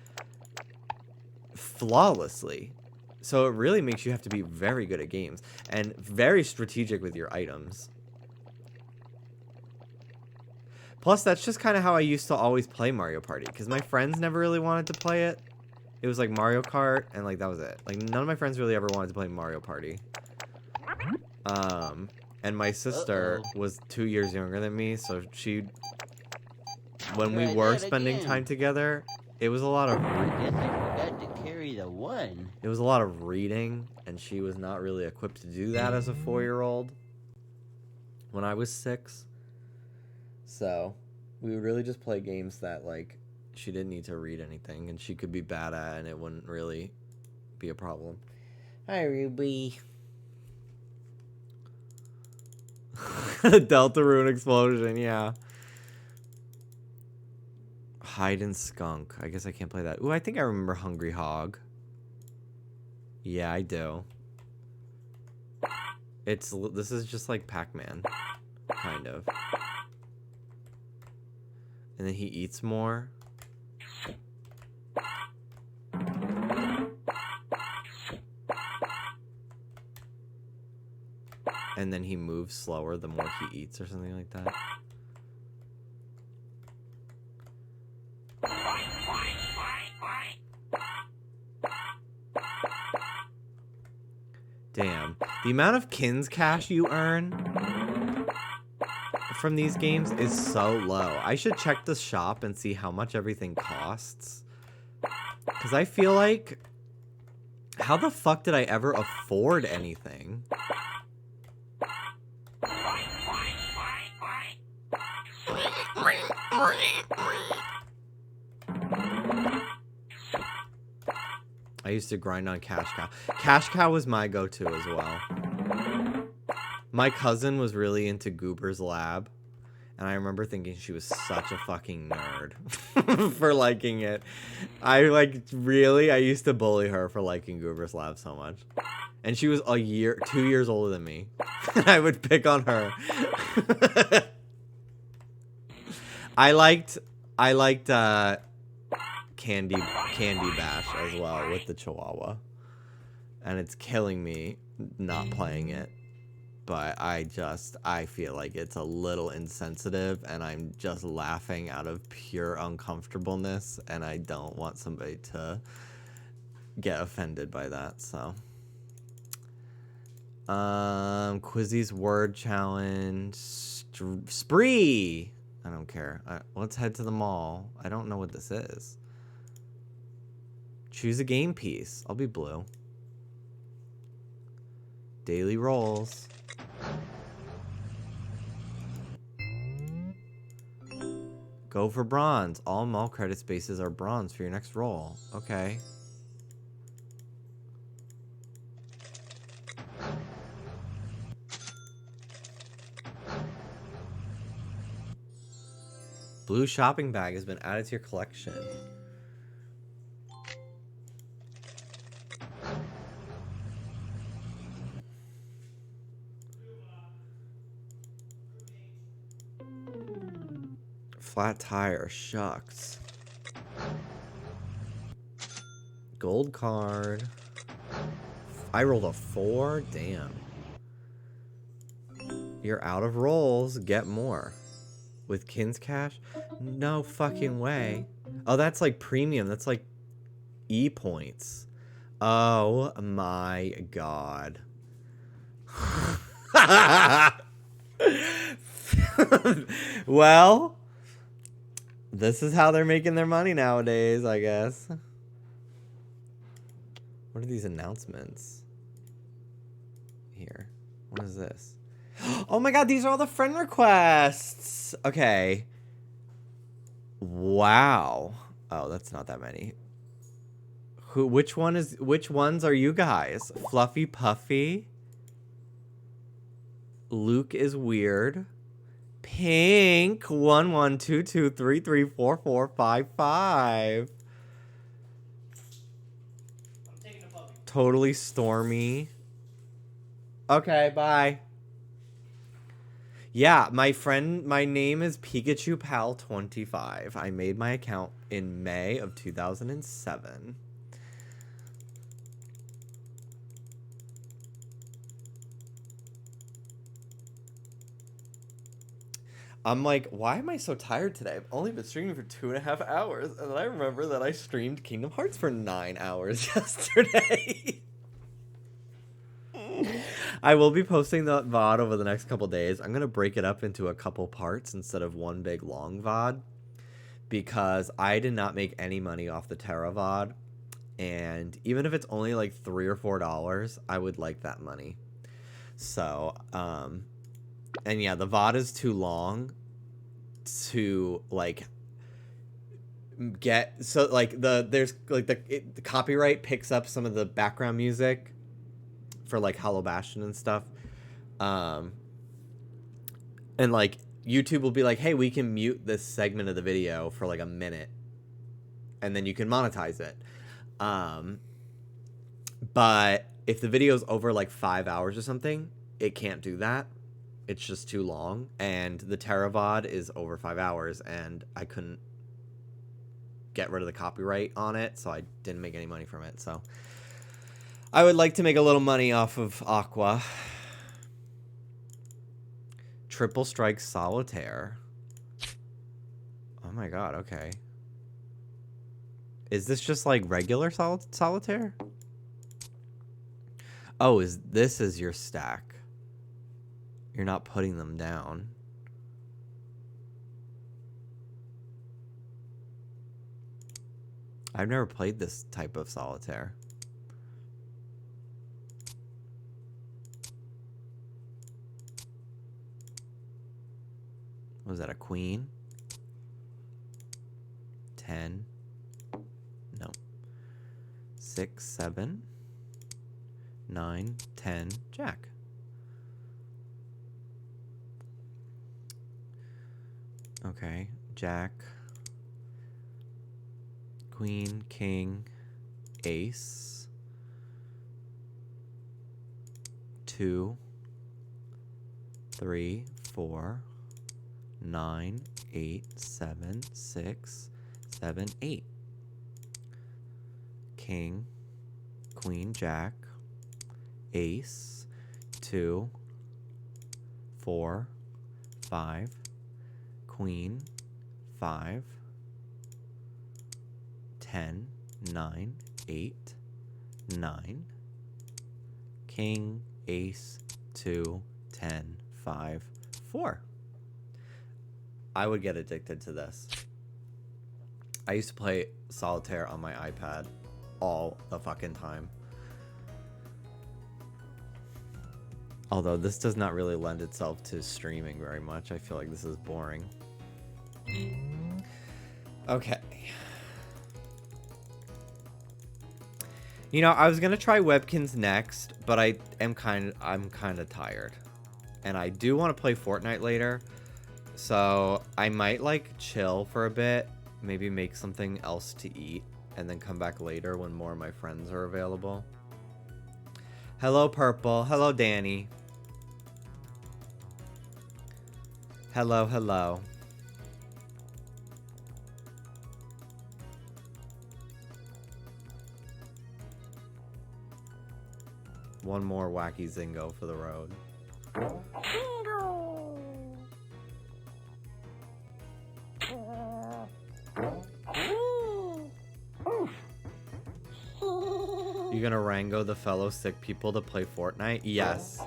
flawlessly. So it really makes you have to be very good at games and very strategic with your items. Plus, that's just kind of how I used to always play Mario Party, because my friends never really wanted to play it. It was like Mario Kart, and like that was it. Like none of my friends really ever wanted to play Mario Party. And my sister was 2 years younger than me, so she, when we were spending time together, it was a lot of. I forgot to carry the one. It was a lot of reading, and she was not really equipped to do that as a 4-year-old. When I was 6, so we would really just play games that like. She didn't need to read anything, and she could be bad at, and it wouldn't really be a problem. Hi, Ruby. Deltarune explosion, yeah. Hide and Skunk. I guess I can't play that. Ooh, I think I remember Hungry Hog. Yeah, I do. This is just like Pac-Man, kind of. And then he eats more. And then he moves slower the more he eats or something like that. Damn. The amount of Kins cash you earn from these games is so low. I should check the shop and see how much everything costs. Because I feel like, how the fuck did I ever afford anything? I used to grind on Cash Cow. Cash Cow was my go-to as well. My cousin was really into Goober's Lab, and I remember thinking she was such a fucking nerd for liking it. I used to bully her for liking Goober's Lab so much. And she was 2 years older than me. I would pick on her. I liked Candy Bash as well with the Chihuahua. And it's killing me not playing it. But I feel like it's a little insensitive, and I'm just laughing out of pure uncomfortableness, and I don't want somebody to get offended by that, so. Quizzy's word challenge. Spree! I don't care. Let's head to the mall. I don't know what this is. Choose a game piece. I'll be blue. Daily rolls. Go for bronze. All mall credit spaces are bronze for your next roll. Okay. Blue shopping bag has been added to your collection. Flat tire, shucks. Gold card. I rolled a 4, damn. You're out of rolls, get more. With Kin's cash? No fucking way. Oh, that's like premium, that's like E points. Oh my god. Well, this is how they're making their money nowadays, I guess. What are these announcements? Here. What is this? Oh my god, these are all the friend requests. Okay. Wow. Oh, that's not that many. Which ones are you guys? Fluffy Puffy. Luke is weird. Pink 1122334455. Totally Stormy. Okay, bye. Yeah, my name is Pikachu Pal 25. I made my account in May of 2007. I'm like, why am I so tired today? I've only been streaming for 2.5 hours, and I remember that I streamed Kingdom Hearts for 9 hours yesterday. I will be posting the VOD over the next couple days. I'm going to break it up into a couple parts instead of one big long VOD, because I did not make any money off the Terra VOD, and even if it's only like $3 or $4, I would like that money. So, and yeah, the VOD is too long to like get, so like there's like the copyright picks up some of the background music for like Hollow Bastion and stuff, and like YouTube will be like, hey, we can mute this segment of the video for like a minute and then you can monetize it, but if the video's over like 5 hours or something, it can't do that. It's just too long, and the Terra VOD is over 5 hours, and I couldn't get rid of the copyright on it, so I didn't make any money from it. So I would like to make a little money off of Aqua. Triple Strike Solitaire. Oh my god, okay. Is this just like regular solitaire? Oh, this is your stack. You're not putting them down. I've never played this type of solitaire. Was that a queen? 10. No. 6, 7, 9, 10, jack. Okay, jack, queen, king, ace, 2, 3, 4, 9, 8, 7, 6, 7, 8. King, queen, jack, ace, 2, 4, 5, queen, 5, 10, 9, 8, 9, king, ace, 2, 10, 5, 4. I would get addicted to this. I used to play solitaire on my iPad all the fucking time. Although this does not really lend itself to streaming very much. I feel like this is boring. Okay. You know, I was gonna try Webkinz next, but I'm kind of tired, and I do want to play Fortnite later. So I might like chill for a bit, maybe make something else to eat, and then come back later when more of my friends are available. Hello, Purple. Hello, Danny. Hello, hello. One more wacky Zingo for the road. You gonna Rango the fellow sick people to play Fortnite? Yes.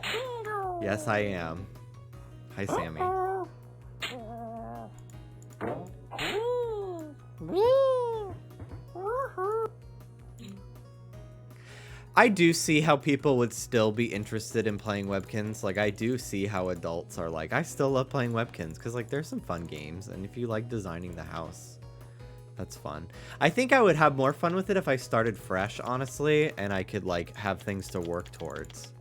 Yes, I am. Hi, Sammy. I do see how people would still be interested in playing Webkinz. Like, I do see how adults are like, I still love playing Webkinz because, like, there's some fun games. And if you like designing the house, that's fun. I think I would have more fun with it if I started fresh, honestly, and I could, like, have things to work towards.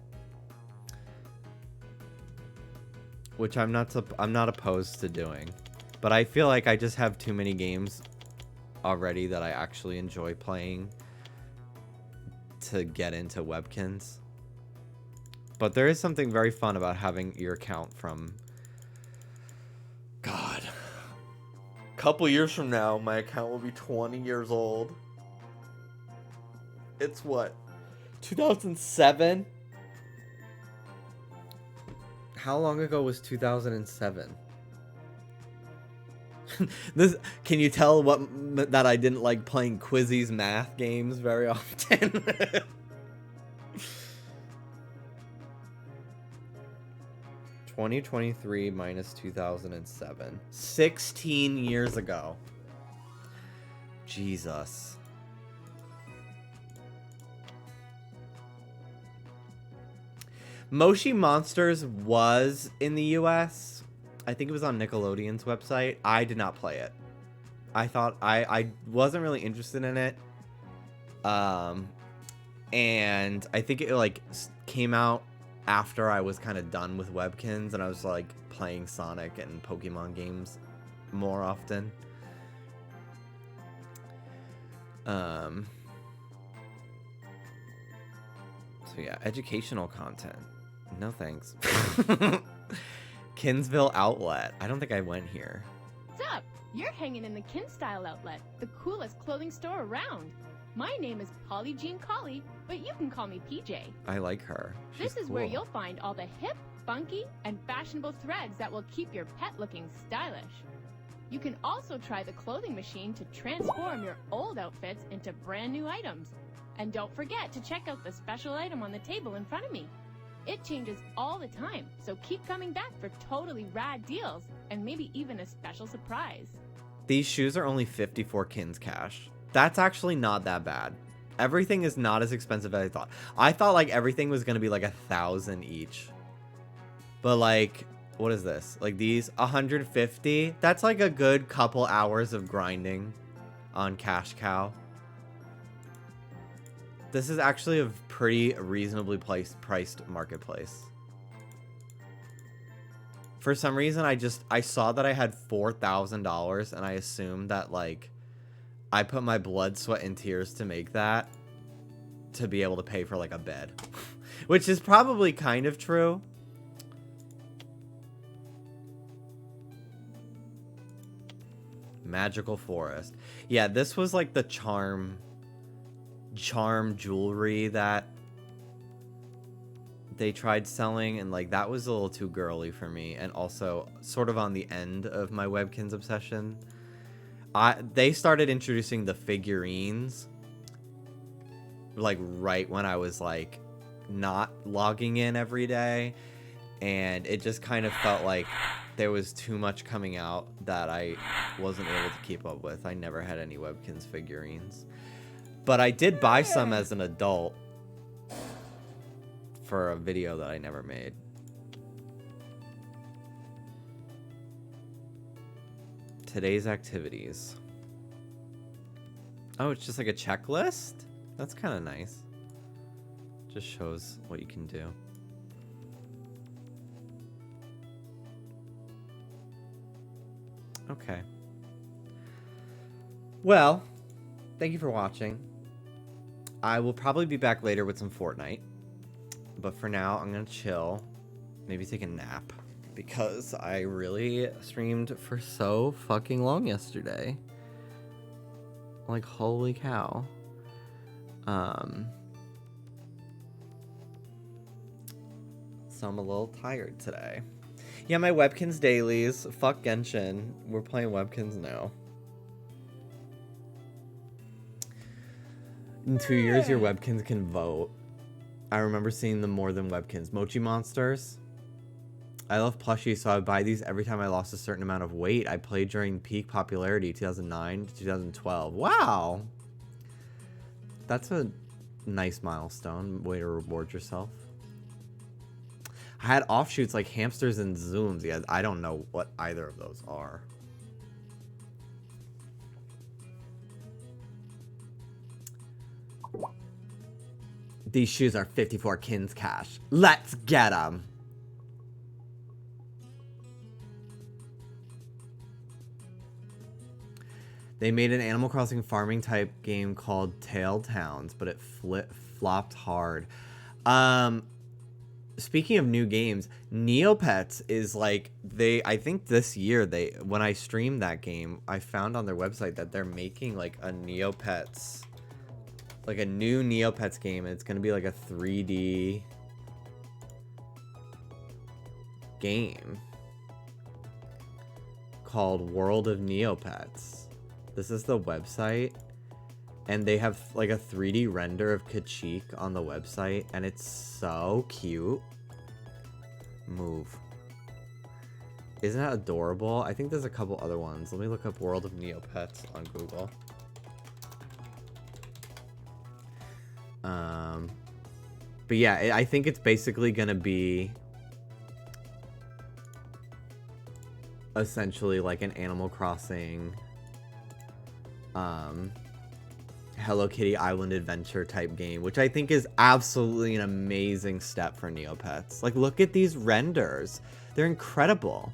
Which I'm not opposed to doing. But I feel like I just have too many games already that I actually enjoy playing to get into Webkinz. But there is something very fun about having your account from... God. A couple years from now, my account will be 20 years old. It's what? 2007? How long ago was 2007? This, can you tell that I didn't like playing Quizzy's math games very often? 2023 minus 2007. 16 years ago. Jesus. Moshi Monsters was in the US. I think it was on Nickelodeon's website. I did not play it. I thought I wasn't really interested in it. And I think it like came out after I was kind of done with Webkinz and I was like playing Sonic and Pokemon games more often. So yeah, educational content. No thanks. Kinsville Outlet. I don't think I went here. What's up? You're hanging in the Kinstyle Outlet, the coolest clothing store around. My name is Polly Jean Collie, but you can call me PJ. I like her. This is cool. where you'll find all the hip, funky, and fashionable threads that will keep your pet looking stylish. You can also try the clothing machine to transform your old outfits into brand new items. And don't forget to check out the special item on the table in front of me. It changes all the time, so keep coming back for totally rad deals and maybe even a special surprise. These shoes are only 54 Kins cash. That's actually not that bad. Everything is not as expensive as I thought. I thought like everything was gonna be like 1,000 each. But like, what is this? Like these 150? That's like a good couple hours of grinding on Cash Cow. This is actually a pretty reasonably priced marketplace. For some reason, I saw that I had $4,000 and I assumed that like I put my blood, sweat, and tears to make that to be able to pay for like a bed, which is probably kind of true. Magical Forest. Yeah, this was like the charm jewelry that they tried selling, and like that was a little too girly for me, and also sort of on the end of my Webkinz obsession. They started introducing the figurines like right when I was like not logging in every day, and it just kind of felt like there was too much coming out that I wasn't able to keep up with. I never had any Webkinz figurines. But I did buy some as an adult for a video that I never made. Today's activities. Oh, it's just like a checklist? That's kind of nice. Just shows what you can do. Okay. Well, thank you for watching. I will probably be back later with some Fortnite. But for now, I'm going to chill. Maybe take a nap. Because I really streamed for so fucking long yesterday. Like, holy cow. So I'm a little tired today. Yeah, my Webkinz dailies. Fuck Genshin. We're playing Webkinz now. In 2 years, your Webkinz can vote. I remember seeing them more than Webkinz. Mochi Monsters. I love plushies, so I would buy these every time I lost a certain amount of weight. I played during peak popularity, 2009 to 2012. Wow! That's a nice milestone. Way to reward yourself. I had offshoots like hamsters and zooms. Yeah, I don't know what either of those are. These shoes are 54 Kins cash. Let's get them. They made an Animal Crossing farming type game called Tail Towns, but it flopped hard. Speaking of new games, Neopets is like, I think this year, when I streamed that game, I found on their website that they're making like a Neopets, like a new Neopets game, and it's going to be like a 3D game called World of Neopets. This is the website, and they have like a 3D render of Kachik on the website, and it's so cute. Move. Isn't that adorable? I think there's a couple other ones. Let me look up World of Neopets on Google. But yeah, I think it's basically gonna be essentially like an Animal Crossing Hello Kitty Island Adventure type game, which I think is absolutely an amazing step for Neopets. Like, look at these renders. They're incredible.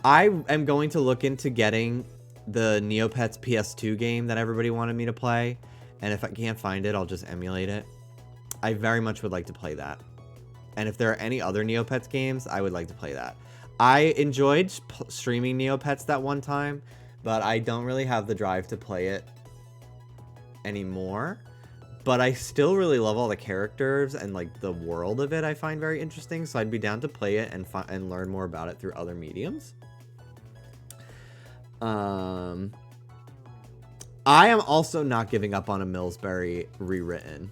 I am going to look into getting the Neopets PS2 game that everybody wanted me to play, and if I can't find it, I'll just emulate it. I very much would like to play that. And if there are any other Neopets games, I would like to play that. I enjoyed streaming Neopets that one time, but I don't really have the drive to play it anymore. But I still really love all the characters and like the world of it. I find very interesting, so I'd be down to play it and learn more about it through other mediums. I am also not giving up on a Millsbury rewritten.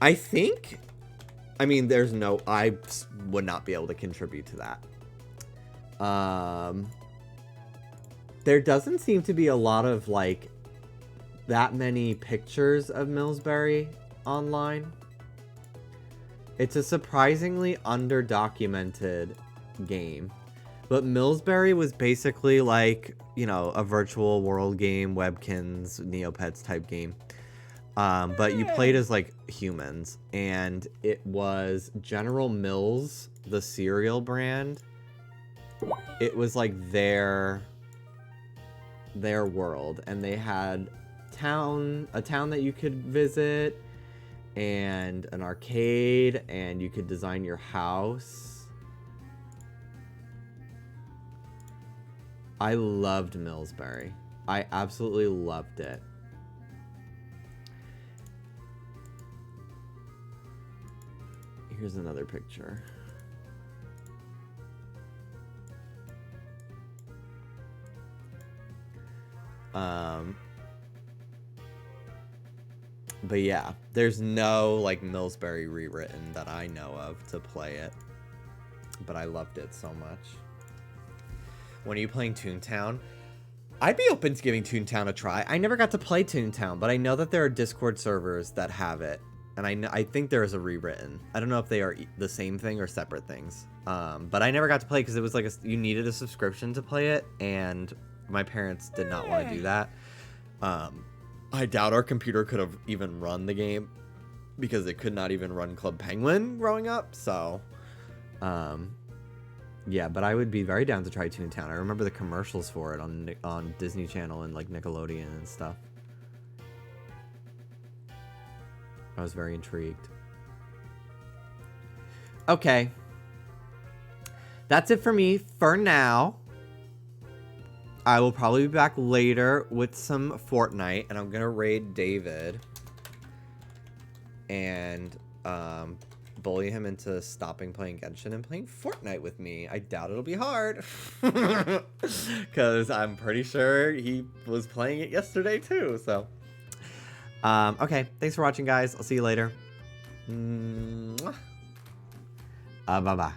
I mean, I would not be able to contribute to that. There doesn't seem to be a lot of like that many pictures of Millsbury online. It's a surprisingly underdocumented game. But Millsbury was basically like, you know, a virtual world game, Webkinz, Neopets type game. But you played as like humans, and it was General Mills, the cereal brand. It was like their world, and they had a town that you could visit, and an arcade, and you could design your house. I loved Millsbury. I absolutely loved it. Here's another picture. But yeah, there's no like Millsbury rewritten that I know of to play it. But I loved it so much. When are you playing Toontown? I'd be open to giving Toontown a try. I never got to play Toontown, but I know that there are Discord servers that have it. And I think there is a rewritten. I don't know if they are the same thing or separate things. But I never got to play because it was like you needed a subscription to play it, and my parents did not want to do that. I doubt our computer could have even run the game because it could not even run Club Penguin growing up. So Yeah, but I would be very down to try Toontown. I remember the commercials for it on Disney Channel and like Nickelodeon and stuff. I was very intrigued. Okay. That's it for me for now. I will probably be back later with some Fortnite, and I'm gonna raid David and bully him into stopping playing Genshin and playing Fortnite with me. I doubt it'll be hard, because I'm pretty sure he was playing it yesterday too. So, okay, thanks for watching, guys. I'll see you later. Bye bye.